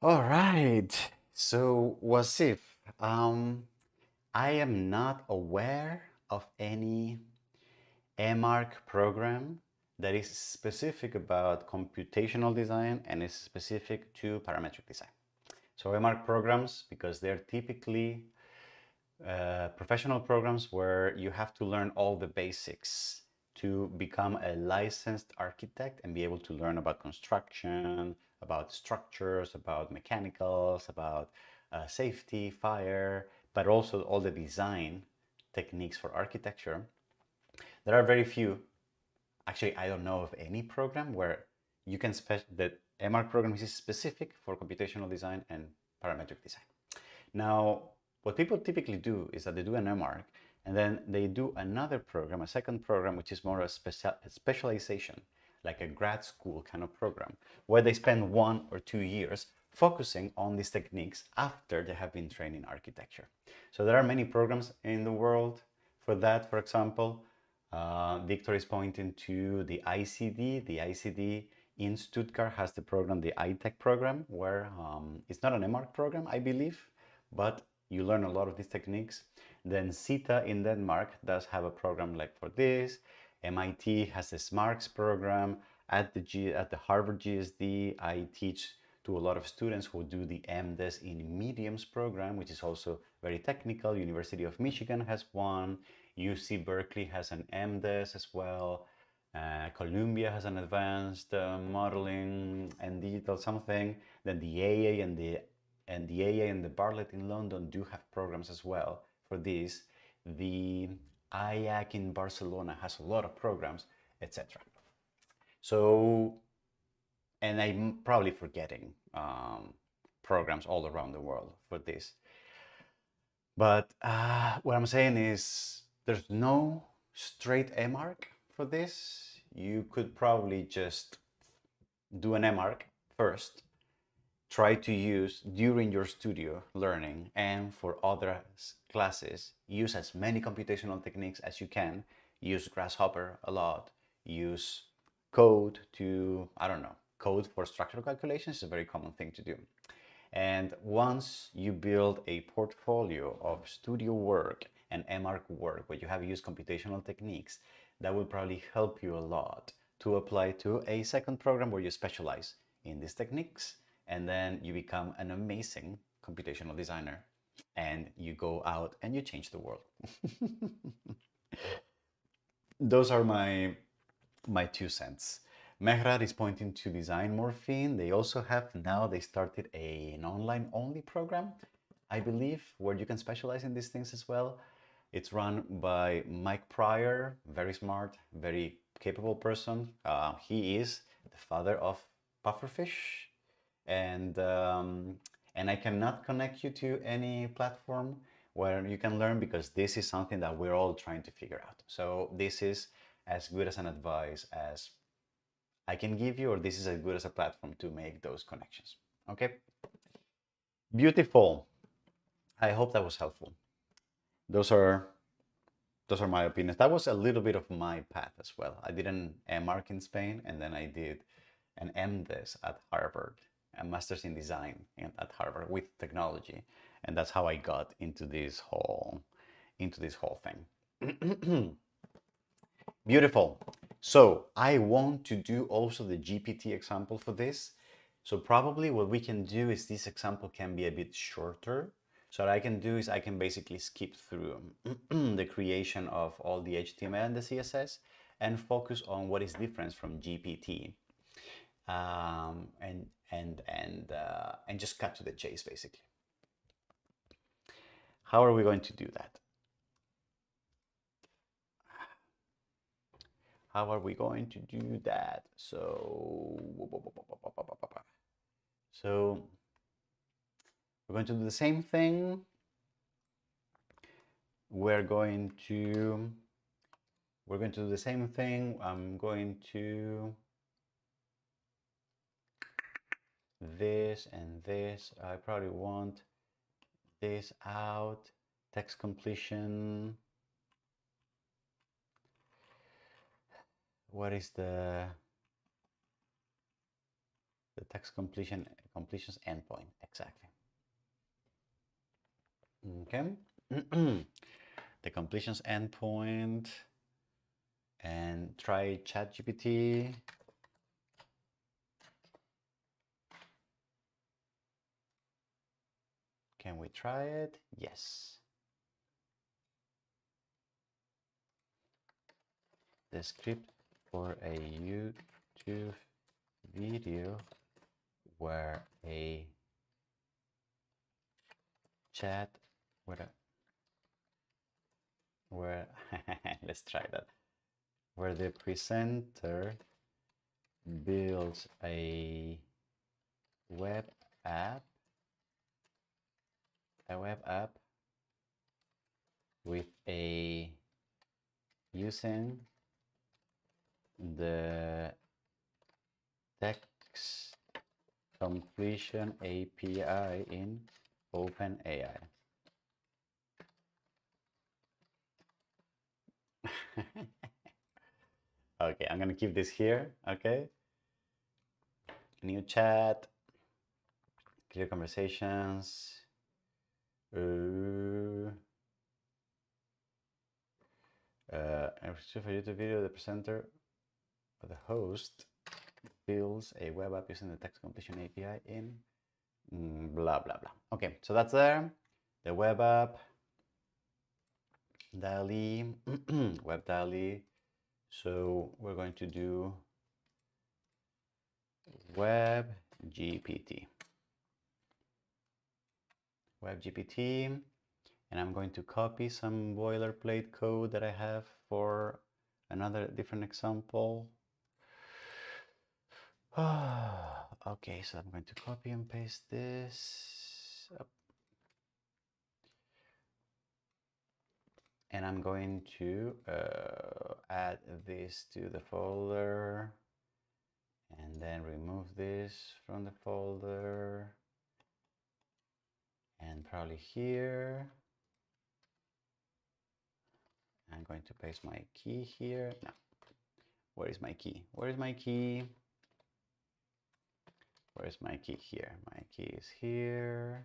All right. So, Wasif, I am not aware of any MARC program that is specific about computational design and is specific to parametric design. So MARC programs, because they're typically professional programs where you have to learn all the basics to become a licensed architect and be able to learn about construction, about structures, about mechanicals, about safety, fire, but also all the design techniques for architecture. There are very few. Actually, I don't know of any program where you can that MR program is specific for computational design and parametric design. Now, what people typically do is that they do an MR and then they do another program, a second program, which is more a specialization, like a grad school kind of program, where they spend 1 or 2 years focusing on these techniques after they have been trained in architecture. So there are many programs in the world for that. For example, Victor is pointing to the ICD. The ICD in Stuttgart has the program, the ITech program, where it's not an MARC program, I believe, but you learn a lot of these techniques. Then CETA in Denmark does have a program like for this. MIT has the SMARCS program. At the Harvard GSD, I teach to a lot of students who do the MDes in Mediums program, which is also very technical. University of Michigan has one. UC Berkeley has an MDes as well. Columbia has an advanced modeling and digital something. Then the AA and the Bartlett in London do have programs as well for this. The IAC in Barcelona has a lot of programs, etc. So, and I'm probably forgetting programs all around the world for this. But what I'm saying is there's no straight MARC for this. You could probably just do an MARC first, try to use during your studio learning, and for other classes, use as many computational techniques as you can. Use Grasshopper a lot. Use code to, I don't know, code for structural calculations is a very common thing to do. And once you build a portfolio of studio work and MARC work where you have used computational techniques, that will probably help you a lot to apply to a second program where you specialize in these techniques, and then you become an amazing computational designer and you go out and you change the world. Those are my 2 cents. Mehrad is pointing to Design Morphine. They also have now, they started an online only program, I believe, where you can specialize in these things as well. It's run by Mike Pryor, very smart, very capable person. He is the father of pufferfish, and I cannot connect you to any platform where you can learn, because this is something that we're all trying to figure out. So this is as good as an advice as I can give you, or this is as good as a platform to make those connections. Okay, beautiful. I hope that was helpful. Those are my opinions. That was a little bit of my path as well. I did an MArch in Spain, and then I did an MDes at Harvard, a master's in design at Harvard with technology, and that's how I got into this whole thing. Beautiful. So I want to do also the GPT example for this. So probably what we can do is this example can be a bit shorter. So what I can do is I can basically skip through the creation of all the HTML and the CSS and focus on what is different from GPT, and just cut to the chase basically. How are we going to do that? How are we going to do that? So we're going to do the same thing. We're going to do the same thing. I'm going to this and this. I probably want this out. Text completion. What is the text completions endpoint exactly? Okay. The completions endpoint, and try ChatGPT. Can we try it? Yes. The script for a YouTube video where a chat where let's try that, where the presenter builds a web app with a using the text completion API in OpenAI. Okay, I'm gonna keep this here. Okay, new chat, clear conversations. For YouTube video, the presenter or the host builds a web app using the text completion API in blah blah blah. Okay, so that's there. The web app, DALI, web DALI. So we're going to do web GPT, and I'm going to copy some boilerplate code that I have for another different example. Okay, so I'm going to copy and paste this up. And I'm going to add this to the folder, and then remove this from the folder, and probably here. I'm going to paste my key here. No, where is my key? Where is my key? Where is my key here? My key is here.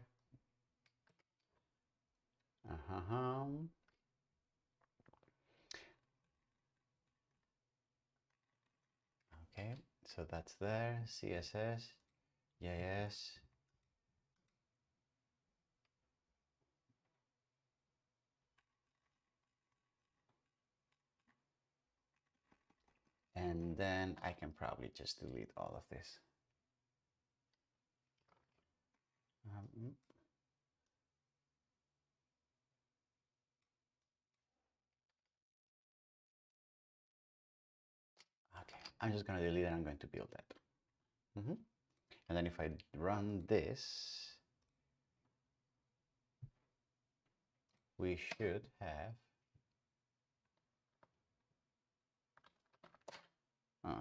Okay, so that's there. CSS, JS. And then I can probably just delete all of this. Okay. I'm just going to delete it. I'm going to build that. And then if I run this, we should have,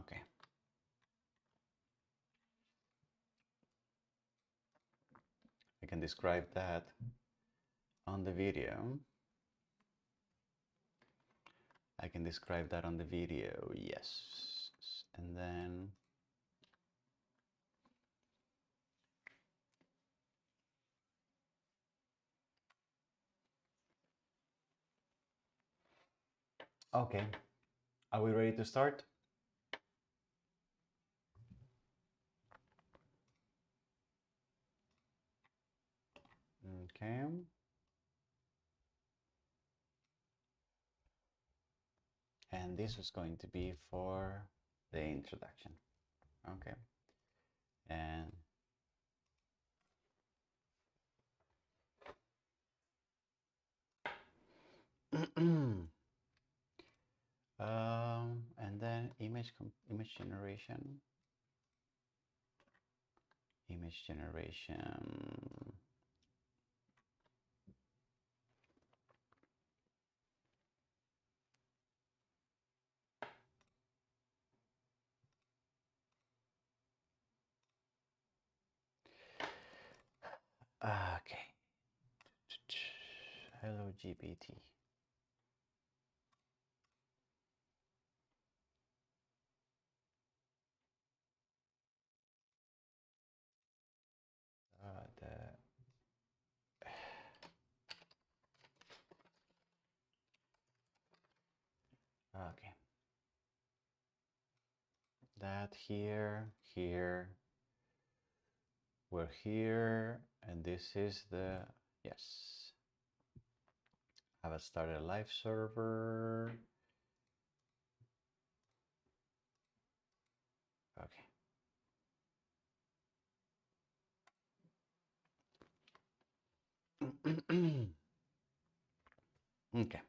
okay. I can describe that on the video. I can describe that on the video, yes. And then okay, are we ready to start? Okay. And this is going to be for the introduction. Okay. And and then image generation. Image generation. Okay. Hello GPT. Okay. That here, we're here, and this is the, yes. I've started a live server. Okay. Okay.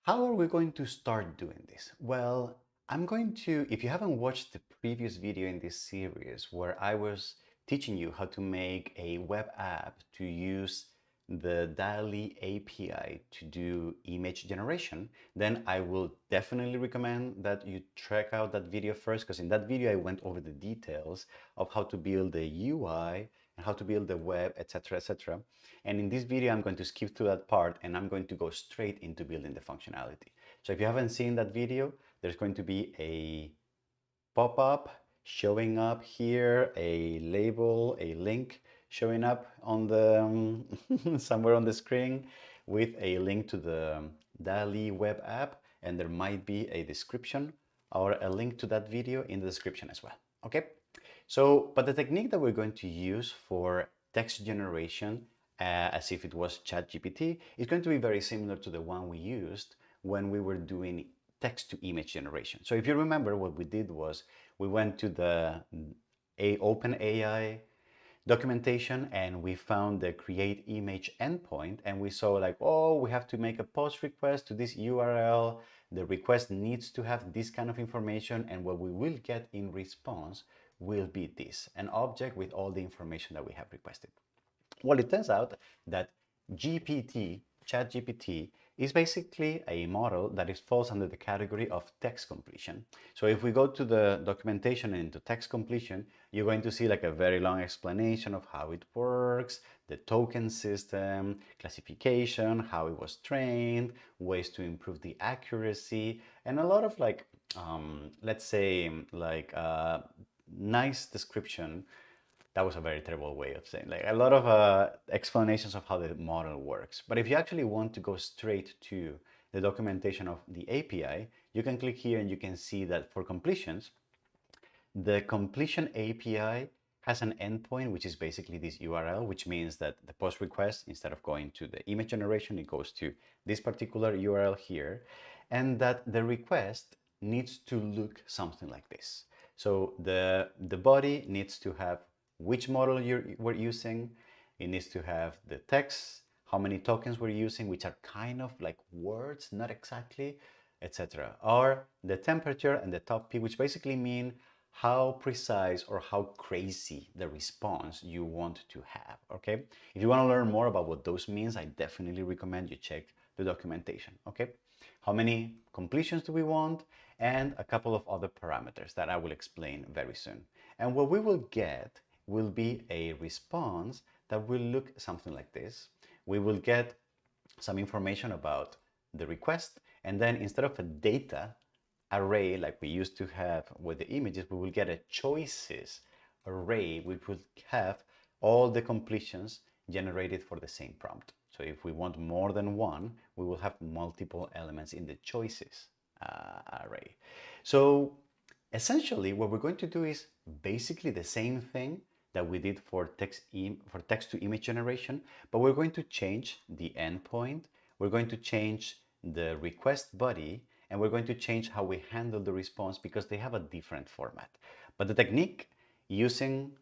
How are we going to start doing this? Well, I'm going to, if you haven't watched the previous video in this series where I was teaching you how to make a web app to use the DALL-E API to do image generation, then I will definitely recommend that you check out that video first, because in that video I went over the details of how to build the UI and how to build the web, etc., etc. And in this video, I'm going to skip through that part and I'm going to go straight into building the functionality. So if you haven't seen that video, there's going to be a pop-up showing up here, a label, a link showing up on the somewhere on the screen with a link to the DALL-E web app, and there might be a description or a link to that video in the description as well. Okay, so but the technique that we're going to use for text generation, as if it was ChatGPT, is going to be very similar to the one we used when we were doing text to image generation. So if you remember, what we did was we went to the OpenAI documentation and we found the create image endpoint, and we saw like, oh, we have to make a post request to this URL. The request needs to have this kind of information, and what we will get in response will be this, an object with all the information that we have requested. Well, it turns out that ChatGPT, is basically a model that falls under the category of text completion. So if we go to the documentation and into text completion, you're going to see like a very long explanation of how it works, the token system, classification, how it was trained, ways to improve the accuracy, and a lot of like, let's say, like nice description. That was a very terrible way of saying, like a lot of explanations of how the model works. But if you actually want to go straight to the documentation of the API, you can click here and you can see that for completions, the completion API has an endpoint, which is basically this URL, which means that the post request, instead of going to the image generation, it goes to this particular URL here. and that the request needs to look something like this. So the body needs to have which model we're using. It needs to have the text, how many tokens we're using, which are kind of like words, not exactly, etc. Or the temperature and the top P, which basically mean how precise or how crazy the response you want to have, okay? If you want to learn more about what those means, I definitely recommend you check the documentation, okay? How many completions do we want? And a couple of other parameters that I will explain very soon. And what we will get will be a response that will look something like this. We will get some information about the request, and then instead of a data array like we used to have with the images, we will get a choices array which will have all the completions generated for the same prompt. So if we want more than one, we will have multiple elements in the choices array. So essentially what we're going to do is basically the same thing that we did for text to image generation, but we're going to change the endpoint, we're going to change the request body, and we're going to change how we handle the response because they have a different format. But the technique using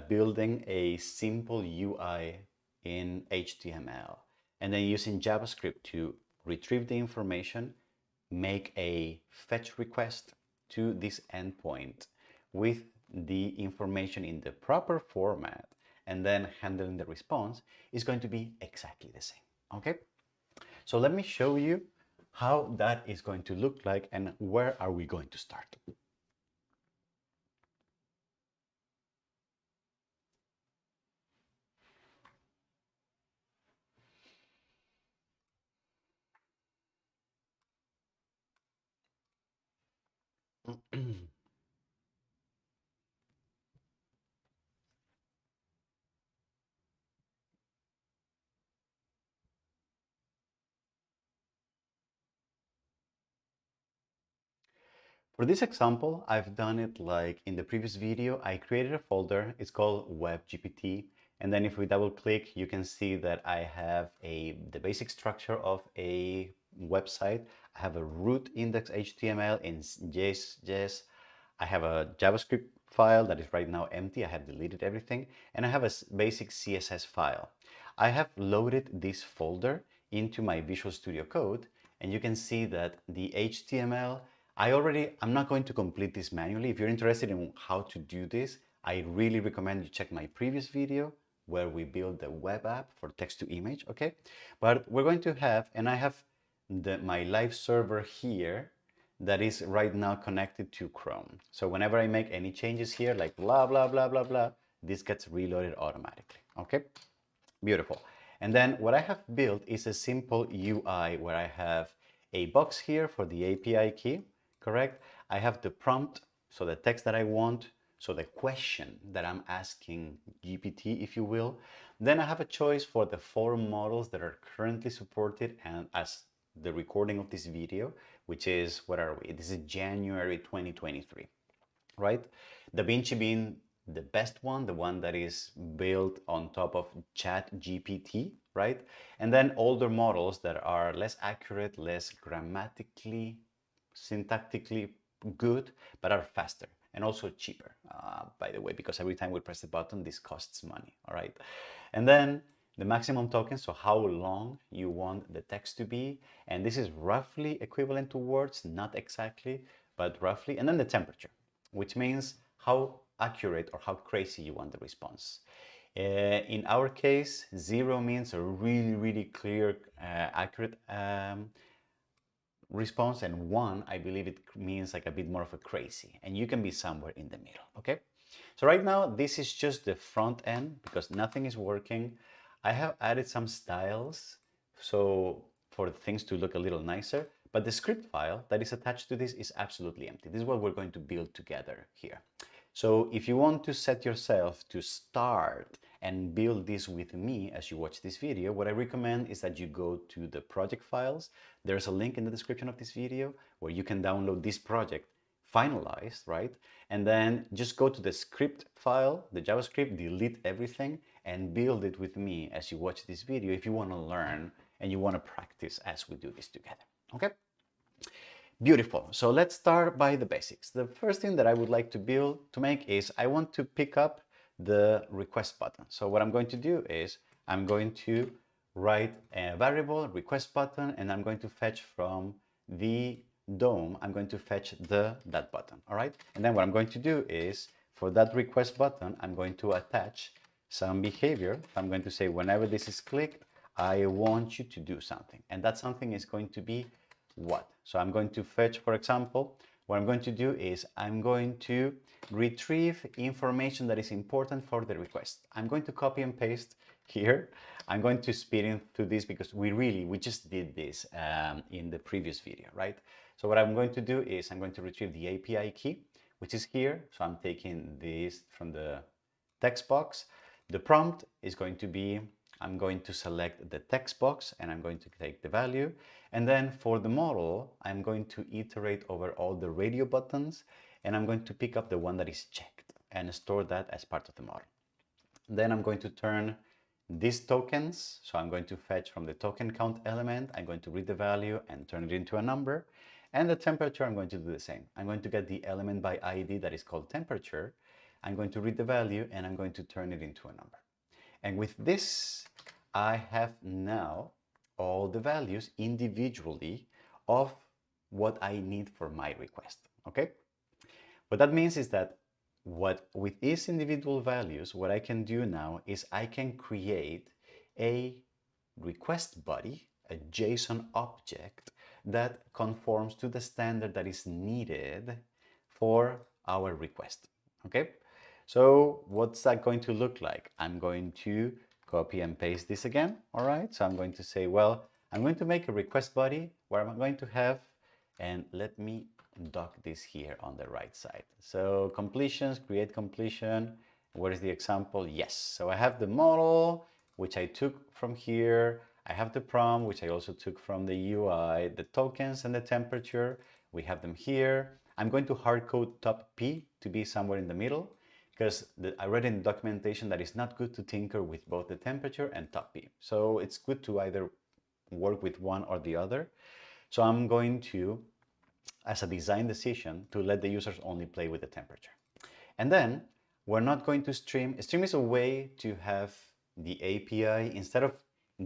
building a simple UI in HTML and then using JavaScript to retrieve the information, make a fetch request to this endpoint with the information in the proper format and then handling the response is going to be exactly the same. Okay, so let me show you how that is going to look like and where are we going to start. For this example, I've done it like in the previous video. I created a folder, it's called WebGPT. And then if we double click, you can see that I have the basic structure of a website. I have a root index HTML in yes. I have a JavaScript file that is right now empty. I have deleted everything. And I have a basic CSS file. I have loaded this folder into my Visual Studio Code. And you can see that the HTML, I'm not going to complete this manually. If you're interested in how to do this, I really recommend you check my previous video where we build the web app for text to image, okay? But we're going to have, and I have my live server here that is right now connected to Chrome. So whenever I make any changes here, like blah, blah, blah, blah, blah, this gets reloaded automatically, okay? Beautiful. And then what I have built is a simple UI where I have a box here for the API key, correct? I have the prompt, so the text that I want, so the question that I'm asking GPT, if you will. Then I have a choice for the 4 models that are currently supported and as the recording of this video, which is, what are we? This is January 2023, right? DaVinci being the best one, the one that is built on top of ChatGPT, right? And then older models that are less accurate, less grammatically, syntactically good, but are faster and also cheaper, by the way, because every time we press the button, this costs money, all right? And then the maximum token, so how long you want the text to be. And this is roughly equivalent to words, not exactly, but roughly. And then the temperature, which means how accurate or how crazy you want the response. In our case, 0 means a really, really clear, accurate response, and 1, I believe it means like a bit more of a crazy, and you can be somewhere in the middle, okay? So right now, this is just the front end because nothing is working. I have added some styles so for things to look a little nicer, but the script file that is attached to this is absolutely empty. This is what we're going to build together here. So if you want to set yourself to start and build this with me as you watch this video, what I recommend is that you go to the project files. There's a link in the description of this video where you can download this project finalized, right? And then just go to the script file, the JavaScript, delete everything and build it with me as you watch this video if you want to learn and you want to practice as we do this together, okay? Beautiful. So let's start by the basics. The first thing that I would like to make is I want to pick up the request button. So what I'm going to do is I'm going to write a variable request button, and I'm going to fetch from the DOM, I'm going to fetch that button. All right. And then what I'm going to do is for that request button, I'm going to attach some behavior. I'm going to say whenever this is clicked, I want you to do something. And that something is going to be what? So I'm going to fetch, for example, what I'm going to do is I'm going to retrieve information that is important for the request. I'm going to copy and paste here. I'm going to speed into this because we just did this in the previous video, right? So what I'm going to do is I'm going to retrieve the API key, which is here. So I'm taking this from the text box. The prompt is going to be, I'm going to select the text box and I'm going to take the value. And then for the model, I'm going to iterate over all the radio buttons and I'm going to pick up the one that is checked and store that as part of the model. Then I'm going to turn these tokens. So I'm going to fetch from the token count element. I'm going to read the value and turn it into a number. And the temperature, I'm going to do the same. I'm going to get the element by ID that is called temperature. I'm going to read the value and I'm going to turn it into a number. And with this, I have now all the values individually of what I need for my request, okay? What that means is that with these individual values, what I can do now is I can create a request body, a JSON object that conforms to the standard that is needed for our request, okay? So what's that going to look like? I'm going to copy and paste this again, all right? So I'm going to say, well, I'm going to make a request body where I'm going to have, and let me dock this here on the right side. So completions, create completion. Where is the example? Yes. So I have the model, which I took from here. I have the prompt, which I also took from the UI, the tokens and the temperature. We have them here. I'm going to hard code top P to be somewhere in the middle because I read in the documentation that it's not good to tinker with both the temperature and top P. So it's good to either work with one or the other. So I'm going to, as a design decision, to let the users only play with the temperature. And then we're not going to stream. Stream is a way to have the API, instead of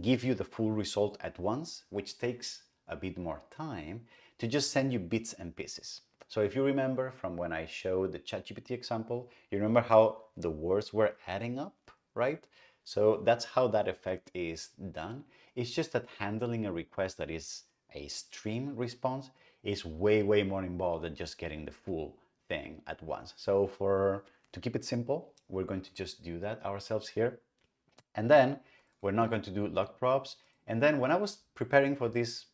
give you the full result at once, which takes a bit more time, to just send you bits and pieces. So if you remember from when I showed the ChatGPT example, you remember how the words were adding up, right? So that's how that effect is done. It's just that handling a request that is a stream response is way, way more involved than just getting the full thing at once. So to keep it simple, we're going to just do that ourselves here. And then we're not going to do log props. And then when I was preparing for this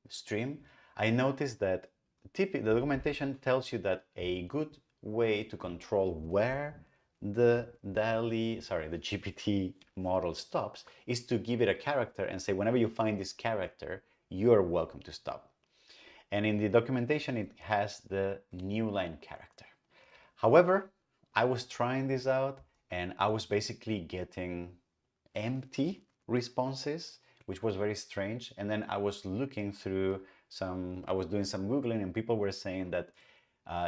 stream, I noticed that the documentation tells you that a good way to control where the GPT model stops is to give it a character and say, whenever you find this character, you're welcome to stop. And in the documentation, it has the new line character. However, I was trying this out and I was basically getting empty responses, which was very strange. And then I was looking through I was doing some Googling and people were saying that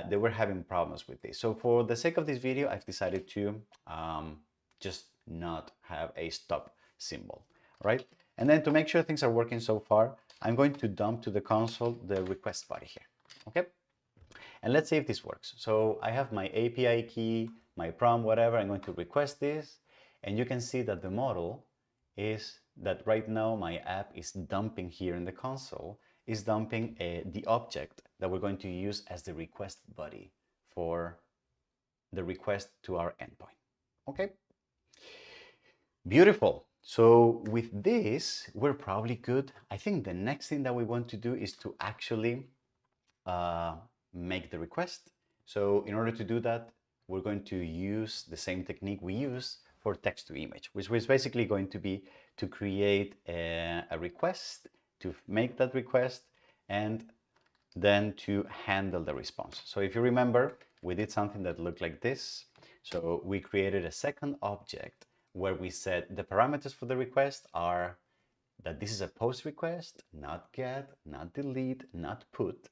they were having problems with this. So for the sake of this video, I've decided to just not have a stop symbol, right? And then to make sure things are working so far, I'm going to dump to the console the request body here, okay? And let's see if this works. So I have my API key, my prompt, whatever. I'm going to request this. And you can see that the model is that right now my app is dumping here in the console, is dumping the object that we're going to use as the request body for the request to our endpoint. Okay? Beautiful. So with this, we're probably good. I think the next thing that we want to do is to actually make the request. So in order to do that, we're going to use the same technique we use for text to image, which was basically going to be to create a request, to make that request, and then to handle the response. So if you remember, we did something that looked like this. So we created a second object where we said the parameters for the request are that this is a post request, not get, not delete, not put.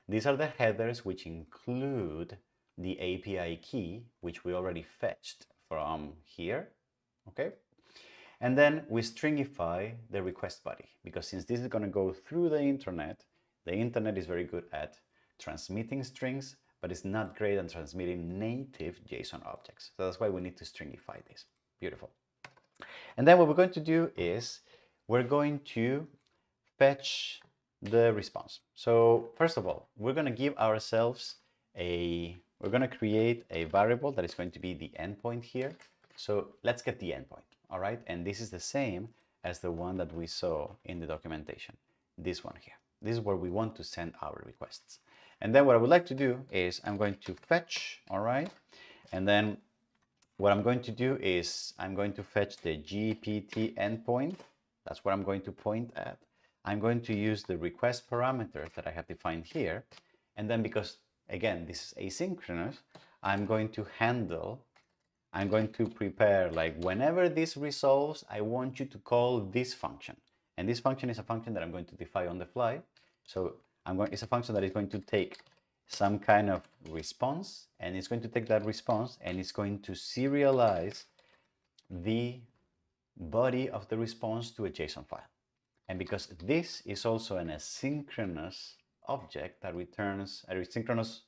These are the headers which include the API key, which we already fetched from here, okay? And then we stringify the request body, because since this is going to go through the internet is very good at transmitting strings, but it's not great at transmitting native JSON objects. So that's why we need to stringify this. Beautiful. And then what we're going to do is we're going to fetch the response. So first of all, we're going to give ourselves we're going to create a variable that is going to be the endpoint here. So let's get the endpoint, all right? And this is the same as the one that we saw in the documentation, this one here. This is where we want to send our requests. And then what I would like to do is I'm going to fetch, all right? And then what I'm going to do is I'm going to fetch the GPT endpoint. That's what I'm going to point at. I'm going to use the request parameters that I have defined here. And then because, again, this is asynchronous, I'm going to prepare, like, whenever this resolves, I want you to call this function. And this function is a function that I'm going to define on the fly. So it's a function that is going to take some kind of response, and it's going to take that response and it's going to serialize the body of the response to a JSON file. And because this is also an asynchronous object that returns a asynchronous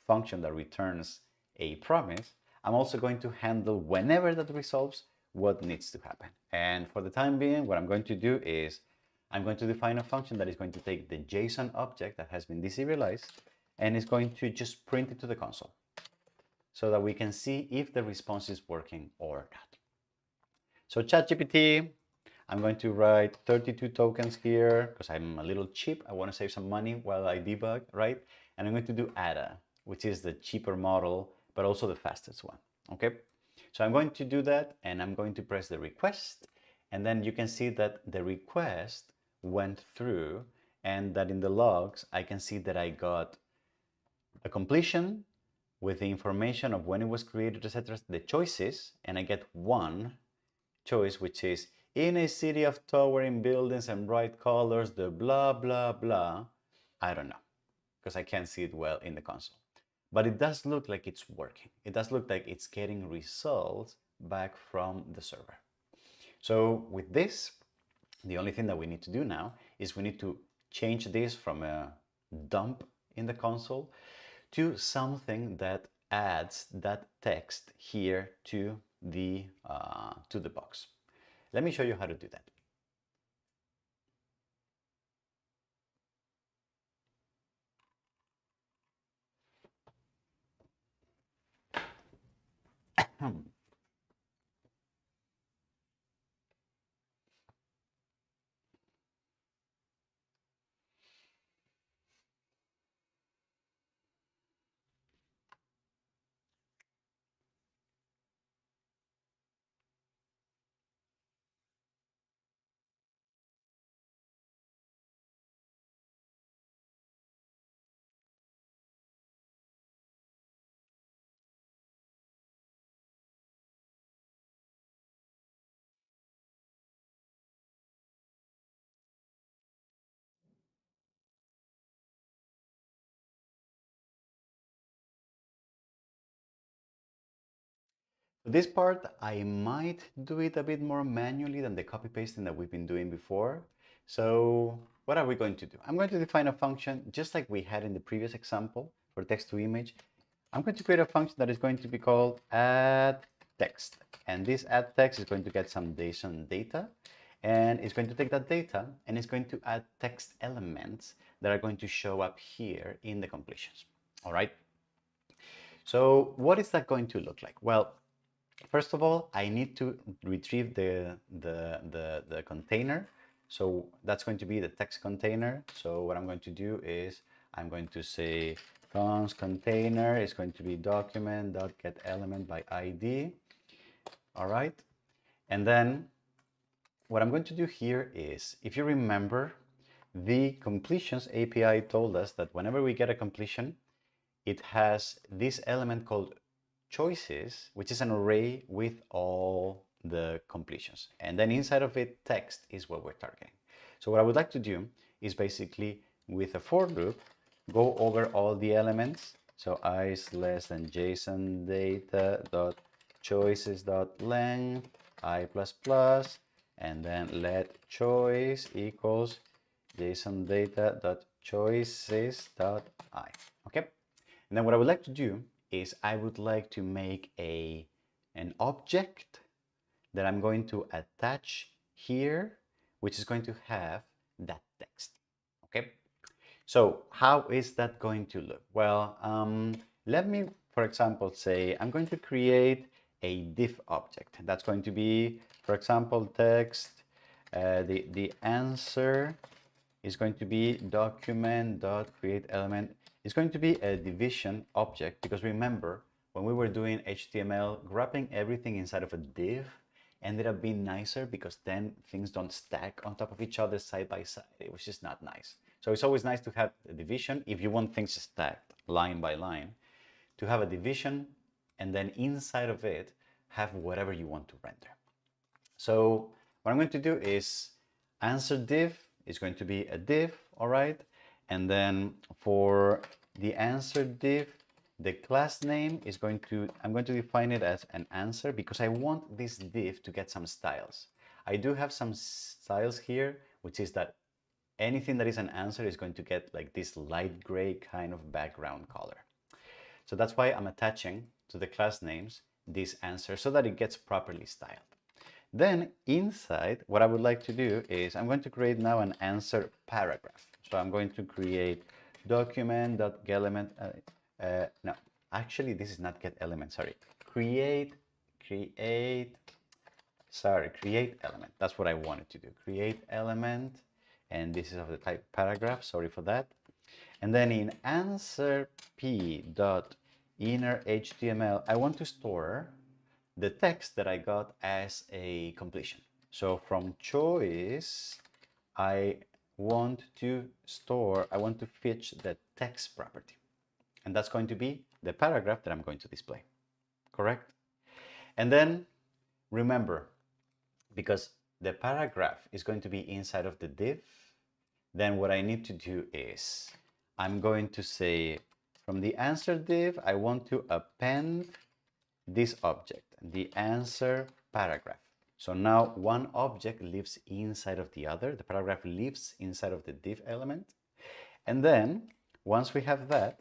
function that returns a promise, I'm also going to handle whenever that resolves what needs to happen. And for the time being, what I'm going to do is I'm going to define a function that is going to take the JSON object that has been deserialized and is going to just print it to the console so that we can see if the response is working or not. So ChatGPT, I'm going to write 32 tokens here because I'm a little cheap. I want to save some money while I debug, right? And I'm going to do ADA, which is the cheaper model, but also the fastest one, okay? So I'm going to do that and I'm going to press the request. And then you can see that the request went through and that in the logs, I can see that I got a completion with the information of when it was created, etc., the choices, and I get one choice, which is in a city of towering buildings and bright colors, the blah, blah, blah. I don't know, because I can't see it well in the console. But it does look like it's working. It does look like it's getting results back from the server. So with this, the only thing that we need to do now is we need to change this from a dump in the console to something that adds that text here to the box. Let me show you how to do that. This part, I might do it a bit more manually than the copy pasting that we've been doing before. So what are we going to do? I'm going to define a function just like we had in the previous example for text to image. I'm going to create a function that is going to be called add text. And this add text is going to get some JSON data. And it's going to take that data and it's going to add text elements that are going to show up here in the completions. All right. So what is that going to look like? Well, first of all, I need to retrieve the container. So that's going to be the text container. So what I'm going to do is I'm going to say const container is going to be document.getElement by ID. All right. And then what I'm going to do here is, if you remember, the completions API told us that whenever we get a completion, it has this element called choices, which is an array with all the completions. And then inside of it, text is what we're targeting. So what I would like to do is basically with a for loop, go over all the elements. So I is less than JSON data dot choices dot length I plus plus, and then let choice equals JSON data dot choices dot I. Okay. And then what I would like to do is I would like to make an object that I'm going to attach here, which is going to have that text. Okay. So how is that going to look? Well, let me, for example, say I'm going to create a div object. That's going to be, for example, text. The answer is going to be document.createElement. It's going to be a division object because remember, when we were doing HTML, wrapping everything inside of a div ended up being nicer because then things don't stack on top of each other side by side. It was just not nice. So it's always nice to have a division if you want things stacked line by line, to have a division and then inside of it have whatever you want to render. So what I'm going to do is answer div is going to be a div, all right? And then for the answer div, the class name is I'm going to define it as an answer because I want this div to get some styles. I do have some styles here, which is that anything that is an answer is going to get like this light gray kind of background color. So that's why I'm attaching to the class names this answer so that it gets properly styled. Then inside, what I would like to do is I'm going to create now an answer paragraph. So I'm going to create document.getElement. No, actually, this is not getElement. Sorry, create element. That's what I wanted to do. Create element, and this is of the type paragraph. Sorry for that. And then in answer p dot inner HTML, I want to store the text that I got as a completion. So from choice, I want to fetch the text property. And that's going to be the paragraph that I'm going to display. Correct? And then remember, because the paragraph is going to be inside of the div, then what I need to do is I'm going to say from the answer div, I want to append this object, the answer paragraph. So now one object lives inside of the other. The paragraph lives inside of the div element. And then once we have that,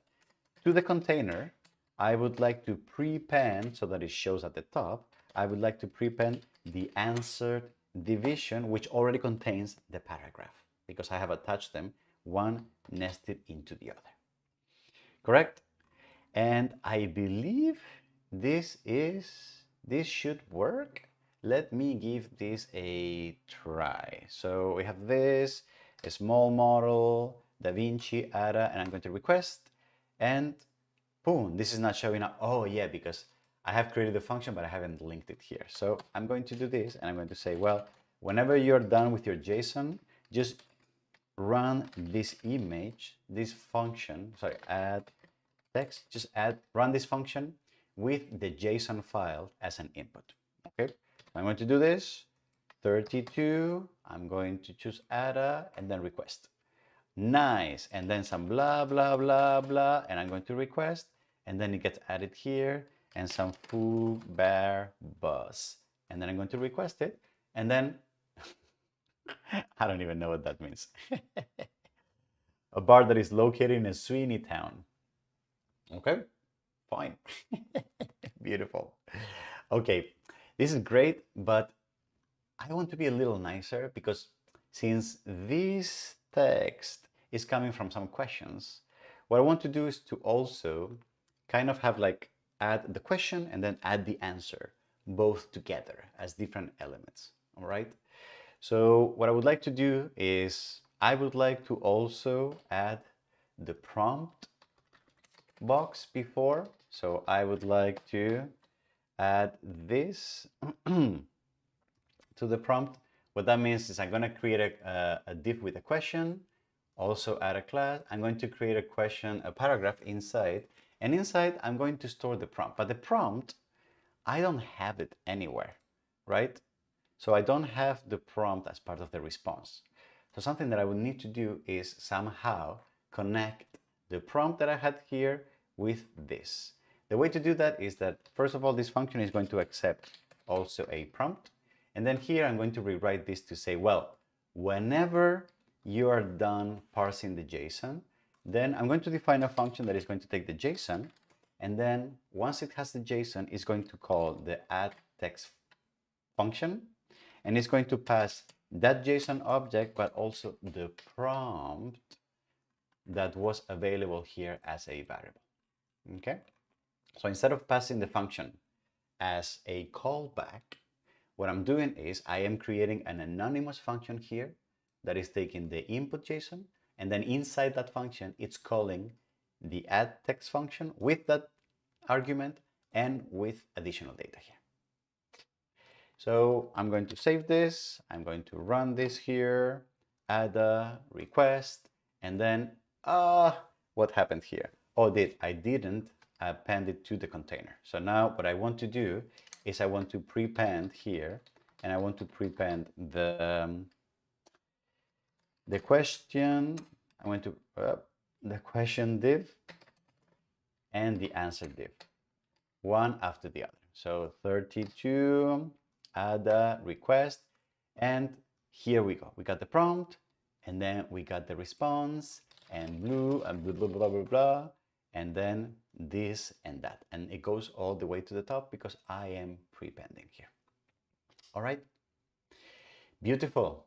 to the container, I would like to prepend so that it shows at the top. I would like to prepend the answered division, which already contains the paragraph because I have attached them one nested into the other. Correct? And I believe this should work. Let me give this a try. So we have this, a small model, DaVinci, Ada, and I'm going to request, and boom, this is not showing up. Oh yeah, because I have created the function, but I haven't linked it here. So I'm going to do this, and I'm going to say, well, whenever you're done with your JSON, just run this image, this function, sorry, add text, just run this function with the JSON file as an input. Okay, I'm going to do this. 32, I'm going to choose Ada and then request. Nice, and then some blah, blah, blah, blah, and I'm going to request, and then it gets added here, and some foo, bear, bus, and then I'm going to request it, and then I don't even know what that means. A bar that is located in a Sweeney town. Okay, fine. Beautiful. Okay, this is great, but I want to be a little nicer because since this text is coming from some questions, what I want to do is to also kind of have like add the question and then add the answer both together as different elements. All right. So what I would like to do is I would like to also add the prompt box before. So I would like to add this to the prompt. What that means is I'm going to create a div with a question, also add a class. I'm going to create a question, a paragraph inside, and inside I'm going to store the prompt. But the prompt, I don't have it anywhere, right? So I don't have the prompt as part of the response. So something that I would need to do is somehow connect the prompt that I had here with this. The way to do that is that, first of all, this function is going to accept also a prompt. And then here I'm going to rewrite this to say, well, whenever you are done parsing the JSON, then I'm going to define a function that is going to take the JSON. And then once it has the JSON, it's going to call the add text function. And it's going to pass that JSON object, but also the prompt that was available here as a variable. Okay? So instead of passing the function as a callback, what I'm doing is I am creating an anonymous function here that is taking the input JSON, and then inside that function, it's calling the add text function with that argument and with additional data here. So I'm going to save this. I'm going to run this here, add a request, and then, what happened here? Oh, I didn't append it to the container. So now what I want to do is I want to prepend here, and I want to prepend the question. I want to the question div and the answer div, one after the other. So 32, add a request, and here we go. We got the prompt, and then we got the response, and blue, and blah, blah, blah, blah, blah, and then this and that. And it goes all the way to the top because I am prepending here. All right. Beautiful.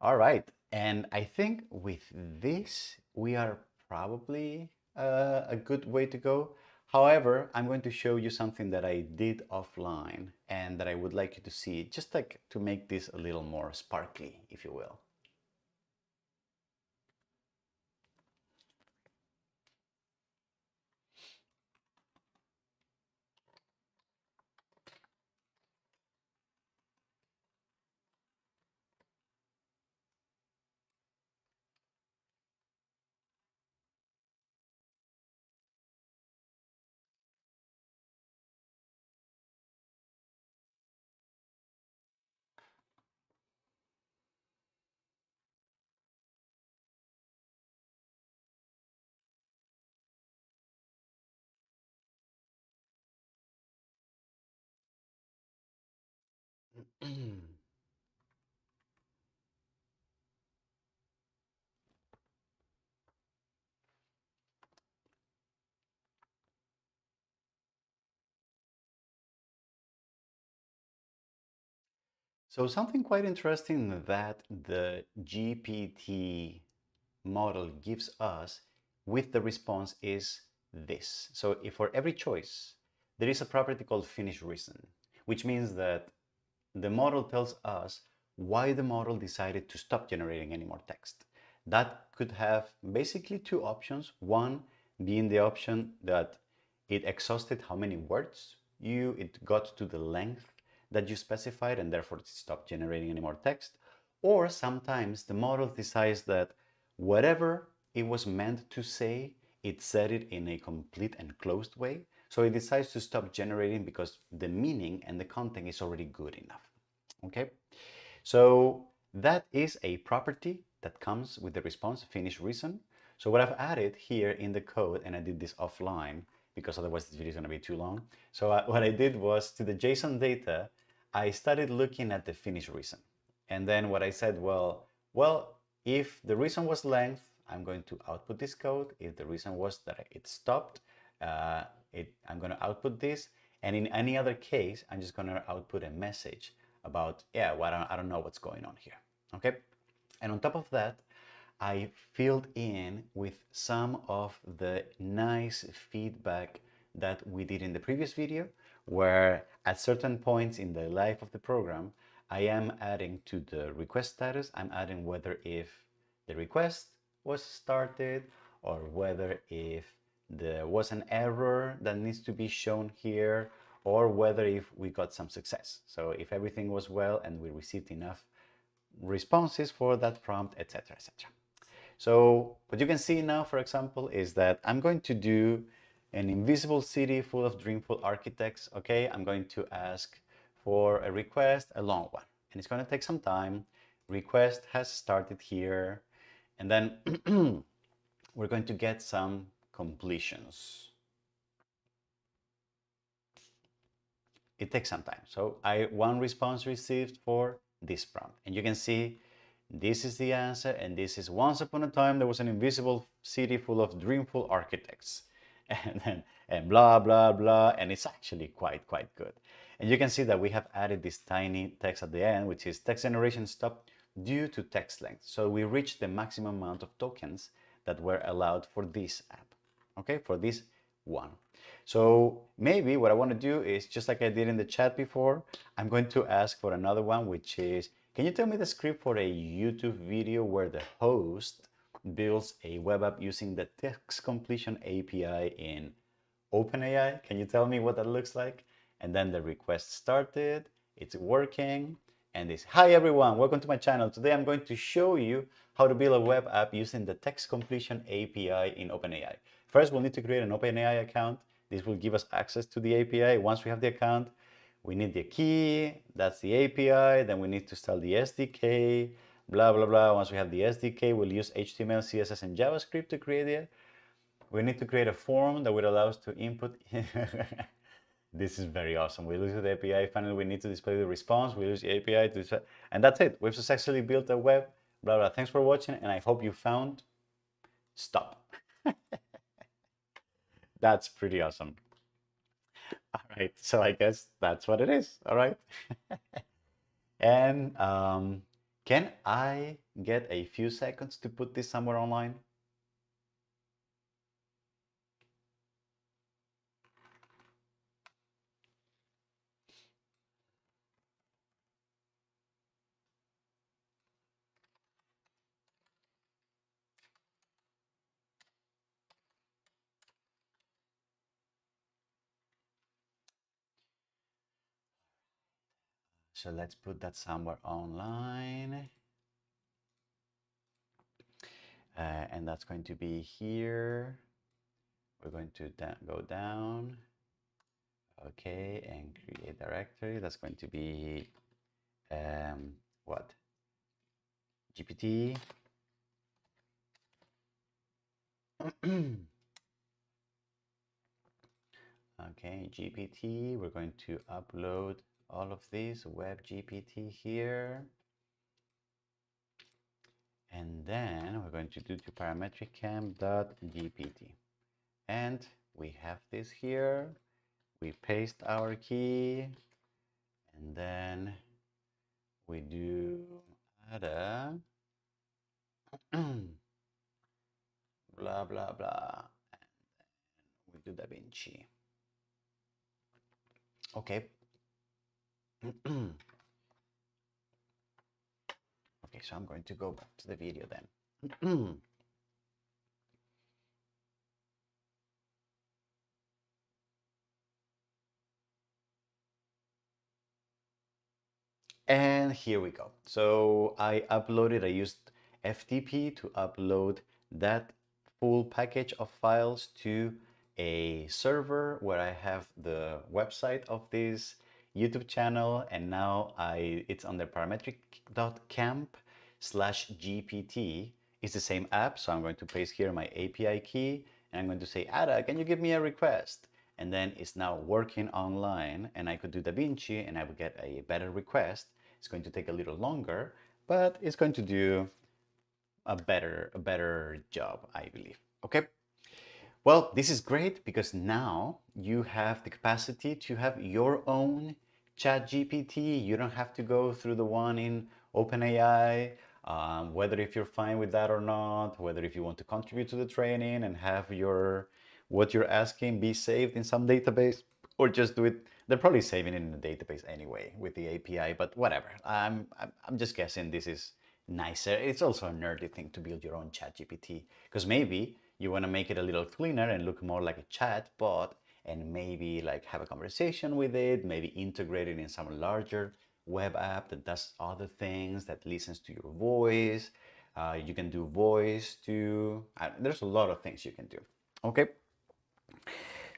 All right. And I think with this, we are probably a good way to go. However, I'm going to show you something that I did offline and that I would like you to see, just like to make this a little more sparkly, if you will. So something quite interesting that the GPT model gives us with the response is this. So if for every choice, there is a property called finish reason, which means that the model tells us why the model decided to stop generating any more text. That could have basically two options. One being the option that it exhausted how many words it got to the length that you specified and therefore it stopped generating any more text. Or sometimes the model decides that whatever it was meant to say, it said it in a complete and closed way. So it decides to stop generating because the meaning and the content is already good enough. Okay, so that is a property that comes with the response finish reason. So what I've added here in the code, and I did this offline because otherwise this video is going to be too long. So what I did was to the JSON data, I started looking at the finish reason. And then what I said, well, if the reason was length, I'm going to output this code. If the reason was that it stopped, I'm going to output this. And in any other case, I'm just going to output a message about, yeah, well, I don't know what's going on here. Okay. And on top of that, I filled in with some of the nice feedback that we did in the previous video, where at certain points in the life of the program, I am adding to the request status, I'm adding whether if the request was started or whether if there was an error that needs to be shown here, or whether if we got some success. So if everything was well and we received enough responses for that prompt, etc., etc. So what you can see now, for example, is that I'm going to do an invisible city full of dreamful architects. Okay, I'm going to ask for a request, a long one, and it's going to take some time. Request has started here, and then we're going to get some completions. It takes some time. So one response received for this prompt. And you can see this is the answer, and this is once upon a time there was an invisible city full of dreamful architects. And blah, blah, blah. And it's actually quite good. And you can see that we have added this tiny text at the end, which is text generation stopped due to text length. So we reached the maximum amount of tokens that were allowed for this app, okay, for this one. So maybe what I want to do is, just like I did in the chat before, I'm going to ask for another one, which is, can you tell me the script for a YouTube video where the host builds a web app using the text completion API in OpenAI? Can you tell me what that looks like? And then the request started, it's working, and it's, hi everyone, welcome to my channel. Today I'm going to show you how to build a web app using the text completion API in OpenAI. First, we'll need to create an OpenAI account. This will give us access to the API. Once we have the account, we need the key, that's the API, then we need to install the SDK, blah, blah, blah. Once we have the SDK, we'll use HTML, CSS, and JavaScript to create it. We need to create a form that would allow us to input. This is very awesome. We use the API. Finally, we need to display the response. We use the API to display, and that's it. We've successfully built a web, blah, blah. Thanks for watching, and I hope you found, stop. That's pretty awesome. All right, so I guess that's what it is, all right? And can I get a few seconds to put this somewhere online? So let's put that somewhere online. And that's going to be here. We're going to go down. Okay, and create directory. That's going to be what? GPT. Okay, GPT. We're going to upload all of these web GPT here. And then we're going to do to parametric camp.gpt. And we have this here. We paste our key, and then we do add a blah, blah, blah. And we do DaVinci. Okay. Okay, so I'm going to go back to the video then. And here we go. So I used FTP to upload that full package of files to a server where I have the website of this YouTube channel, and now it's under parametric.camp/GPT. It's the same app, so I'm going to paste here my API key, and I'm going to say, Ada, can you give me a request? And then it's now working online, and I could do DaVinci and I would get a better request. It's going to take a little longer, but it's going to do a better job, I believe. Okay. Well, this is great because now you have the capacity to have your own ChatGPT. You don't have to go through the one in OpenAI, whether if you're fine with that or not, whether if you want to contribute to the training and have what you're asking be saved in some database, or just do it. They're probably saving it in the database anyway with the API, but whatever. I'm just guessing this is nicer. It's also a nerdy thing to build your own ChatGPT, because maybe you want to make it a little cleaner and look more like a chat bot, and maybe like have a conversation with it, maybe integrate it in some larger web app that does other things, that listens to your voice. You can do voice too. There's a lot of things you can do. Okay.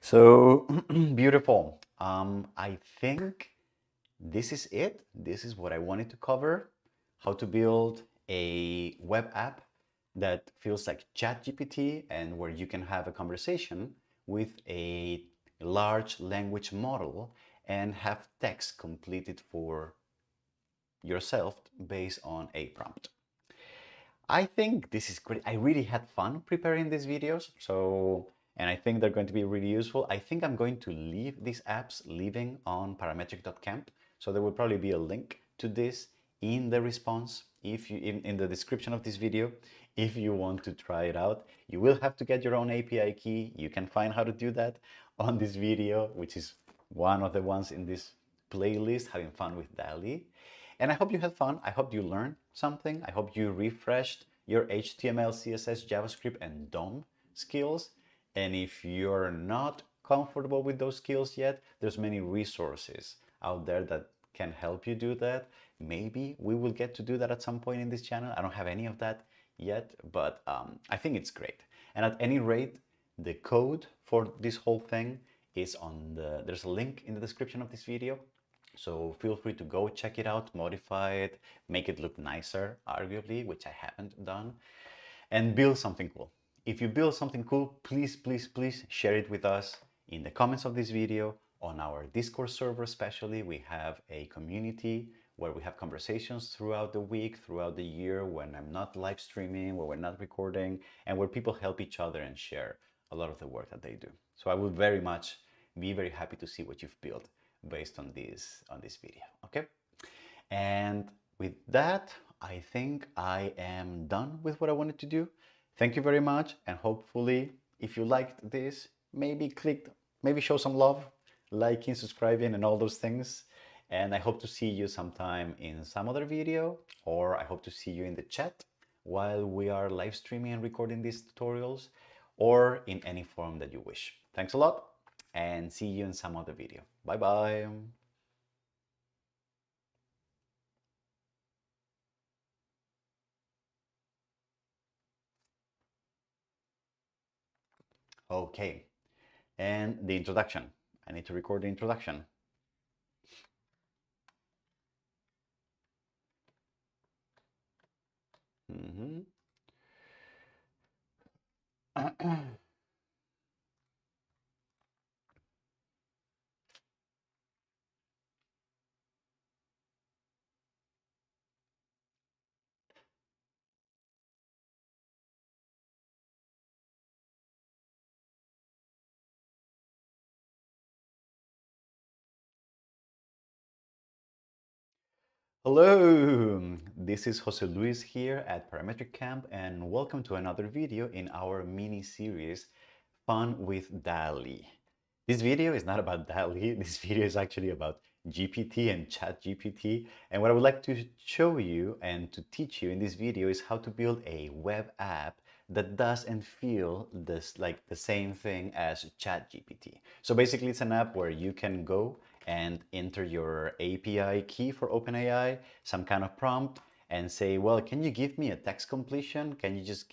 So beautiful. I think this is it. This is what I wanted to cover. How to build a web app that feels like ChatGPT and where you can have a conversation with a large language model and have text completed for yourself based on a prompt. I think this is great. I really had fun preparing these videos. And I think they're going to be really useful. I think I'm going to leave these apps living on parametric.camp. So there will probably be a link to this in the response, if you in the description of this video, if you want to try it out. You will have to get your own API key. You can find how to do that on this video, which is one of the ones in this playlist, having fun with DALL-E. And I hope you had fun. I hope you learned something. I hope you refreshed your HTML, CSS, JavaScript, and DOM skills. And if you're not comfortable with those skills yet, there's many resources out there that can help you do that. Maybe we will get to do that at some point in this channel. I don't have any of that yet, but I think it's great. And at any rate, the code for this whole thing is there's a link in the description of this video. So feel free to go check it out, modify it, make it look nicer, arguably, which I haven't done, and build something cool. If you build something cool, please, please, please share it with us in the comments of this video. On our Discord server especially, we have a community where we have conversations throughout the week, throughout the year, when I'm not live streaming, where we're not recording, and where people help each other and share a lot of the work that they do. So I would very much be very happy to see what you've built based on this video. Okay, and with that, I think I am done with what I wanted to do. Thank you very much, and hopefully if you liked this, maybe show some love, liking, subscribing, and all those things. And I hope to see you sometime in some other video, or I hope to see you in the chat while we are live streaming and recording these tutorials, or in any form that you wish. Thanks a lot, and see you in some other video. Bye bye. Okay, and the introduction. I need to record the introduction. Hello, this is Jose Luis here at Parametric Camp, and welcome to another video in our mini-series, Fun with DALL-E. This video is not about DALL-E, this video is actually about GPT and ChatGPT, and what I would like to show you and to teach you in this video is how to build a web app that does and feel like the same thing as ChatGPT. So basically it's an app where you can go and enter your API key for OpenAI, some kind of prompt, and say, well, can you give me a text completion? Can you just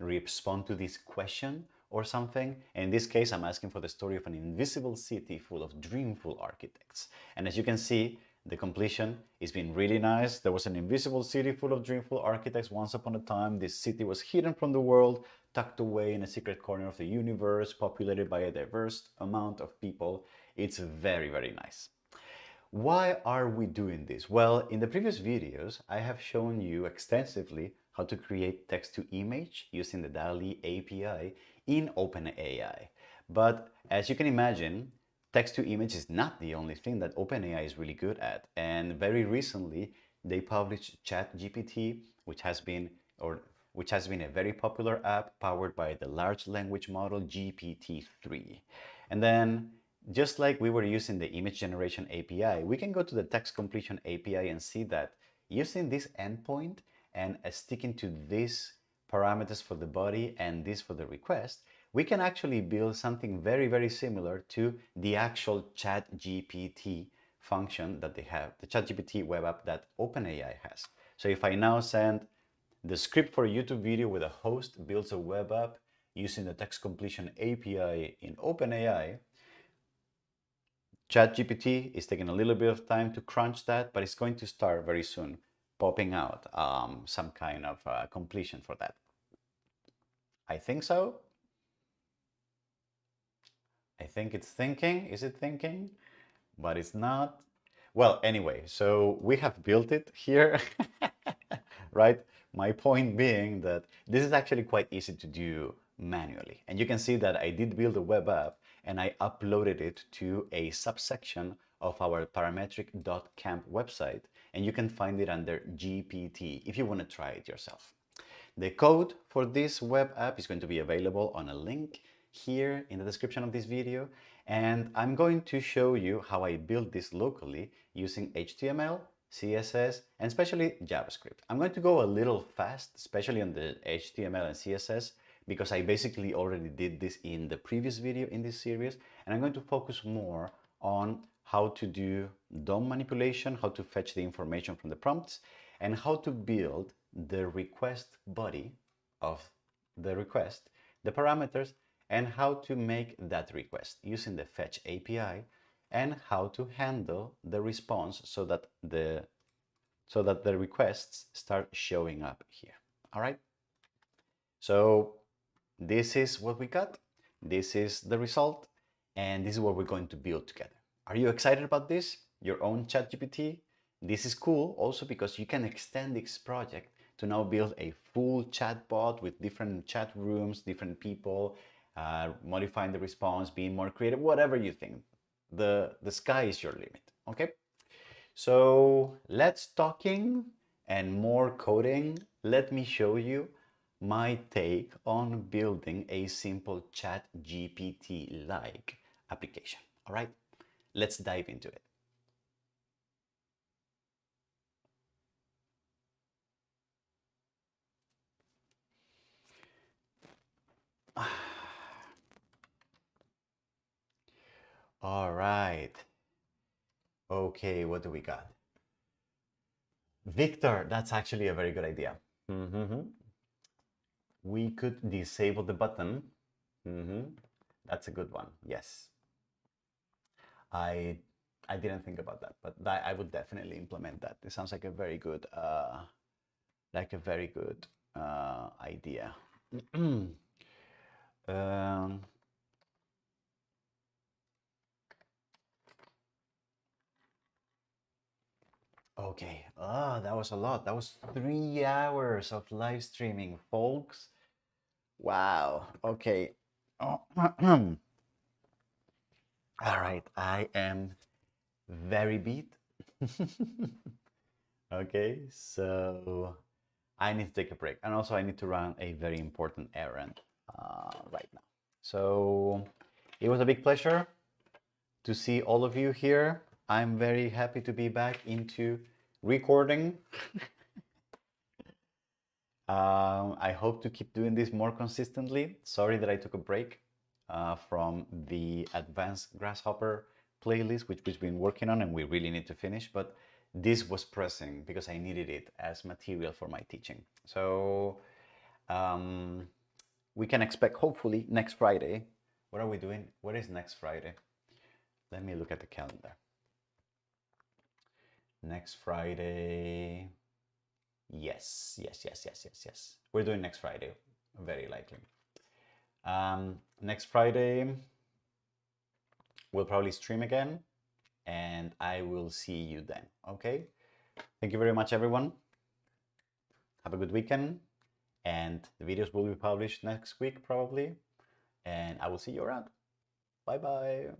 respond to this question or something? And in this case, I'm asking for the story of an invisible city full of dreamful architects. And as you can see, the completion is being really nice. There was an invisible city full of dreamful architects once upon a time. This city was hidden from the world, tucked away in a secret corner of the universe, populated by a diverse amount of people. It's very, very nice. Why are we doing this? Well, in the previous videos, I have shown you extensively how to create text-to-image using the DALL-E API in OpenAI. But as you can imagine, text-to-image is not the only thing that OpenAI is really good at. And very recently, they published ChatGPT, which has been a very popular app powered by the large language model GPT-3. And then, just like we were using the image generation API, we can go to the text completion API and see that using this endpoint and sticking to these parameters for the body and this for the request, we can actually build something very, very similar to the actual ChatGPT function that they have, the ChatGPT web app that OpenAI has. So if I now send the script for a YouTube video where the host builds a web app using the text completion API in OpenAI, ChatGPT is taking a little bit of time to crunch that, but it's going to start very soon popping out some kind of completion for that. I think so. I think it's thinking. Is it thinking? But it's not. Well, anyway, so we have built it here, right? My point being that this is actually quite easy to do manually. And you can see that I did build a web app and I uploaded it to a subsection of our parametric.camp website. And you can find it under GPT if you want to try it yourself. The code for this web app is going to be available on a link here in the description of this video. And I'm going to show you how I built this locally using HTML, CSS, and especially JavaScript. I'm going to go a little fast, especially on the HTML and CSS, because I basically already did this in the previous video in this series. And I'm going to focus more on how to do DOM manipulation, how to fetch the information from the prompts, and how to build the request body of the request, the parameters, and how to make that request using the fetch API, and how to handle the response so that the requests start showing up here. All right. So this is what we got. This is the result, and this is what we're going to build together. Are you excited about this? Your own ChatGPT? This is cool also because you can extend this project to now build a full chatbot with different chat rooms, different people, modifying the response, being more creative, whatever you think. The sky is your limit, okay? So let's talking and more coding. Let me show you my take on building a simple chat GPT-like application. All right, let's dive into it. All right. Okay, what do we got? Victor, that's actually a very good idea. We could disable the button. That's a good one. Yes. I didn't think about that, but I would definitely implement that. It sounds like a very good idea. Okay. Oh, that was a lot. That was 3 hours of live streaming, folks. Wow. Okay. All right. I am very beat. Okay. So I need to take a break. And also I need to run a very important errand right now. So it was a big pleasure to see all of you here. I'm very happy to be back into recording. I hope to keep doing this more consistently. Sorry that I took a break from the advanced grasshopper playlist, which we've been working on and we really need to finish, but this was pressing because I needed it as material for my teaching. So we can expect hopefully next Friday. What are we doing? What is next Friday? Let me look at the calendar. Next Friday. Yes. We're doing next Friday, very likely. Next Friday, we'll probably stream again, and I will see you then, okay? Thank you very much, everyone. Have a good weekend, and the videos will be published next week, probably, and I will see you around. Bye-bye.